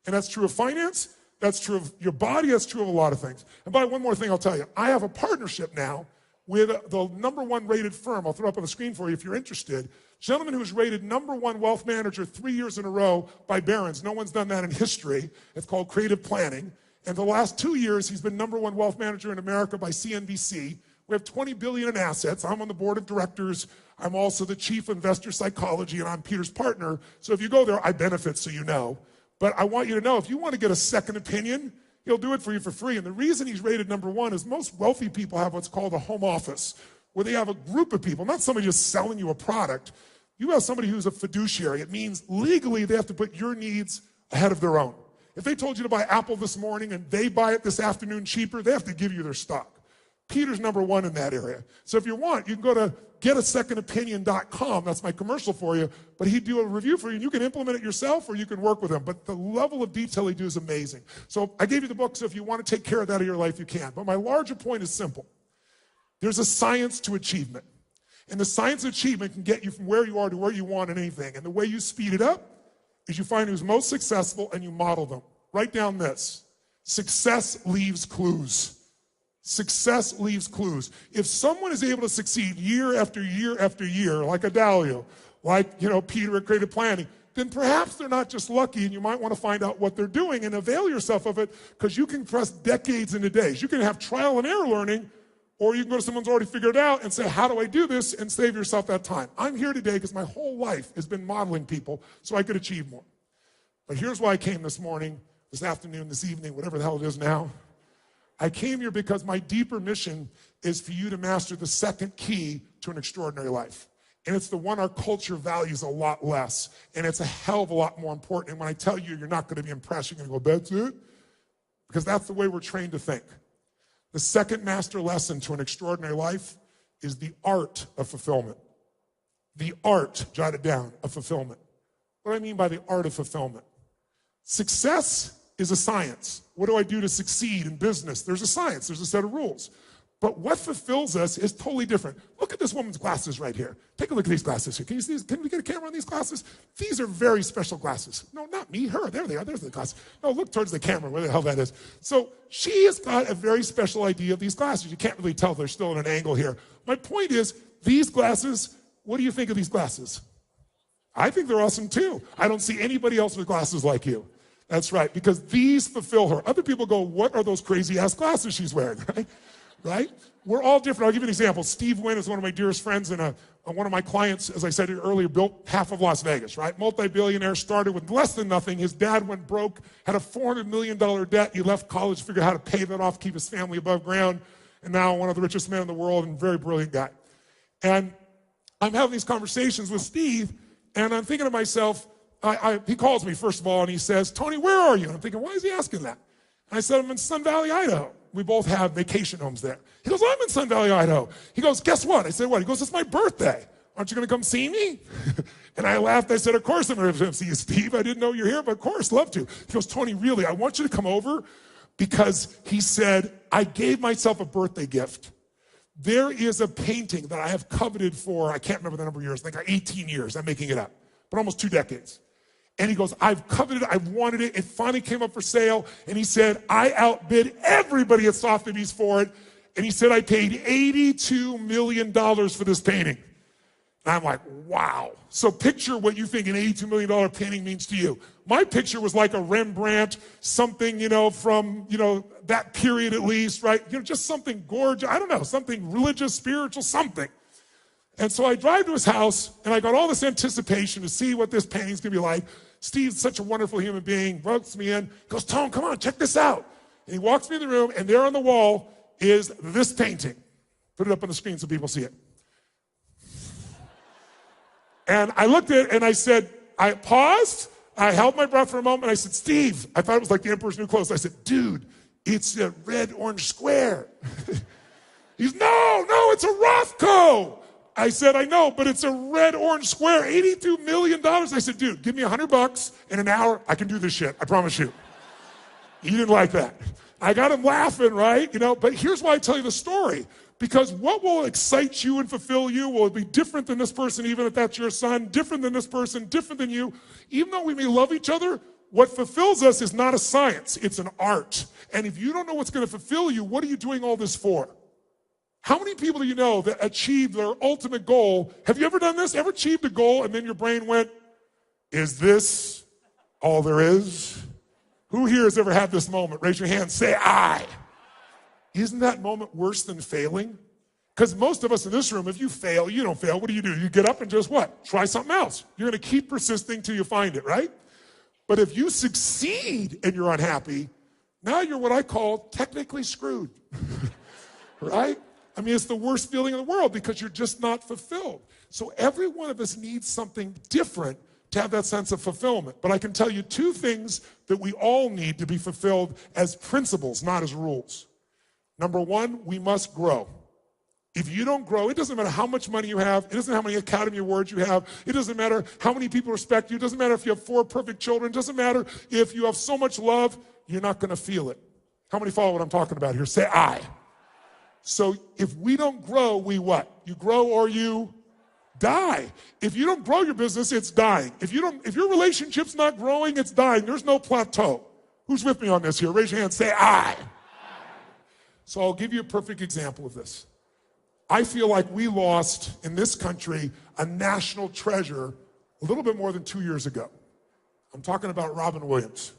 And that's true of finance. That's true of your body. That's true of a lot of things. And by one more thing I'll tell you. I have a partnership now with the #1 rated firm. I'll throw up on the screen for you if you're interested. Gentleman who's rated #1 wealth manager 3 years in a row by Barron's. No one's done that in history. It's called Creative Planning. And the last 2 years, he's been #1 wealth manager in America by CNBC. We have $20 billion in assets. I'm on the board of directors. I'm also the chief investor psychology, and I'm Peter's partner. So if you go there, I benefit, so you know. But I want you to know, if you want to get a second opinion, he'll do it for you for free. And the reason he's rated #1 is most wealthy people have what's called a home office, where they have a group of people, not somebody just selling you a product. You have somebody who's a fiduciary. It means legally they have to put your needs ahead of their own. If they told you to buy Apple this morning and they buy it this afternoon cheaper, they have to give you their stock. Peter's number one in that area. So if you want, you can go to getasecondopinion.com. That's my commercial for you. But he'd do a review for you, and you can implement it yourself or you can work with him. But the level of detail he do is amazing. So I gave you the book, so if you want to take care of that in your life, you can. But my larger point is simple. There's a science to achievement. And the science of achievement can get you from where you are to where you want in anything. And the way you speed it up is you find who's most successful and you model them. Write down this. Success leaves clues. Success leaves clues. If someone is able to succeed year after year after year, like Adalio, like, Peter at Creative Planning, then perhaps they're not just lucky, and you might want to find out what they're doing and avail yourself of it, because you can trust decades into days. You can have trial and error learning, or you can go to someone who's already figured it out and say, how do I do this, and save yourself that time. I'm here today because my whole life has been modeling people so I could achieve more. But here's why I came this morning, this afternoon, this evening, whatever the hell it is now. I came here because my deeper mission is for you to master the second key to an extraordinary life. And it's the one our culture values a lot less. And it's a hell of a lot more important. And when I tell you, you're not going to be impressed. You're going to go, that's it? Because that's the way we're trained to think. The second master lesson to an extraordinary life is the art of fulfillment. The art, jot it down, of fulfillment. What do I mean by the art of fulfillment? Success is a science. What do I do to succeed in business? There's a science. There's a set of rules. But what fulfills us is totally different. Look at this woman's glasses right here. Take a look at these glasses here. Can you see these? Can we get a camera on these glasses? These are very special glasses. No, not me, her. There they are. There's the glasses. No, look towards the camera, where the hell that is. So she has got a very special idea of these glasses. You can't really tell. They're still in an angle here. My point is, these glasses, what do you think of these glasses? I think they're awesome too. I don't see anybody else with glasses like you. That's right, because these fulfill her. Other people go, what are those crazy-ass glasses she's wearing, right? Right? We're all different. I'll give you an example. Steve Wynn is one of my dearest friends, and one of my clients, as I said earlier, built half of Las Vegas, right? Multi-billionaire, started with less than nothing. His dad went broke, had a $400 million debt. He left college, figured out how to pay that off, keep his family above ground, and now one of the richest men in the world and a very brilliant guy. And I'm having these conversations with Steve, and I'm thinking to myself, he calls me, first of all, and he says, Tony, where are you? And I'm thinking, why is he asking that? And I said, I'm in Sun Valley, Idaho. We both have vacation homes there. He goes, I'm in Sun Valley, Idaho. He goes, guess what? I said, what? He goes, it's my birthday. Aren't you going to come see me? And I laughed. I said, of course I'm going to come see you, Steve. I didn't know you're here, but of course, love to. He goes, Tony, really, I want you to come over, because he said, I gave myself a birthday gift. There is a painting that I have coveted for, I can't remember the number of years, like 18 years. I'm making it up, but almost 2 decades. And he goes, I've coveted it, I've wanted it. It finally came up for sale. And he said, I outbid everybody at Sotheby's for it. And he said, I paid $82 million for this painting. And I'm like, wow. So picture what you think an $82 million painting means to you. My picture was like a Rembrandt, something, from, that period at least, right? Just something gorgeous. I don't know, something religious, spiritual, something. And so I drive to his house, and I got all this anticipation to see what this painting's going to be like. Steve's such a wonderful human being, ropes me in, goes, Tone, come on, check this out. And he walks me in the room, and there on the wall is this painting. Put it up on the screen so people see it. And I looked at it, and I said, I paused, I held my breath for a moment, and I said, Steve, I thought it was like the Emperor's New Clothes. I said, dude, it's a red, orange square. He's, no, it's a Rothko. I said, I know, but it's a red, orange square, $82 million. I said, dude, give me $100 in an hour. I can do this shit. I promise you. He didn't like that. I got him laughing, right? But here's why I tell you the story. Because what will excite you and fulfill you will be different than this person, even if that's your son, different than this person, different than you. Even though we may love each other, what fulfills us is not a science, it's an art. And if you don't know what's going to fulfill you, what are you doing all this for? How many people do you know that achieved their ultimate goal? Have you ever done this? Ever achieved a goal and then your brain went, is this all there is? Who here has ever had this moment? Raise your hand, say I. Isn't that moment worse than failing? Because most of us in this room, if you fail, you don't fail. What do? You get up and just what? Try something else. You're going to keep persisting till you find it, right? But if you succeed and you're unhappy, now you're what I call technically screwed, right? I mean, it's the worst feeling in the world because you're just not fulfilled. So every one of us needs something different to have that sense of fulfillment. But I can tell you 2 things that we all need to be fulfilled as principles, not as rules. Number one, we must grow. If you don't grow, it doesn't matter how much money you have. It doesn't matter how many Academy Awards you have. It doesn't matter how many people respect you. It doesn't matter if you have 4 perfect children. It doesn't matter if you have so much love, you're not going to feel it. How many follow what I'm talking about here? Say I. So if we don't grow, we what? You grow or you die. If you don't grow your business, it's dying. If your relationship's not growing, it's dying. There's no plateau. Who's with me on this here? Raise your hand. Say I. So I'll give you a perfect example of this. I feel like we lost in this country a national treasure a little bit more than 2 years ago. I'm talking about Robin Williams.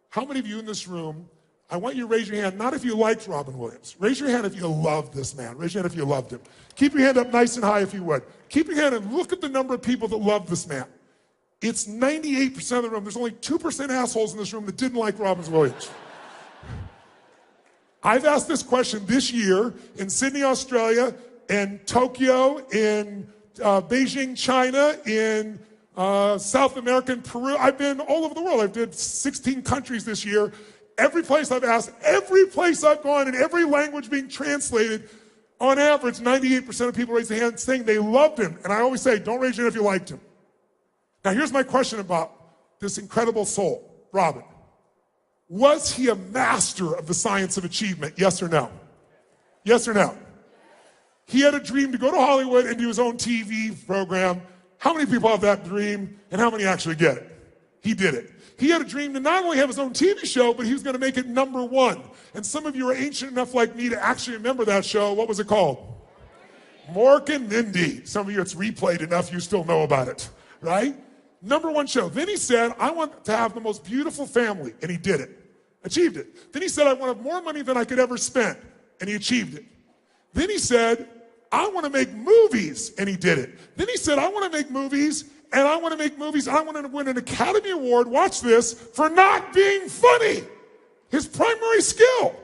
How many of you in this room, I want you to raise your hand, not if you liked Robin Williams. Raise your hand if you loved this man. Raise your hand if you loved him. Keep your hand up nice and high if you would. Keep your hand and look at the number of people that love this man. It's 98% of the room. There's only 2% assholes in this room that didn't like Robin Williams. I've asked this question this year in Sydney, Australia, in Tokyo, in Beijing, China, in South America, in Peru. I've been all over the world. I did 16 countries this year. Every place I've asked, every place I've gone, in every language being translated, on average, 98% of people raise their hand saying they loved him. And I always say, don't raise your hand if you liked him. Now, here's my question about this incredible soul, Robin. Was he a master of the science of achievement? Yes or no? Yes or no? He had a dream to go to Hollywood and do his own TV program. How many people have that dream and how many actually get it? He did it. He had a dream to not only have his own TV show, but he was going to make it #1. And some of you are ancient enough like me to actually remember that show. What was it called? Mork and Mindy. Some of you, it's replayed enough, you still know about it, right? #1 show. Then he said, I want to have the most beautiful family. And he did it. Achieved it. Then he said, I want to have more money than I could ever spend. And he achieved it. Then he said, I want to make movies. And he did it. Then he said, I want to make movies, and I want to make movies, and I want to win an Academy Award, watch this, for not being funny. His primary skill.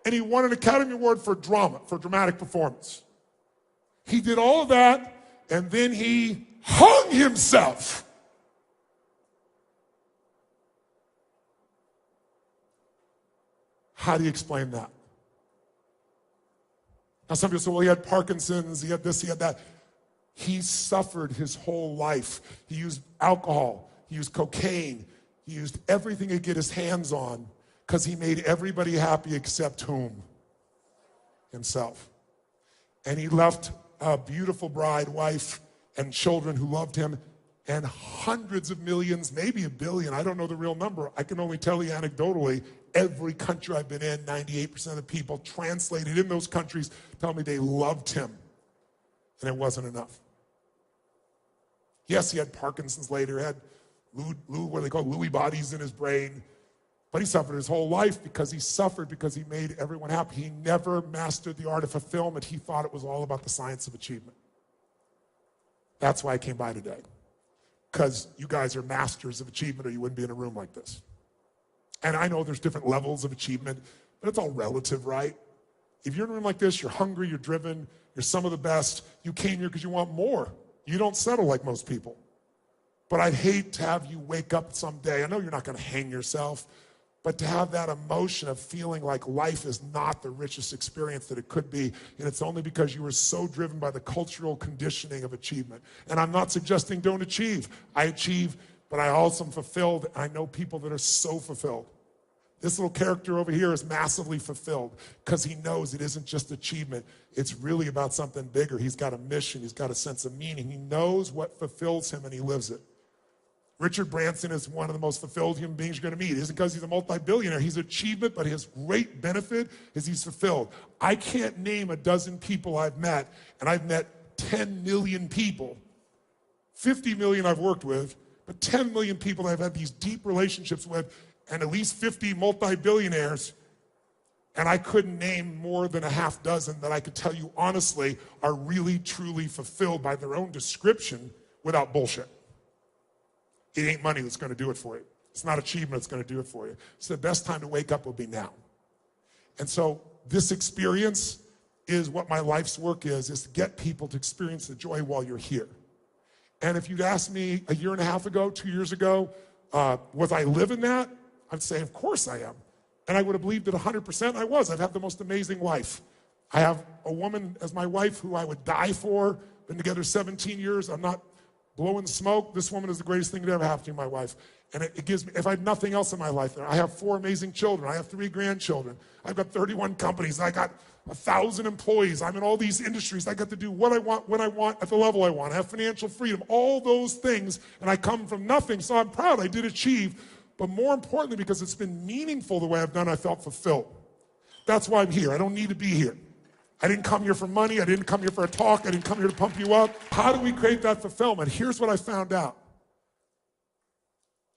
And he won an Academy Award for drama, for dramatic performance. He did all of that, and then he hung himself. How do you explain that? Now, some people say, well, he had Parkinson's, he had this, he had that. He suffered his whole life. He used alcohol, he used cocaine, he used everything to get his hands on because he made everybody happy except whom? Himself. And he left a beautiful bride, wife, and children who loved him, and hundreds of millions, maybe a billion, I don't know the real number. I can only tell you anecdotally, every country I've been in, 98% of the people translated in those countries tell me they loved him. And it wasn't enough. Yes, he had Parkinson's later, he had what they call Lewy bodies in his brain, but he suffered his whole life because he suffered because he made everyone happy. He never mastered the art of fulfillment. He thought it was all about the science of achievement. That's why I came by today. Because you guys are masters of achievement or you wouldn't be in a room like this. And I know there's different levels of achievement, but it's all relative, right? If you're in a room like this, you're hungry, you're driven, you're some of the best. You came here because you want more. You don't settle like most people. But I'd hate to have you wake up someday. I know you're not going to hang yourself, but to have that emotion of feeling like life is not the richest experience that it could be, and it's only because you were so driven by the cultural conditioning of achievement. And I'm not suggesting don't achieve. I achieve, but I also am fulfilled. I know people that are so fulfilled. This little character over here is massively fulfilled because he knows it isn't just achievement. It's really about something bigger. He's got a mission. He's got a sense of meaning. He knows what fulfills him and he lives it. Richard Branson is one of the most fulfilled human beings you're going to meet. It isn't because he's a multi-billionaire. He's achievement, but his great benefit is he's fulfilled. I can't name a dozen people I've met, and I've met 10 million people. 50 million I've worked with, but 10 million people I've had these deep relationships with, and at least 50 multi-billionaires, and I couldn't name more than a half dozen that I could tell you honestly are really, truly fulfilled by their own description without bullshit. It ain't money that's going to do it for you. It's not achievement that's going to do it for you. So the best time to wake up will be now. And so this experience is what my life's work is to get people to experience the joy while you're here. And if you'd asked me a year and a half ago, 2 years ago, was I living that? I'd say, of course I am. And I would have believed it 100%. I was. I've had the most amazing life. I have a woman as my wife who I would die for. Been together 17 years. I'm not blowing smoke. This woman is the greatest thing to ever happen to me, my wife. And it gives me, if I had nothing else in my life there, I have 4 amazing children. I have 3 grandchildren. I've got 31 companies. I got 1,000 employees. I'm in all these industries. I get to do what I want, when I want, at the level I want. I have financial freedom, all those things. And I come from nothing. So I'm proud I did achieve. But more importantly, because it's been meaningful the way I've done, I felt fulfilled. That's why I'm here. I don't need to be here. I didn't come here for money. I didn't come here for a talk. I didn't come here to pump you up. How do we create that fulfillment? Here's what I found out.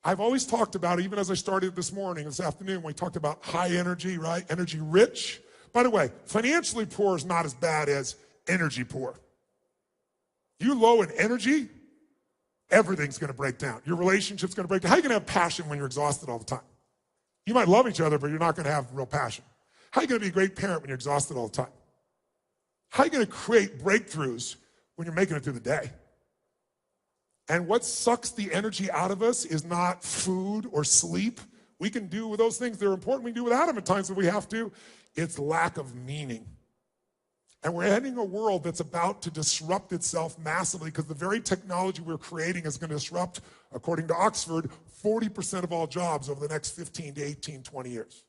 I've always talked about, even as I started this morning, this afternoon, when we talked about high energy, right? Energy rich. By the way, financially poor is not as bad as energy poor. You low in energy, everything's going to break down. Your relationship's going to break down. How are you going to have passion when you're exhausted all the time? You might love each other, but you're not going to have real passion. How are you going to be a great parent when you're exhausted all the time? How are you going to create breakthroughs when you're making it through the day? And what sucks the energy out of us is not food or sleep. We can do with those things. They're important. We can do without them at times if we have to. It's lack of meaning. And we're heading a world that's about to disrupt itself massively because the very technology we're creating is going to disrupt, according to Oxford, 40% of all jobs over the next 15 to 18, 20 years.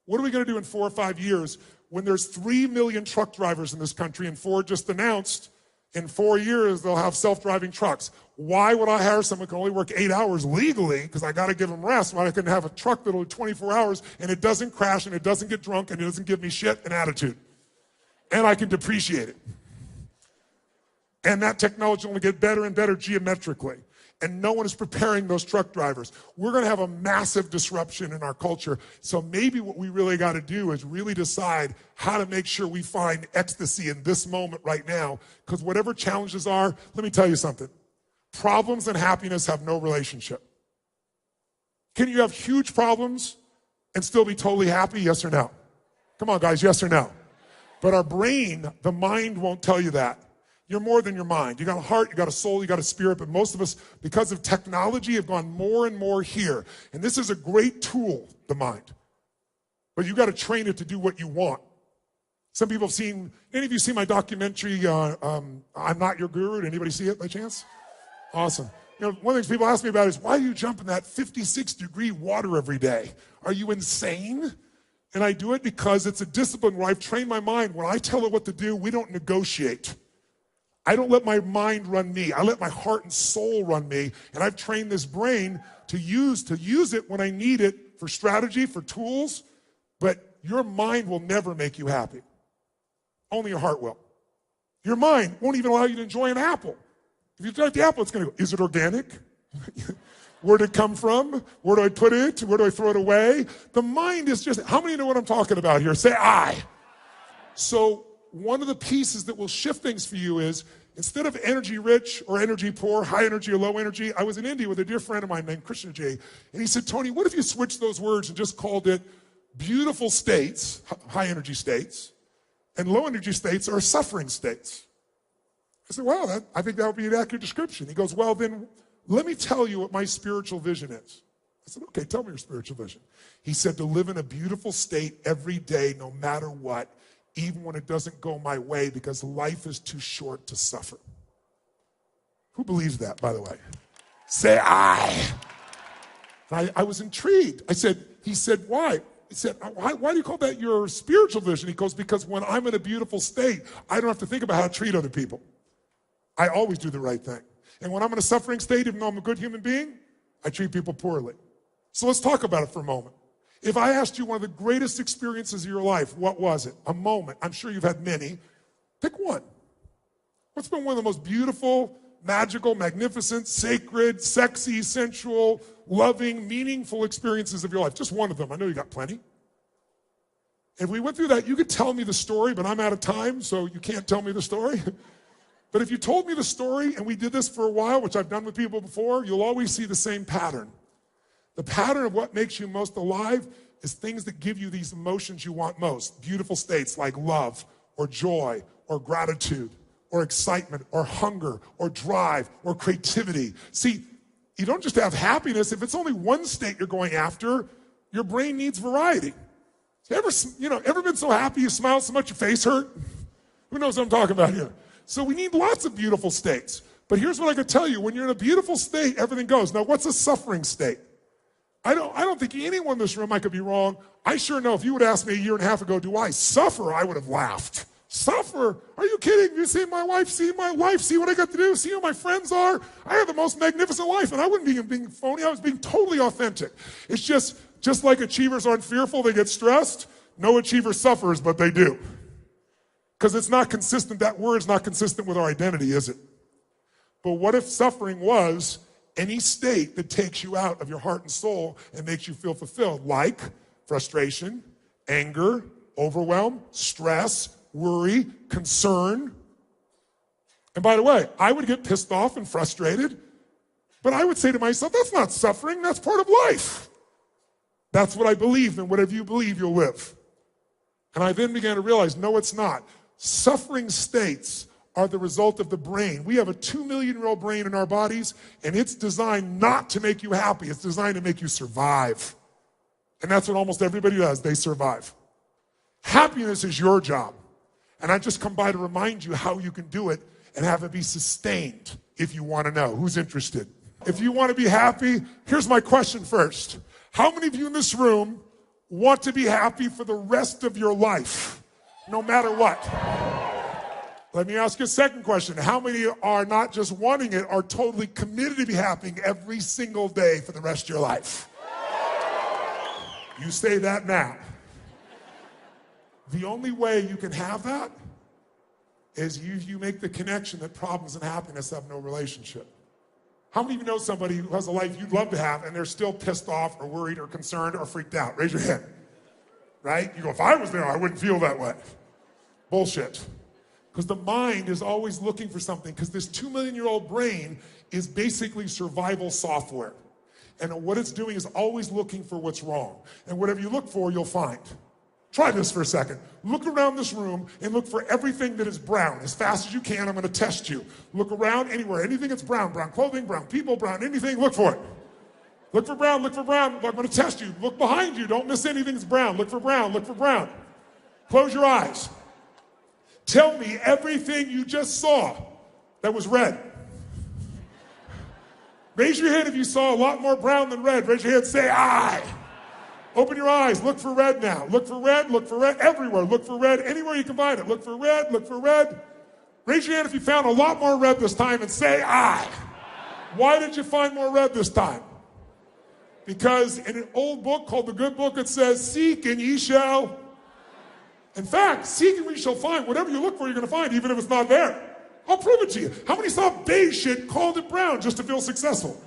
What are we going to do in 4 or 5 years when there's 3 million truck drivers in this country and Ford just announced in 4 years they'll have self-driving trucks? Why would I hire someone who can only work 8 hours legally because I got to give them rest when I can have a truck that'll do 24 hours and it doesn't crash and it doesn't get drunk and it doesn't give me shit and attitude? And I can depreciate it. And that technology will only get better and better geometrically. And no one is preparing those truck drivers. We're going to have a massive disruption in our culture. So maybe what we really got to do is really decide how to make sure we find ecstasy in this moment right now. Because whatever challenges are, let me tell you something. Problems and happiness have no relationship. Can you have huge problems and still be totally happy? Yes or no? Come on, guys, yes or no? But our brain, the mind won't tell you that. You're more than your mind. You got a heart, you got a soul, you got a spirit, but most of us, because of technology, have gone more and more here. And this is a great tool, the mind. But you got to train it to do what you want. Some people have seen, any of you seen my documentary, I'm Not Your Guru? Did anybody see it by chance? Awesome. You know, one of the things people ask me about is, why do you jump in that 56-degree water every day? Are you insane? And I do it because it's a discipline where I've trained my mind. When I tell it what to do, we don't negotiate. I don't let my mind run me. I let my heart and soul run me. And I've trained this brain to use it when I need it for strategy, for tools. But your mind will never make you happy. Only your heart will. Your mind won't even allow you to enjoy an apple. If you like the apple, it's going to go, is it organic? Where did it come from? Where do I put it? Where do I throw it away? The mind is just, how many know what I'm talking about here? Say I. So one of the pieces that will shift things for you is, instead of energy rich or energy poor, high energy or low energy, I was in India with a dear friend of mine named Krishna J. And he said, Tony, what if you switched those words and just called it beautiful states, high energy states, and low energy states are suffering states? I said, wow, I think that would be an accurate description. He goes, well, then let me tell you what my spiritual vision is. I said, okay, tell me your spiritual vision. He said, to live in a beautiful state every day, no matter what, even when it doesn't go my way, because life is too short to suffer. Who believes that, by the way? Say I. I was intrigued. He said, why? He said, why do you call that your spiritual vision? He goes, because when I'm in a beautiful state, I don't have to think about how to treat other people. I always do the right thing. And when I'm in a suffering state, even though I'm a good human being, I treat people poorly. So let's talk about it for a moment. If I asked you one of the greatest experiences of your life, what was it? A moment. I'm sure you've had many. Pick one. What's been one of the most beautiful, magical, magnificent, sacred, sexy, sensual, loving, meaningful experiences of your life? Just one of them. I know you got plenty. If we went through that, you could tell me the story, but I'm out of time, so you can't tell me the story. But if you told me the story, and we did this for a while, which I've done with people before, you'll always see the same pattern. The pattern of what makes you most alive is things that give you these emotions you want most. Beautiful states like love or joy or gratitude or excitement or hunger or drive or creativity. See, you don't just have happiness. If it's only one state you're going after, your brain needs variety. Ever been so happy you smiled so much your face hurt? Who knows what I'm talking about here? So we need lots of beautiful states. But here's what I can tell you. When you're in a beautiful state, everything goes. Now, what's a suffering state? I don't think anyone in this room, I could be wrong. I sure know if you would ask me a year and a half ago, do I suffer? I would have laughed. Suffer? Are you kidding? You see my wife, see my life, see what I got to do, see who my friends are. I have the most magnificent life, and I wasn't being phony. I was being totally authentic. It's just like achievers aren't fearful, they get stressed. No achiever suffers, but they do. Because it's not consistent. That word's not consistent with our identity, is it? But what if suffering was any state that takes you out of your heart and soul and makes you feel fulfilled, like frustration, anger, overwhelm, stress, worry, concern? And by the way, I would get pissed off and frustrated, but I would say to myself, that's not suffering, that's part of life. That's what I believe, and whatever you believe, you'll live. And I then began to realize, no, it's not. Suffering states are the result of the brain. We have a 2-million-year-old brain in our bodies, and it's designed not to make you happy. It's designed to make you survive. And that's what almost everybody does. They survive. Happiness is your job. And I just come by to remind you how you can do it and have it be sustained if you want to know. Who's interested? If you want to be happy, here's my question first. How many of you in this room want to be happy for the rest of your life, no matter what? Let me ask you a second question. How many are not just wanting it, are totally committed to be happy every single day for the rest of your life? You say that now. The only way you can have that is you make the connection that problems and happiness have no relationship. How many of you know somebody who has a life you'd love to have and they're still pissed off or worried or concerned or freaked out? Raise your hand. Right? You go, if I was there, I wouldn't feel that way. Bullshit. Because the mind is always looking for something, because this 2-million-year-old brain is basically survival software. And what it's doing is always looking for what's wrong. And whatever you look for, you'll find. Try this for a second. Look around this room and look for everything that is brown. As fast as you can, I'm going to test you. Look around anywhere. Anything that's brown. Brown clothing, brown people, brown anything, look for it. Look for brown, look for brown. I'm going to test you. Look behind you. Don't miss anything that's brown. Look for brown, look for brown. Close your eyes. Tell me everything you just saw that was red. Raise your hand if you saw a lot more brown than red. Raise your hand, say I. Open your eyes, look for red now. Look for red, everywhere. Look for red, anywhere you can find it. Look for red, look for red. Raise your hand if you found a lot more red this time and say I. Why did you find more red this time? Because in an old book called the Good Book, it says, seek and ye shall. In fact, seek and we shall find. Whatever you look for, you're going to find, even if it's not there. I'll prove it to you. How many saw beige shit, called it brown just to feel successful?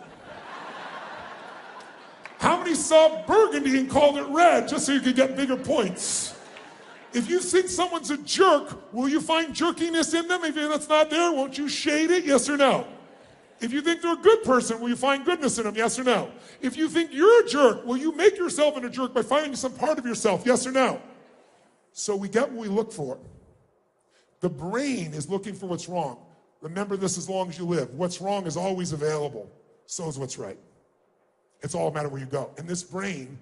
How many saw burgundy and called it red just so you could get bigger points? If you think someone's a jerk, will you find jerkiness in them? If that's not there, won't you shade it? Yes or no? If you think they're a good person, will you find goodness in them? Yes or no? If you think you're a jerk, will you make yourself into a jerk by finding some part of yourself? Yes or no? So we get what we look for. The brain is looking for what's wrong. Remember this as long as you live. What's wrong is always available. So is what's right. It's all a matter where you go. And this brain,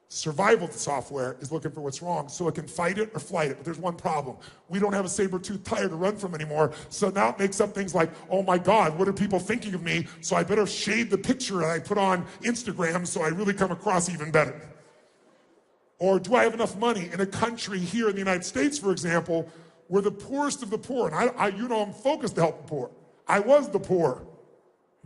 survival software, is looking for what's wrong so it can fight it or flight it. But there's one problem. We don't have a saber-toothed tiger to run from anymore. So now it makes up things like, oh my God, what are people thinking of me? So I better shade the picture that I put on Instagram so I really come across even better. Or do I have enough money? In a country here in the United States, for example, we're the poorest of the poor. And I'm focused to help the poor. I was the poor.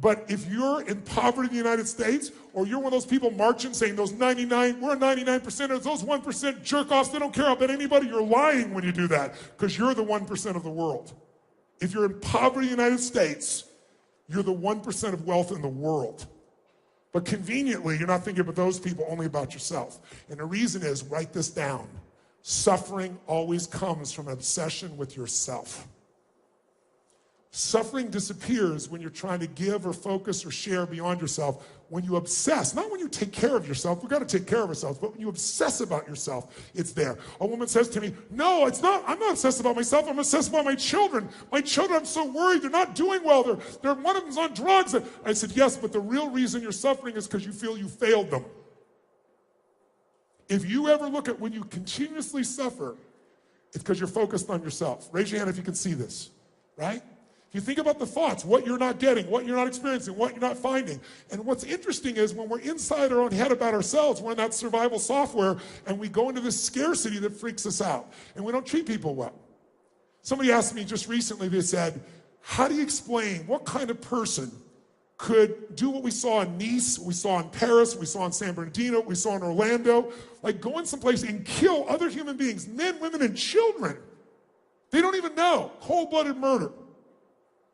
But if you're in poverty in the United States, or you're one of those people marching saying those 99, we're 99%ers, those 1% jerk-offs, they don't care about anybody, you're lying when you do that, because you're the 1% of the world. If you're in poverty in the United States, you're the 1% of wealth in the world. But conveniently, you're not thinking about those people, only about yourself. And the reason is, write this down. Suffering always comes from an obsession with yourself. Suffering disappears when you're trying to give or focus or share beyond yourself. When you obsess, not when you take care of yourself, we've got to take care of ourselves, but when you obsess about yourself, it's there. A woman says to me, no, it's not, I'm not obsessed about myself, I'm obsessed about my children. My children, I'm so worried, they're not doing well, one of them's on drugs. I said, yes, but the real reason you're suffering is because you feel you failed them. If you ever look at when you continuously suffer, it's because you're focused on yourself. Raise your hand if you can see this, right? If you think about the thoughts, what you're not getting, what you're not experiencing, what you're not finding. And what's interesting is when we're inside our own head about ourselves, we're in that survival software, and we go into this scarcity that freaks us out, and we don't treat people well. Somebody asked me just recently, they said, how do you explain what kind of person could do what we saw in Nice, we saw in Paris, we saw in San Bernardino, we saw in Orlando, like go in someplace and kill other human beings, men, women, and children. They don't even know. Cold-blooded murder.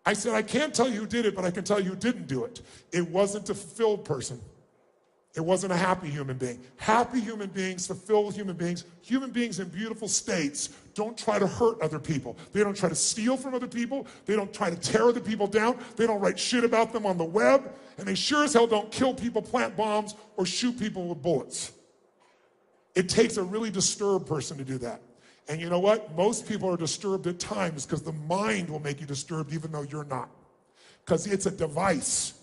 I said, I can't tell you who did it, but I can tell you who didn't do it. It wasn't a fulfilled person. It wasn't a happy human being. Happy human beings, fulfilled human beings in beautiful states don't try to hurt other people. They don't try to steal from other people. They don't try to tear other people down. They don't write shit about them on the web. And they sure as hell don't kill people, plant bombs, or shoot people with bullets. It takes a really disturbed person to do that. And you know what? Most people are disturbed at times because the mind will make you disturbed even though you're not. Because it's a device.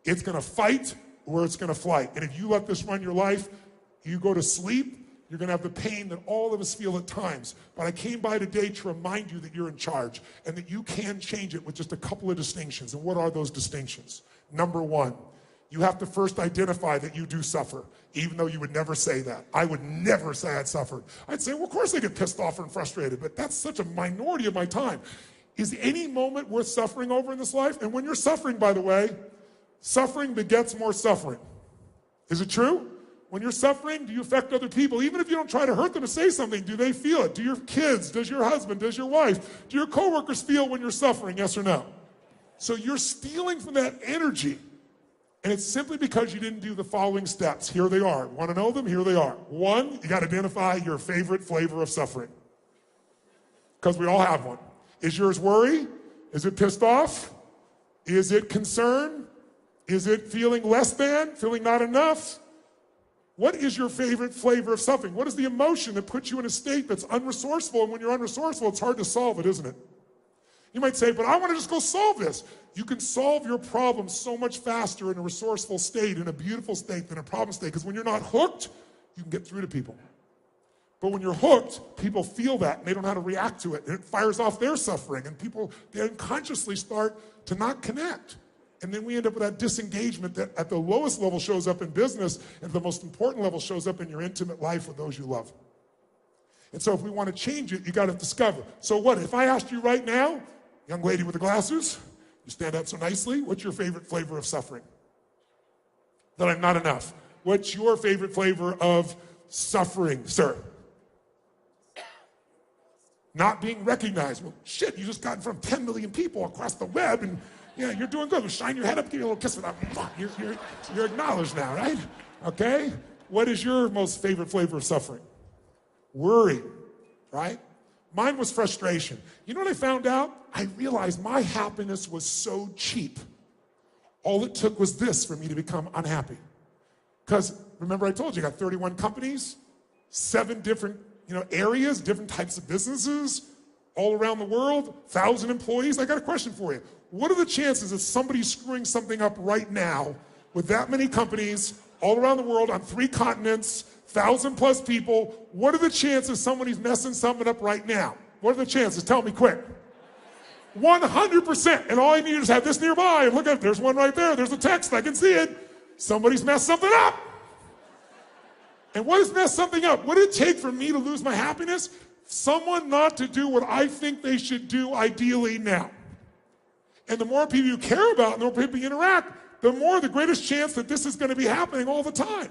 It's going to fight or it's going to flight. And if you let this run your life, you go to sleep, you're going to have the pain that all of us feel at times. But I came by today to remind you that you're in charge and that you can change it with just a couple of distinctions. And what are those distinctions? Number one, you have to first identify that you do suffer, even though you would never say that. I would never say I'd suffered. I'd say, well, of course I get pissed off and frustrated, but that's such a minority of my time. Is any moment worth suffering over in this life? And when you're suffering, by the way, suffering begets more suffering. Is it true? When you're suffering, do you affect other people? Even if you don't try to hurt them to say something, do they feel it? Do your kids, does your husband, does your wife, do your coworkers feel when you're suffering, yes or no? So you're stealing from that energy. And it's simply because you didn't do the following steps. Here they are. Want to know them? Here they are. One, you got to identify your favorite flavor of suffering. Because we all have one. Is yours worry? Is it pissed off? Is it concern? Is it feeling less than? Feeling not enough? What is your favorite flavor of suffering? What is the emotion that puts you in a state that's unresourceful? And when you're unresourceful, it's hard to solve it, isn't it? You might say, but I want to just go solve this. You can solve your problem so much faster in a resourceful state, in a beautiful state, than a problem state. Because when you're not hooked, you can get through to people. But when you're hooked, people feel that, and they don't know how to react to it. And it fires off their suffering. And people, they unconsciously start to not connect. And then we end up with that disengagement that at the lowest level shows up in business, and at the most important level shows up in your intimate life with those you love. And so if we want to change it, you got to discover. So what, if I asked you right now, young lady with the glasses, you stand up so nicely, what's your favorite flavor of suffering? That I'm not enough. What's your favorite flavor of suffering, sir? Not being recognized. Well, shit, you just got in front of 10 million people across the web, and yeah, you're doing good. Well, shine your head up, give you a little kiss with that. You're acknowledged now, right? Okay? What is your most favorite flavor of suffering? Worry, right? Mine was frustration. You know what I found out? I realized my happiness was so cheap. All it took was this for me to become unhappy. Because remember I told you, I got 31 companies, 7 different areas, different types of businesses, all around the world, 1,000 employees. I got a question for you. What are the chances that somebody's screwing something up right now with that many companies all around the world on 3 continents, 1,000 plus people? What are the chances somebody's messing something up right now? What are the chances? Tell me quick. 100%. And all I need is have this nearby. And look at, there's one right there. There's a text. I can see it. Somebody's messed something up. And what has messed something up? What did it take for me to lose my happiness? Someone not to do what I think they should do ideally now. And the more people you care about, and the more people you interact, the greatest chance that this is going to be happening all the time.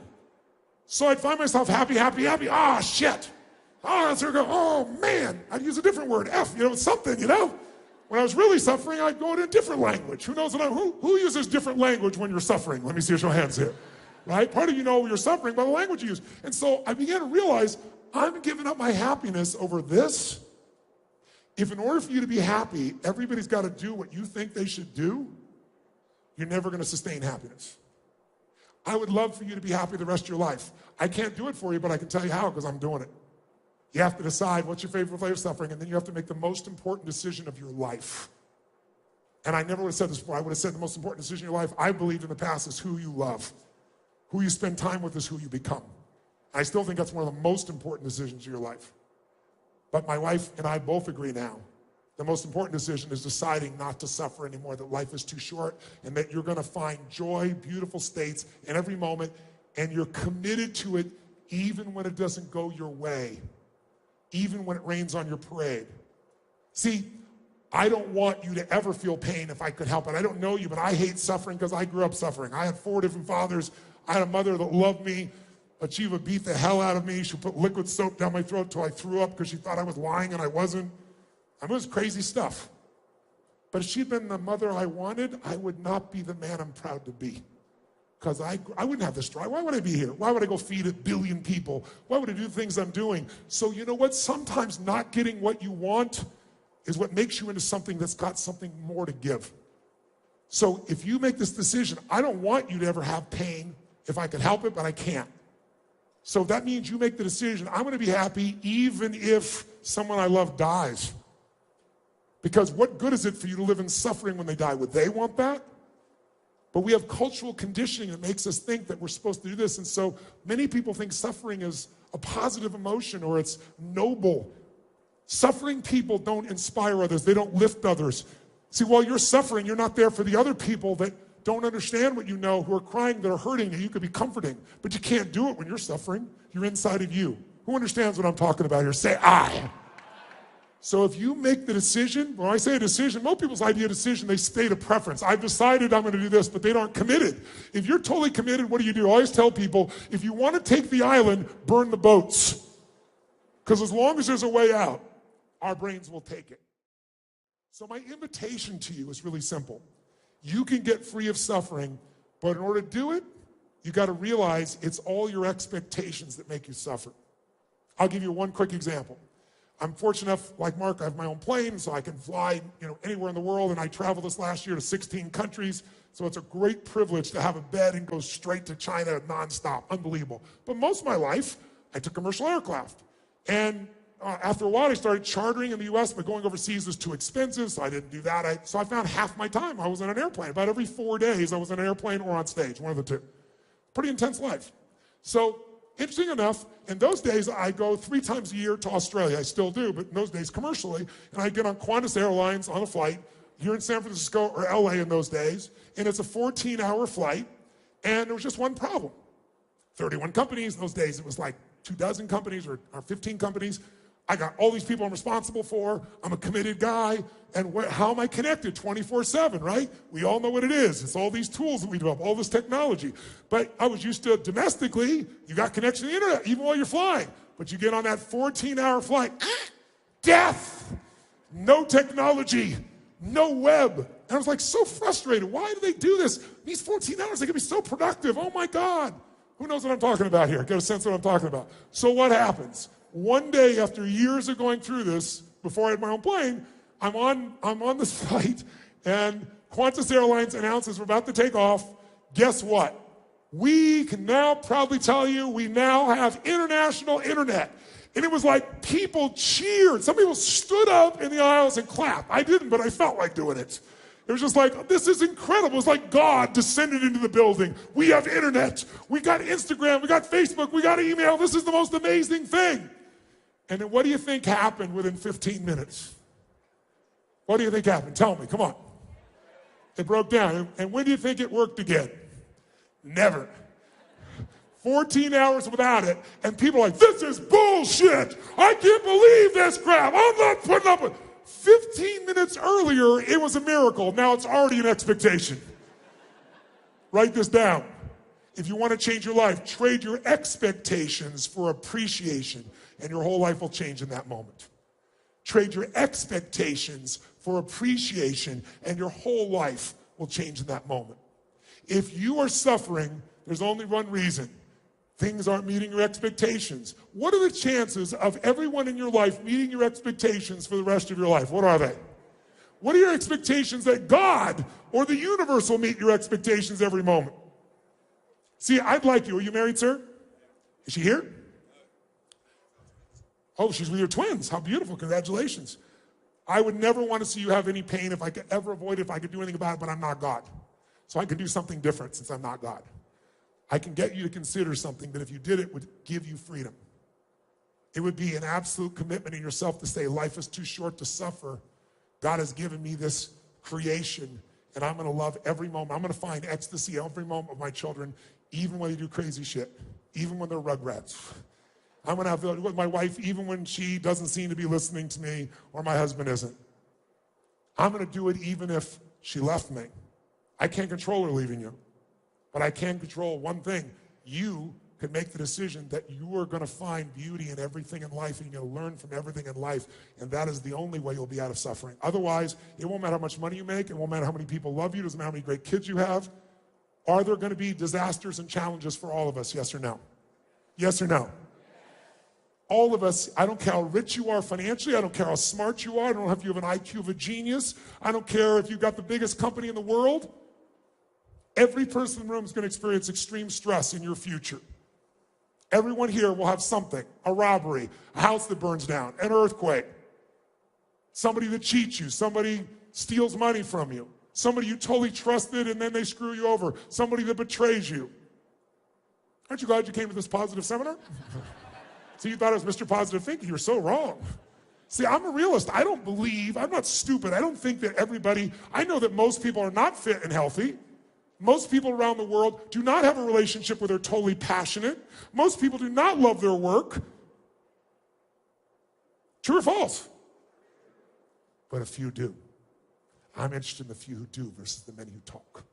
So I'd find myself happy. Ah, shit. Oh, that's where I go, oh, man. I'd use a different word, F, something. When I was really suffering, I'd go into a different language. Who knows who uses different language when you're suffering? Let me see your show of hands here. Right? Part of you know you're suffering by the language you use. And so I began to realize I'm giving up my happiness over this. If in order for you to be happy, everybody's got to do what you think they should do, you're never going to sustain happiness. I would love for you to be happy the rest of your life. I can't do it for you, but I can tell you how because I'm doing it. You have to decide what's your favorite flavor of suffering, and then you have to make the most important decision of your life. And I never would have said this before. I would have said the most important decision of your life, I believed in the past, is who you love. Who you spend time with is who you become. I still think that's one of the most important decisions of your life. But my wife and I both agree now, the most important decision is deciding not to suffer anymore, that life is too short, and that you're gonna find joy, beautiful states in every moment, and you're committed to it even when it doesn't go your way, even when it rains on your parade. See, I don't want you to ever feel pain if I could help it. I don't know you, but I hate suffering because I grew up suffering. I had 4 different fathers. I had a mother that loved me, but she would beat the hell out of me. She would put liquid soap down my throat till I threw up because she thought I was lying and I wasn't. I mean, it was crazy stuff. But if she'd been the mother I wanted, I would not be the man I'm proud to be. Because I wouldn't have this drive. Why would I be here? Why would I go feed 1 billion people? Why would I do the things I'm doing? So you know what? Sometimes not getting what you want is what makes you into something that's got something more to give. So if you make this decision, I don't want you to ever have pain if I could help it, but I can't. So that means you make the decision, I'm gonna be happy even if someone I love dies. Because what good is it for you to live in suffering when they die? Would they want that? But we have cultural conditioning that makes us think that we're supposed to do this. And so many people think suffering is a positive emotion or it's noble. Suffering people don't inspire others. They don't lift others. See, while you're suffering, you're not there for the other people that don't understand what you know, who are crying, that are hurting, that you could be comforting. But you can't do it when you're suffering. You're inside of you. Who understands what I'm talking about here? Say, I. So if you make the decision, when I say a decision, most people's idea of decision, they state a preference. I've decided I'm going to do this, but they aren't committed. If you're totally committed, what do? I always tell people, if you want to take the island, burn the boats. Because as long as there's a way out, our brains will take it. So my invitation to you is really simple. You can get free of suffering, but in order to do it, you got to realize it's all your expectations that make you suffer. I'll give you one quick example. I'm fortunate enough, like Mark, I have my own plane, so I can fly, anywhere in the world, and I traveled this last year to 16 countries, so it's a great privilege to have a bed and go straight to China nonstop, unbelievable. But most of my life, I took commercial aircraft. And after a while, I started chartering in the US, but going overseas was too expensive, so I didn't do that. So I found half my time I was on an airplane. About every 4 days, I was on an airplane or on stage, one of the two. Pretty intense life. So interesting enough, in those days, I go 3 times a year to Australia. I still do, but in those days, commercially. And I get on Qantas Airlines on a flight here in San Francisco or LA in those days. And it's a 14-hour flight. And there was just one problem. 31 companies. In those days, it was like 24 companies or 15 companies. I got all these people I'm responsible for. I'm a committed guy. And how am I connected 24/7, right? We all know what it is. It's all these tools that we develop, all this technology. But I was used to domestically, you got connection to the internet, even while you're flying. But you get on that 14-hour flight, death, no technology, no web. And I was like so frustrated. Why do they do this? These 14 hours, they can be so productive. Oh my God. Who knows what I'm talking about here? Get a sense of what I'm talking about. So what happens? One day after years of going through this, before I had my own plane, I'm on this flight, and Qantas Airlines announces we're about to take off. Guess what? We can now proudly tell you we now have international internet. And it was like people cheered. Some people stood up in the aisles and clapped. I didn't, but I felt like doing it. It was just like, this is incredible. It was like God descended into the building. We have internet. We got Instagram. We got Facebook. We got email. This is the most amazing thing. And then what do you think happened within 15 minutes? What do you think happened? Tell me, come on. It broke down. And when do you think it worked again? Never. 14 hours without it, and people are like, this is bullshit. I can't believe this crap. I'm not putting up with it. 15 minutes earlier, it was a miracle. Now it's already an expectation. Write this down. If you want to change your life, trade your expectations for appreciation, and your whole life will change in that moment. Trade your expectations for appreciation, and your whole life will change in that moment. If you are suffering, there's only one reason. Things aren't meeting your expectations. What are the chances of everyone in your life meeting your expectations for the rest of your life? What are they? What are your expectations that God or the universe will meet your expectations every moment? See, I'd like you. Are you married, sir? Is she here? Oh, she's with your twins. How beautiful. Congratulations. I would never want to see you have any pain if I could ever avoid it, if I could do anything about it, but I'm not God. So I can do something different since I'm not God. I can get you to consider something that if you did it would give you freedom. It would be an absolute commitment in yourself to say, life is too short to suffer. God has given me this creation, and I'm going to love every moment. I'm going to find ecstasy every moment of my children, even when they do crazy shit, even when they're rugrats. I'm going to have it with my wife, even when she doesn't seem to be listening to me or my husband isn't. I'm going to do it even if she left me. I can't control her leaving you, but I can control one thing. You can make the decision that you are going to find beauty in everything in life, and you're going to learn from everything in life, and that is the only way you'll be out of suffering. Otherwise, it won't matter how much money you make, it won't matter how many people love you, it doesn't matter how many great kids you have. Are there going to be disasters and challenges for all of us, yes or no? Yes or no? All of us, I don't care how rich you are financially, I don't care how smart you are, I don't know if you have an IQ of a genius, I don't care if you've got the biggest company in the world. Every person in the room is going to experience extreme stress in your future. Everyone here will have something, a robbery, a house that burns down, an earthquake, somebody that cheats you, somebody steals money from you, somebody you totally trusted and then they screw you over, somebody that betrays you. Aren't you glad you came to this positive seminar? So you thought I was Mr. Positive Thinking. You're so wrong. See, I'm a realist. I don't believe, I'm not stupid. I don't think that everybody, I know that most people are not fit and healthy. Most people around the world do not have a relationship where they're totally passionate. Most people do not love their work. True or false? But a few do. I'm interested in the few who do versus the many who talk.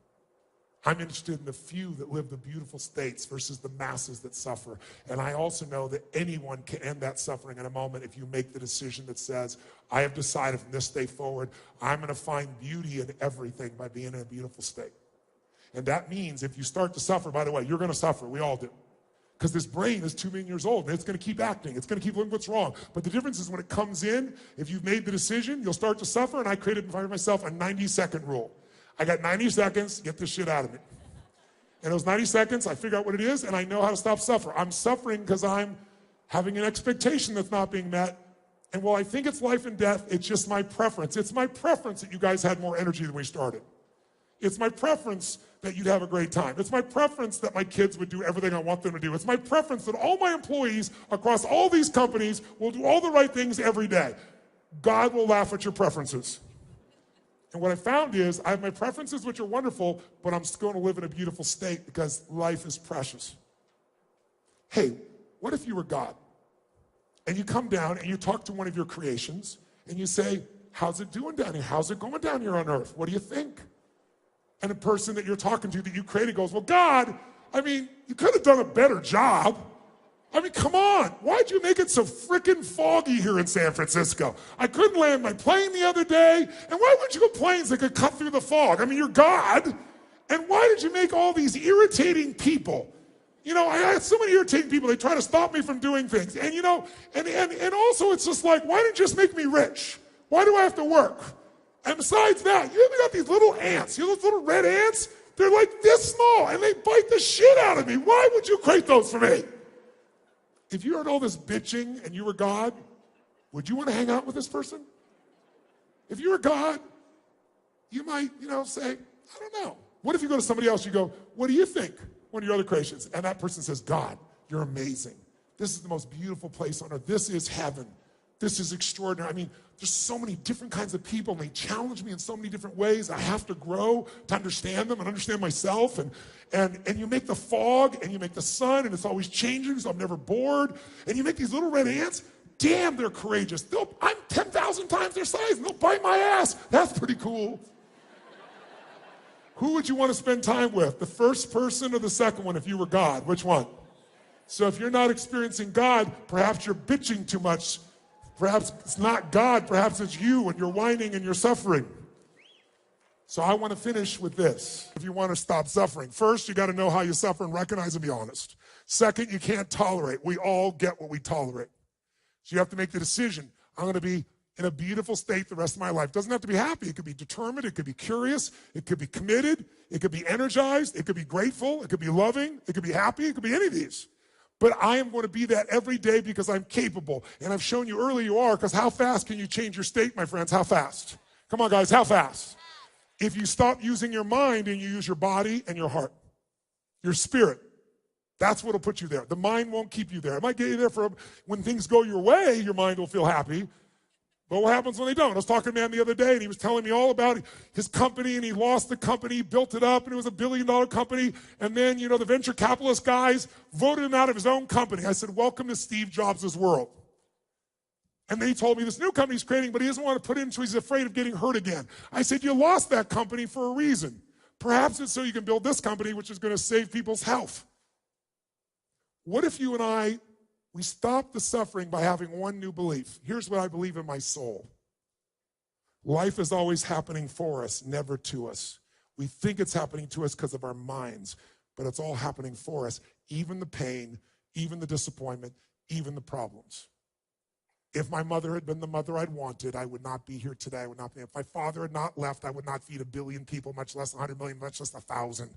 I'm interested in the few that live the beautiful states versus the masses that suffer. And I also know that anyone can end that suffering in a moment if you make the decision that says, I have decided from this day forward, I'm going to find beauty in everything by being in a beautiful state. And that means if you start to suffer, by the way, you're going to suffer. We all do. Because this brain is 2 million years old, and it's going to keep acting. It's going to keep looking what's wrong. But the difference is when it comes in, if you've made the decision, you'll start to suffer. And I created for myself a 90-second rule. I got 90 seconds, get this shit out of me. In those 90 seconds, I figure out what it is, and I know how to stop suffering. I'm suffering because I'm having an expectation that's not being met. And while I think it's life and death, it's just my preference. It's my preference that you guys had more energy than we started. It's my preference that you'd have a great time. It's my preference that my kids would do everything I want them to do. It's my preference that all my employees across all these companies will do all the right things every day. God will laugh at your preferences. And what I found is I have my preferences, which are wonderful, but I'm still going to live in a beautiful state because life is precious. Hey, what if you were God? And you come down and you talk to one of your creations and you say, how's it doing down here? How's it going down here on earth? What do you think? And a person that you're talking to that you created goes, well, God, I mean, you could have done a better job. I mean, come on. Why'd you make it so frickin' foggy here in San Francisco? I couldn't land my plane the other day. And why would you go planes that could cut through the fog? I mean, you're God. And why did you make all these irritating people? You know, I had so many irritating people. They try to stop me from doing things. And, you know, and also it's just like, why didn't you just make me rich? Why do I have to work? And besides that, you even got these little ants. You know those little red ants? They're like this small, and they bite the shit out of me. Why would you create those for me? If you heard all this bitching and you were God, would you want to hang out with this person? If you were God, you might, say, I don't know. What if you go to somebody else, you go, what do you think? One of your other creations. And that person says, God, you're amazing. This is the most beautiful place on earth. This is heaven. This is extraordinary. I mean, there's so many different kinds of people, and they challenge me in so many different ways. I have to grow to understand them and understand myself. And you make the fog, and you make the sun, and it's always changing, so I'm never bored. And you make these little red ants. Damn, they're courageous. I'm 10,000 times their size, and they'll bite my ass. That's pretty cool. Who would you want to spend time with? The first person or the second one if you were God? Which one? So if you're not experiencing God, perhaps you're bitching too much. Perhaps it's not God, perhaps it's you, and you're whining and you're suffering. So I want to finish with this. If you want to stop suffering, first, you got to know how you suffer and recognize and be honest. Second, you can't tolerate. We all get what we tolerate. So you have to make the decision. I'm going to be in a beautiful state the rest of my life. It doesn't have to be happy. It could be determined. It could be curious. It could be committed. It could be energized. It could be grateful. It could be loving. It could be happy. It could be any of these. But I am going to be that every day because I'm capable. And I've shown you early you are, because how fast can you change your state, my friends? How fast? Come on, guys, how fast? If you stop using your mind and you use your body and your heart, your spirit. That's what'll put you there. The mind won't keep you there. It might get you there for when things go your way, your mind will feel happy. But what happens when they don't? I was talking to a man the other day, and he was telling me all about his company, and he lost the company, built it up, and it was $1 billion company. And then, the venture capitalist guys voted him out of his own company. I said, welcome to Steve Jobs' world. And then he told me this new company he's creating, but he doesn't want to put it in, so he's afraid of getting hurt again. I said, you lost that company for a reason. Perhaps it's so you can build this company, which is going to save people's health. What if you and I, we stop the suffering by having one new belief? Here's what I believe in my soul. Life is always happening for us, never to us. We think it's happening to us because of our minds, but it's all happening for us, even the pain, even the disappointment, even the problems. If my mother had been the mother I'd wanted, I would not be here today. If my father had not left, I would not feed 1 billion people, much less 100 million, much less 1,000.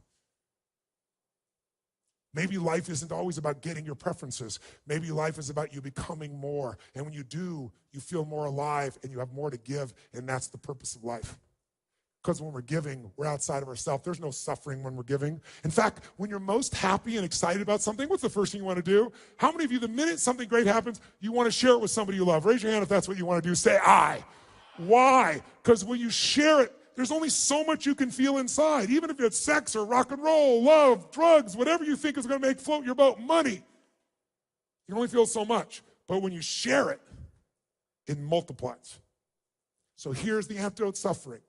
Maybe life isn't always about getting your preferences. Maybe life is about you becoming more. And when you do, you feel more alive and you have more to give, and that's the purpose of life. Because when we're giving, we're outside of ourselves. There's no suffering when we're giving. In fact, when you're most happy and excited about something, what's the first thing you want to do? How many of you, the minute something great happens, you want to share it with somebody you love? Raise your hand if that's what you want to do. Say, I. Why? Because when you share it, there's only so much you can feel inside. Even if it's sex or rock and roll, love, drugs, whatever you think is going to make float your boat, money. You can only feel so much. But when you share it, it multiplies. So here's the antidote to suffering.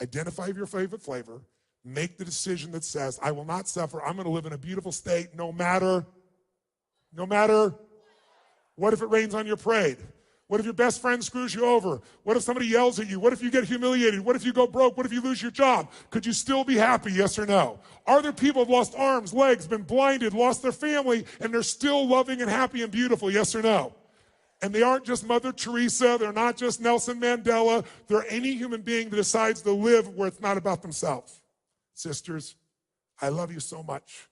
Identify your favorite flavor. Make the decision that says, I will not suffer. I'm going to live in a beautiful state no matter. What if it rains on your parade? What if your best friend screws you over? What if somebody yells at you? What if you get humiliated? What if you go broke? What if you lose your job? Could you still be happy, yes or no? Are there people who have lost arms, legs, been blinded, lost their family, and they're still loving and happy and beautiful, yes or no? And they aren't just Mother Teresa. They're not just Nelson Mandela. They're any human being that decides to live where it's not about themselves. Sisters, I love you so much.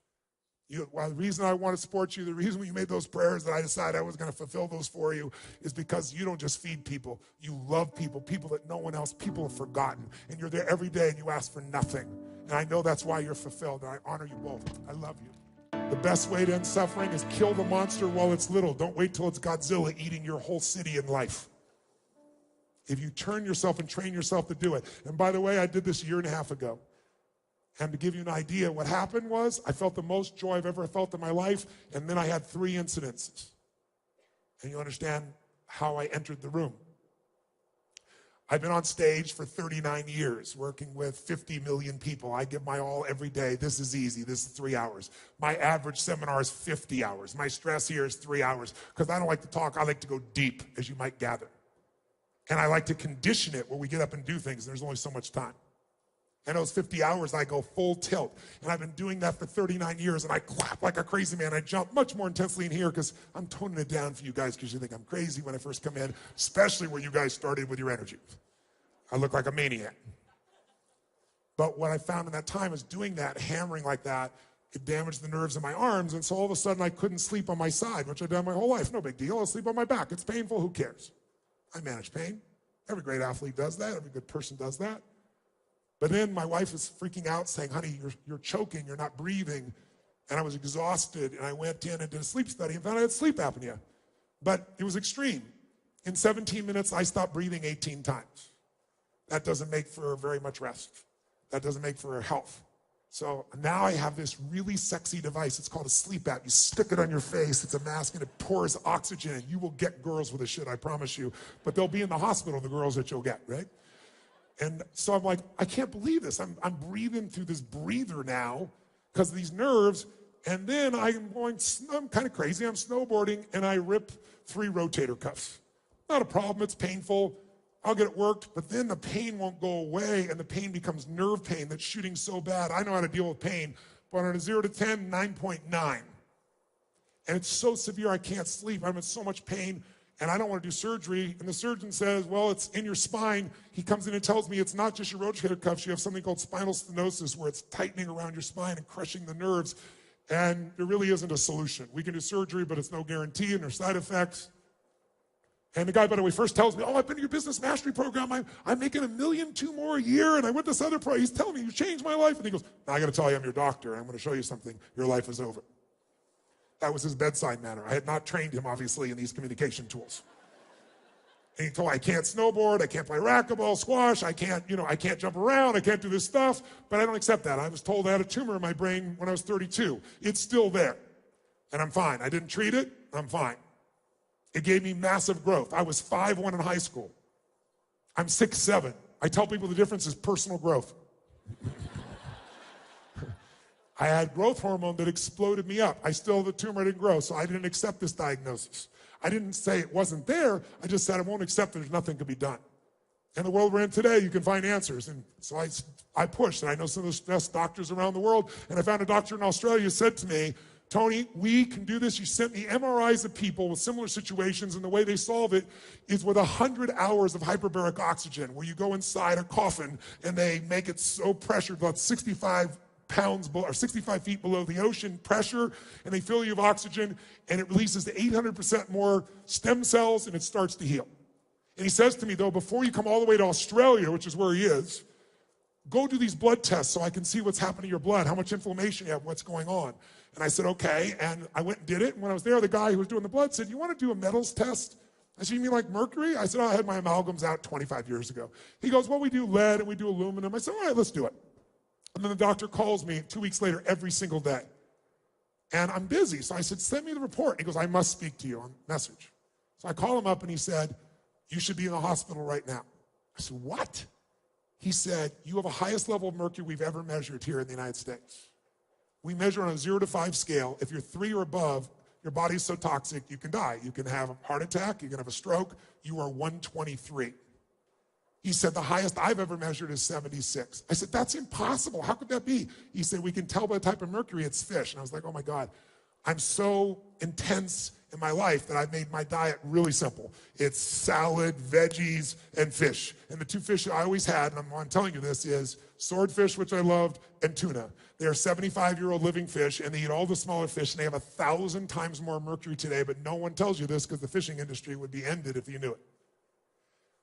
The reason I want to support you, the reason when you made those prayers that I decided I was going to fulfill those for you is because you don't just feed people. You love people, people that no one else, people have forgotten. And you're there every day and you ask for nothing. And I know that's why you're fulfilled. And I honor you both. I love you. The best way to end suffering is kill the monster while it's little. Don't wait till it's Godzilla eating your whole city in life. If you turn yourself and train yourself to do it. And by the way, I did this 1.5 years ago. And to give you an idea, what happened was I felt the most joy I've ever felt in my life, and then I had 3 incidences. And you understand how I entered the room. I've been on stage for 39 years, working with 50 million people. I give my all every day. This is easy. This is 3 hours. My average seminar is 50 hours. My stress here is 3 hours. Because I don't like to talk. I like to go deep, as you might gather. And I like to condition it where we get up and do things. There's only so much time. And those 50 hours, I go full tilt. And I've been doing that for 39 years, and I clap like a crazy man. I jump much more intensely in here because I'm toning it down for you guys because you think I'm crazy when I first come in, especially where you guys started with your energy. I look like a maniac. But what I found in that time is doing that, hammering like that, it damaged the nerves in my arms, and so all of a sudden I couldn't sleep on my side, which I've done my whole life. No big deal. I'll sleep on my back. It's painful. Who cares? I manage pain. Every great athlete does that. Every good person does that. But then my wife was freaking out saying, honey, you're choking, you're not breathing. And I was exhausted, and I went in and did a sleep study and found I had sleep apnea. But it was extreme. In 17 minutes, I stopped breathing 18 times. That doesn't make for very much rest. That doesn't make for health. So now I have this really sexy device. It's called a sleep app. You stick it on your face. It's a mask, and it pours oxygen, and you will get girls with this shit, I promise you. But they'll be in the hospital, the girls that you'll get, right? And so I'm like, I can't believe this. I'm breathing through this breather now because of these nerves. And then I'm kind of crazy. I'm snowboarding, and I rip 3 rotator cuffs. Not a problem. It's painful. I'll get it worked. But then the pain won't go away, and the pain becomes nerve pain that's shooting so bad. I know how to deal with pain. But on a 0 to 10, 9.9. And it's so severe I can't sleep. I'm in so much pain. And I don't want to do surgery. And the surgeon says, well, it's in your spine. He comes in and tells me it's not just your rotator cuffs. You have something called spinal stenosis where it's tightening around your spine and crushing the nerves. And there really isn't a solution. We can do surgery, but it's no guarantee, and there's side effects. And the guy, by the way, first tells me, I've been to your business mastery program. I'm making $1.2 million more a year. And I went to this other program. He's telling me you changed my life. And he goes, now I got to tell you, I'm your doctor. I'm going to show you something. Your life is over. That was his bedside manner. I had not trained him, obviously, in these communication tools. And he told me, I can't snowboard, I can't play racquetball, squash, I can't jump around, I can't do this stuff, but I don't accept that. I was told I had a tumor in my brain when I was 32. It's still there, and I'm fine. I didn't treat it, I'm fine. It gave me massive growth. I was 5'1" in high school. I'm 6'7". I tell people the difference is personal growth. I had growth hormone that exploded me up. I still, the tumor didn't grow, so I didn't accept this diagnosis. I didn't say it wasn't there. I just said I won't accept it. There's nothing can be done. In the world we're in today, you can find answers. And so I pushed, and I know some of the best doctors around the world. And I found a doctor in Australia who said to me, Tony, we can do this. You sent me MRIs of people with similar situations, and the way they solve it is with 100 hours of hyperbaric oxygen, where you go inside a coffin and they make it so pressured, about 65 feet below the ocean pressure, and they fill you with oxygen, and it releases 800% more stem cells, and it starts to heal. And he says to me, though, before you come all the way to Australia, which is where he is, go do these blood tests so I can see what's happening to your blood, how much inflammation you have, what's going on. And I said, okay, and I went and did it, and when I was there, the guy who was doing the blood said, you want to do a metals test? I said, you mean like mercury? I said, oh, I had my amalgams out 25 years ago. He goes, well, we do lead and we do aluminum. I said, all right, let's do it. And then the doctor calls me 2 weeks later every single day. And I'm busy, so I said, send me the report. He goes, I must speak to you on message. So I call him up and he said, you should be in the hospital right now. I said, what? He said, you have the highest level of mercury we've ever measured here in the United States. We measure on a 0 to 5 scale. If you're 3 or above, your body's so toxic you can die. You can have a heart attack, you can have a stroke. You are 123. He said, the highest I've ever measured is 76. I said, that's impossible. How could that be? He said, we can tell by the type of mercury it's fish. And I was like, oh my God, I'm so intense in my life that I've made my diet really simple. It's salad, veggies, and fish. And the 2 fish I always had, and I'm telling you this, is swordfish, which I loved, and tuna. They are 75-year-old living fish, and they eat all the smaller fish, and they have 1,000 times more mercury today, but no one tells you this because the fishing industry would be ended if you knew it.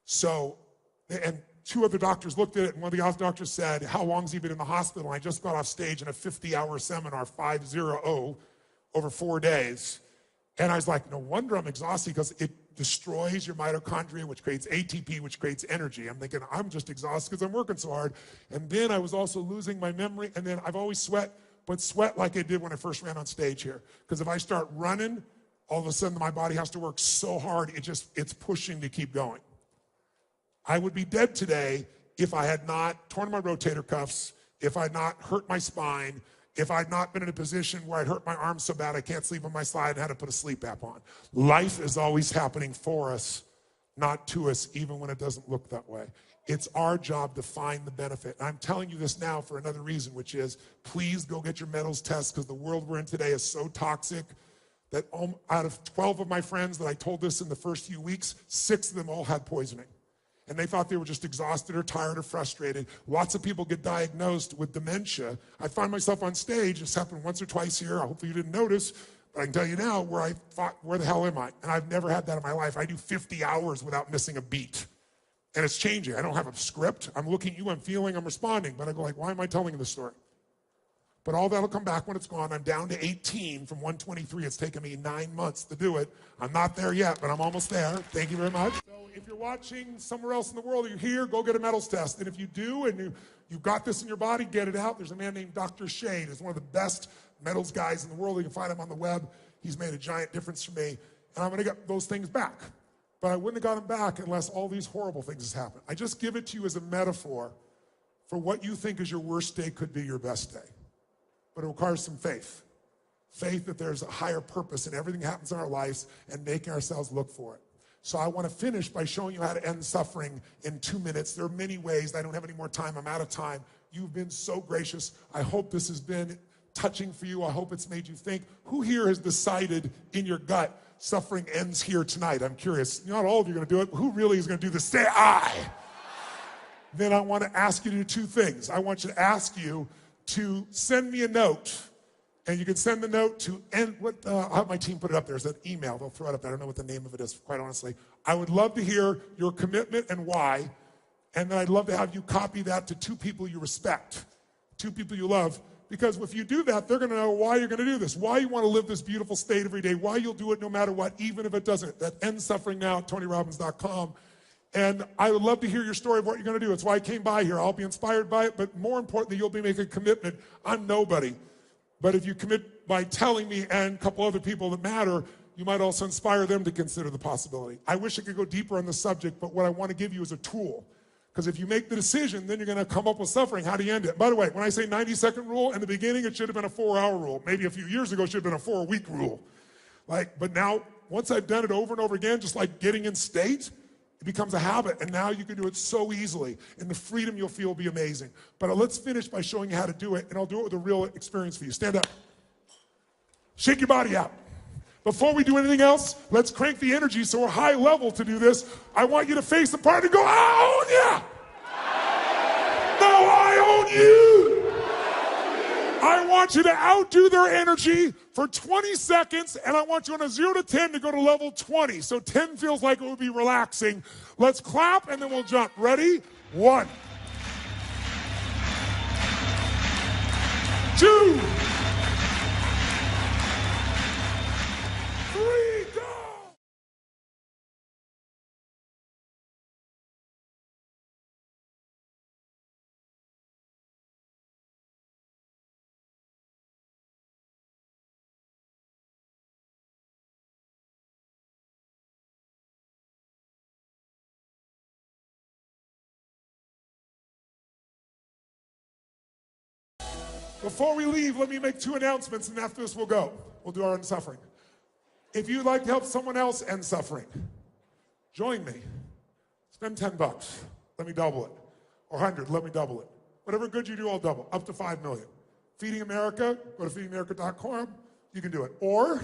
So, and 2 other doctors looked at it, and one of the other doctors said, how long's he been in the hospital? And I just got off stage in a 50-hour seminar, 5-0, over 4 days. And I was like, no wonder I'm exhausted, because it destroys your mitochondria, which creates ATP, which creates energy. I'm thinking, I'm just exhausted because I'm working so hard. And then I was also losing my memory, and then I've always sweat, but sweat like I did when I first ran on stage here. Because if I start running, all of a sudden my body has to work so hard, it's pushing to keep going. I would be dead today if I had not torn my rotator cuffs, if I had not hurt my spine, if I'd not been in a position where I'd hurt my arm so bad I can't sleep on my side and had to put a sleep app on. Life is always happening for us, not to us, even when it doesn't look that way. It's our job to find the benefit. And I'm telling you this now for another reason, which is please go get your metals test, because the world we're in today is so toxic that out of 12 of my friends that I told this in the first few weeks, 6 of them all had poisoning. And they thought they were just exhausted or tired or frustrated. Lots of people get diagnosed with dementia. I find myself on stage, it's happened once or twice here, hopefully you didn't notice, but I can tell you now where I thought, where the hell am I? And I've never had that in my life. I do 50 hours without missing a beat. And it's changing. I don't have a script. I'm looking at you, I'm feeling, I'm responding, but I go like, why am I telling you this story? But all that'll come back when it's gone. I'm down to 18 from 123. It's taken me 9 months to do it. I'm not there yet, but I'm almost there. Thank you very much. So if you're watching somewhere else in the world, or you're here, go get a metals test. And if you do, and you've got this in your body, get it out. There's a man named Dr. Shade. He's one of the best metals guys in the world. You can find him on the web. He's made a giant difference for me. And I'm going to get those things back. But I wouldn't have got them back unless all these horrible things has happened. I just give it to you as a metaphor for what you think is your worst day could be your best day. But it requires some faith. Faith that there's a higher purpose in everything that happens in our lives and making ourselves look for it. So I want to finish by showing you how to end suffering in 2 minutes. There are many ways. I don't have any more time. I'm out of time. You've been so gracious. I hope this has been touching for you. I hope it's made you think. Who here has decided in your gut suffering ends here tonight? I'm curious. Not all of you are going to do it. Who really is going to do this? Say I. Then I want to ask you to do 2 things. I want you to ask you to send me a note, and you can send the note to I'll have my team put it up there. There's an email. They'll throw it up there. I don't know what the name of it is, quite honestly. I would love to hear your commitment and why, and then I'd love to have you copy that to 2 people you respect, 2 people you love, Because if you do that, they're going to know why you're going to do this, why you want to live this beautiful state every day, why you'll do it no matter what, even if it doesn't. That ends suffering now at TonyRobbins.com. And I would love to hear your story of what you're going to do. It's why I came by here. I'll be inspired by it, but more importantly, you'll be making a commitment. I'm nobody. But if you commit by telling me and a couple other people that matter, you might also inspire them to consider the possibility. I wish I could go deeper on the subject, but what I want to give you is a tool. Because if you make the decision, then you're going to come up with suffering. How do you end it? By the way, when I say 90-second rule, in the beginning, it should have been a 4-hour rule. Maybe a few years ago, it should have been a 4-week rule. But now, once I've done it over and over again, just like getting in state, it becomes a habit. And now you can do it so easily. And the freedom you'll feel will be amazing. But let's finish by showing you how to do it. And I'll do it with a real experience for you. Stand up. Shake your body out. Before we do anything else, let's crank the energy so we're high level to do this. I want you to face the part and go, I own ya! No, I own you! I want you to outdo their energy for 20 seconds, and I want you on a 0 to 10 to go to level 20. So 10 feels like it would be relaxing. Let's clap, and then we'll jump. Ready? 1, 2, 3, go! Before we leave, let me make 2 announcements, and after this we'll go. We'll do our end suffering. If you'd like to help someone else end suffering, join me. Spend $10. Let me double it. Or 100, let me double it. Whatever good you do, I'll double. Up to 5 million. Feeding America, go to feedingamerica.com. You can do it. Or,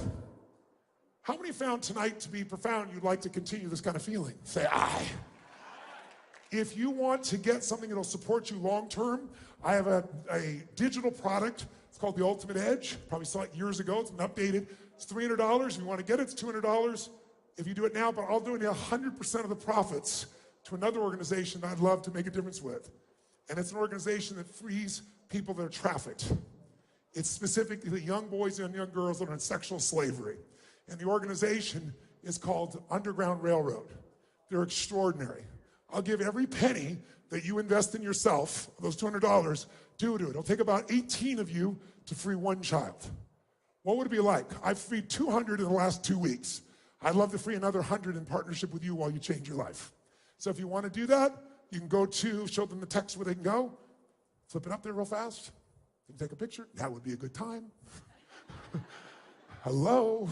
how many found tonight to be profound you'd like to continue this kind of feeling? Say, I. If you want to get something that'll support you long term, I have a digital product. It's called the Ultimate Edge. Probably saw it years ago. It's been updated. It's $300. If you want to get it, it's $200 if you do it now. But I'll donate 100% of the profits to another organization that I'd love to make a difference with. And it's an organization that frees people that are trafficked. It's specifically young boys and young girls that are in sexual slavery. And the organization is called Underground Railroad. They're extraordinary. I'll give every penny that you invest in yourself, those $200, do it. It'll take about 18 of you to free 1 child. What would it be like? I've freed 200 in the last 2 weeks. I'd love to free another 100 in partnership with you while you change your life. So if you want to do that, you can go to, show them the text where they can go, flip it up there real fast, you can take a picture. That would be a good time. Hello.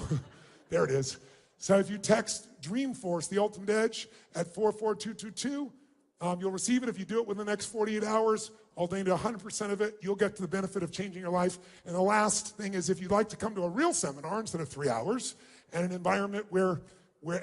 There it is. So if you text Dreamforce, the Ultimate Edge, at 44222, you'll receive it. If you do it within the next 48 hours, I'll donate 100% of it. You'll get to the benefit of changing your life. And the last thing is, if you'd like to come to a real seminar instead of 3 hours, and an environment where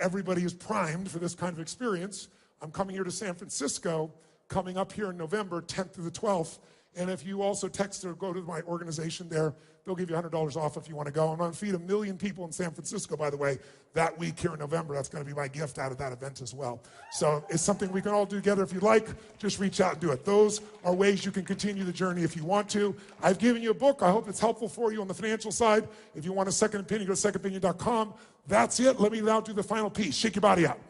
everybody is primed for this kind of experience, I'm coming here to San Francisco, coming up here in November, 10th through the 12th. And if you also text or go to my organization there, they'll give you $100 off if you want to go. I'm going to feed 1 million people in San Francisco, by the way, that week here in November. That's going to be my gift out of that event as well. So it's something we can all do together. If you'd like, just reach out and do it. Those are ways you can continue the journey if you want to. I've given you a book. I hope it's helpful for you on the financial side. If you want a second opinion, go to secondopinion.com. That's it. Let me now do the final piece. Shake your body out.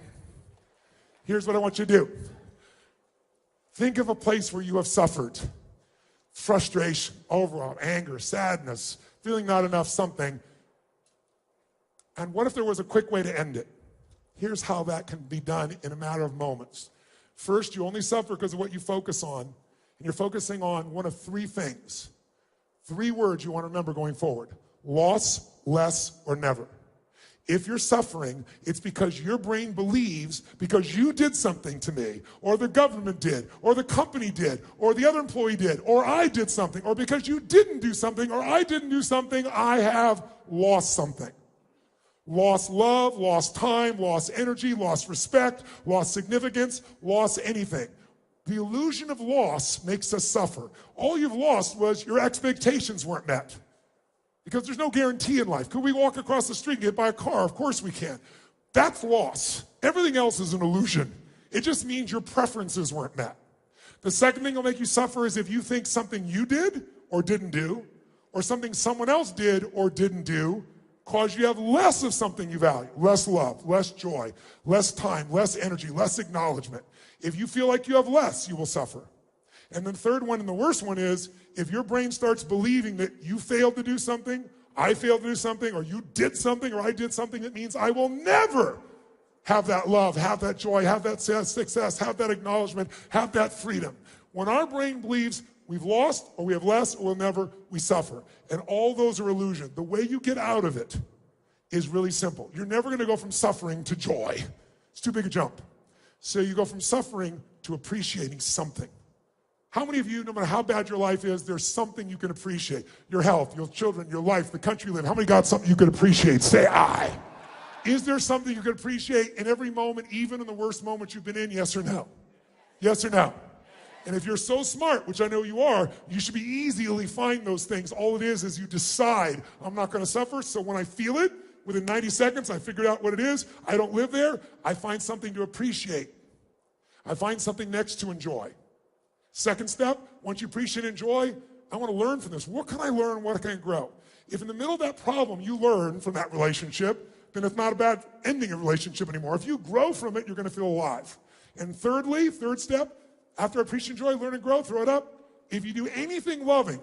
Here's what I want you to do. Think of a place where you have suffered. Frustration, overwhelm, anger, sadness, feeling not enough something. And what if there was a quick way to end it? Here's how that can be done in a matter of moments. First, you only suffer because of what you focus on. And you're focusing on one of 3 things. 3 words you want to remember going forward. Loss, less, or never. If you're suffering, it's because your brain believes because you did something to me, or the government did, or the company did, or the other employee did, or I did something, or because you didn't do something, or I didn't do something, I have lost something. Lost love, lost time, lost energy, lost respect, lost significance, lost anything. The illusion of loss makes us suffer. All you've lost was your expectations weren't met. Because there's no guarantee in life. Could we walk across the street and get by a car? Of course we can. That's loss. Everything else is an illusion. It just means your preferences weren't met. The second thing that'll make you suffer is if you think something you did or didn't do, or something someone else did or didn't do, cause you have less of something you value, less love, less joy, less time, less energy, less acknowledgement. If you feel like you have less, you will suffer. And then the third one, and the worst one, is if your brain starts believing that you failed to do something, I failed to do something, or you did something, or I did something, that means I will never have that love, have that joy, have that success, have that acknowledgement, have that freedom. When our brain believes we've lost, or we have less, or we'll never, we suffer. And all those are illusion. The way you get out of it is really simple. You're never gonna go from suffering to joy. It's too big a jump. So you go from suffering to appreciating something. How many of you, no matter how bad your life is, there's something you can appreciate? Your health, your children, your life, the country you live in. How many got something you can appreciate? Say I. Is there something you can appreciate in every moment, even in the worst moments you've been in? Yes or no? Yes or no? And if you're so smart, which I know you are, you should be easily find those things. All it is you decide, I'm not gonna suffer, so when I feel it, within 90 seconds, I figured out what it is. I don't live there. I find something to appreciate. I find something next to enjoy. Second step, once you appreciate and enjoy, I wanna learn from this. What can I learn? What can I grow? If in the middle of that problem you learn from that relationship, then it's not a bad ending a relationship anymore. If you grow from it, you're gonna feel alive. And thirdly, third step, after appreciate, enjoy, learn and grow, throw it up. If you do anything loving,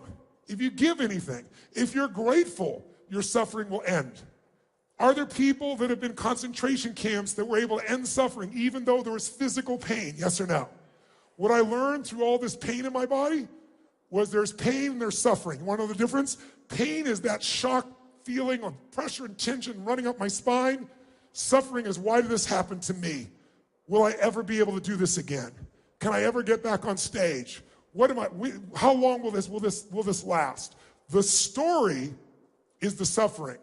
if you give anything, if you're grateful, your suffering will end. Are there people that have been concentration camps that were able to end suffering even though there was physical pain? Yes or no? What I learned through all this pain in my body was there's pain and there's suffering. You wanna know the difference? Pain is that shock feeling of pressure and tension running up my spine. Suffering is, why did this happen to me? Will I ever be able to do this again? Can I ever get back on stage? How long will this last? The story is the suffering.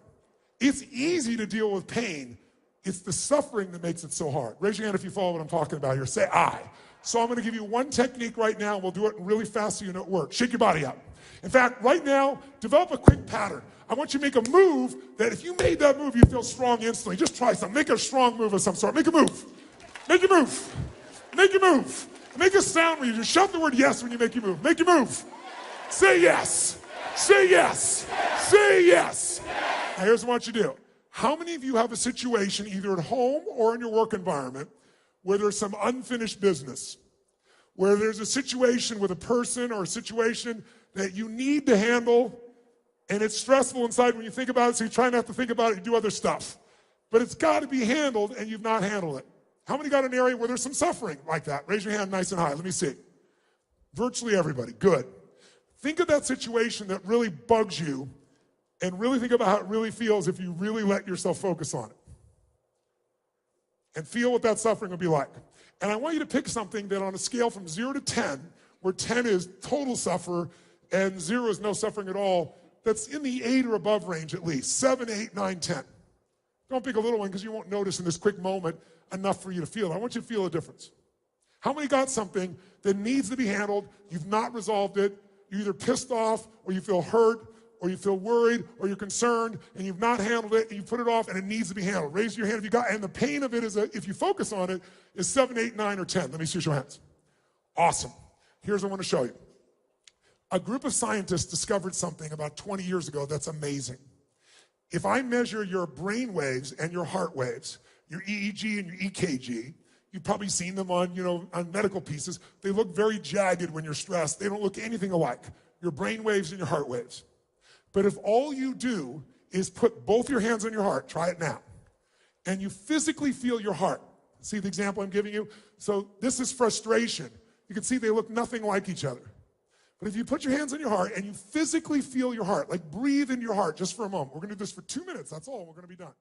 It's easy to deal with pain. It's the suffering that makes it so hard. Raise your hand if you follow what I'm talking about here. Say I. So I'm gonna give you one technique right now, and we'll do it really fast so you know it works. Shake your body up. In fact, right now, develop a quick pattern. I want you to make a move that if you made that move, you feel strong instantly. Just try something. Make a strong move of some sort. Make a move. Make a move. Make a move. Make a sound when you just shout the word yes when you make your move. Make your move. Say yes. Say yes. Say yes. Now here's what I want you to do. How many of you have a situation either at home or in your work environment where there's some unfinished business? Where there's a situation with a person or a situation that you need to handle and it's stressful inside when you think about it, so you try not to think about it, you do other stuff. But it's got to be handled and you've not handled it. How many got an area where there's some suffering like that? Raise your hand nice and high. Let me see. Virtually everybody. Good. Think of that situation that really bugs you and really think about how it really feels if you really let yourself focus on it. And feel what that suffering will be like. And I want you to pick something that on a scale from 0 to 10, where 10 is total suffer and 0 is no suffering at all, that's in the 8 or above range at least. 7, 8, 9, 10. Don't pick a little one because you won't notice in this quick moment enough for you to feel. I want you to feel a difference. How many got something that needs to be handled, you've not resolved it, you're either pissed off or you feel hurt or you feel worried or you're concerned and you've not handled it and you put it off and it needs to be handled? Raise your hand if you got, and the pain of it is, if you focus on it, is 7, 8, 9, or 10. Let me see your hands. Awesome. Here's what I want to show you. A group of scientists discovered something about 20 years ago that's amazing. If I measure your brain waves and your heart waves, your EEG and your EKG, you've probably seen them on, on medical pieces. They look very jagged when you're stressed. They don't look anything alike. Your brain waves and your heart waves. But if all you do is put both your hands on your heart, try it now, and you physically feel your heart. See the example I'm giving you? So this is frustration. You can see they look nothing like each other. But if you put your hands on your heart and you physically feel your heart, like breathe into your heart just for a moment. We're gonna do this for 2 minutes, that's all, we're gonna be done.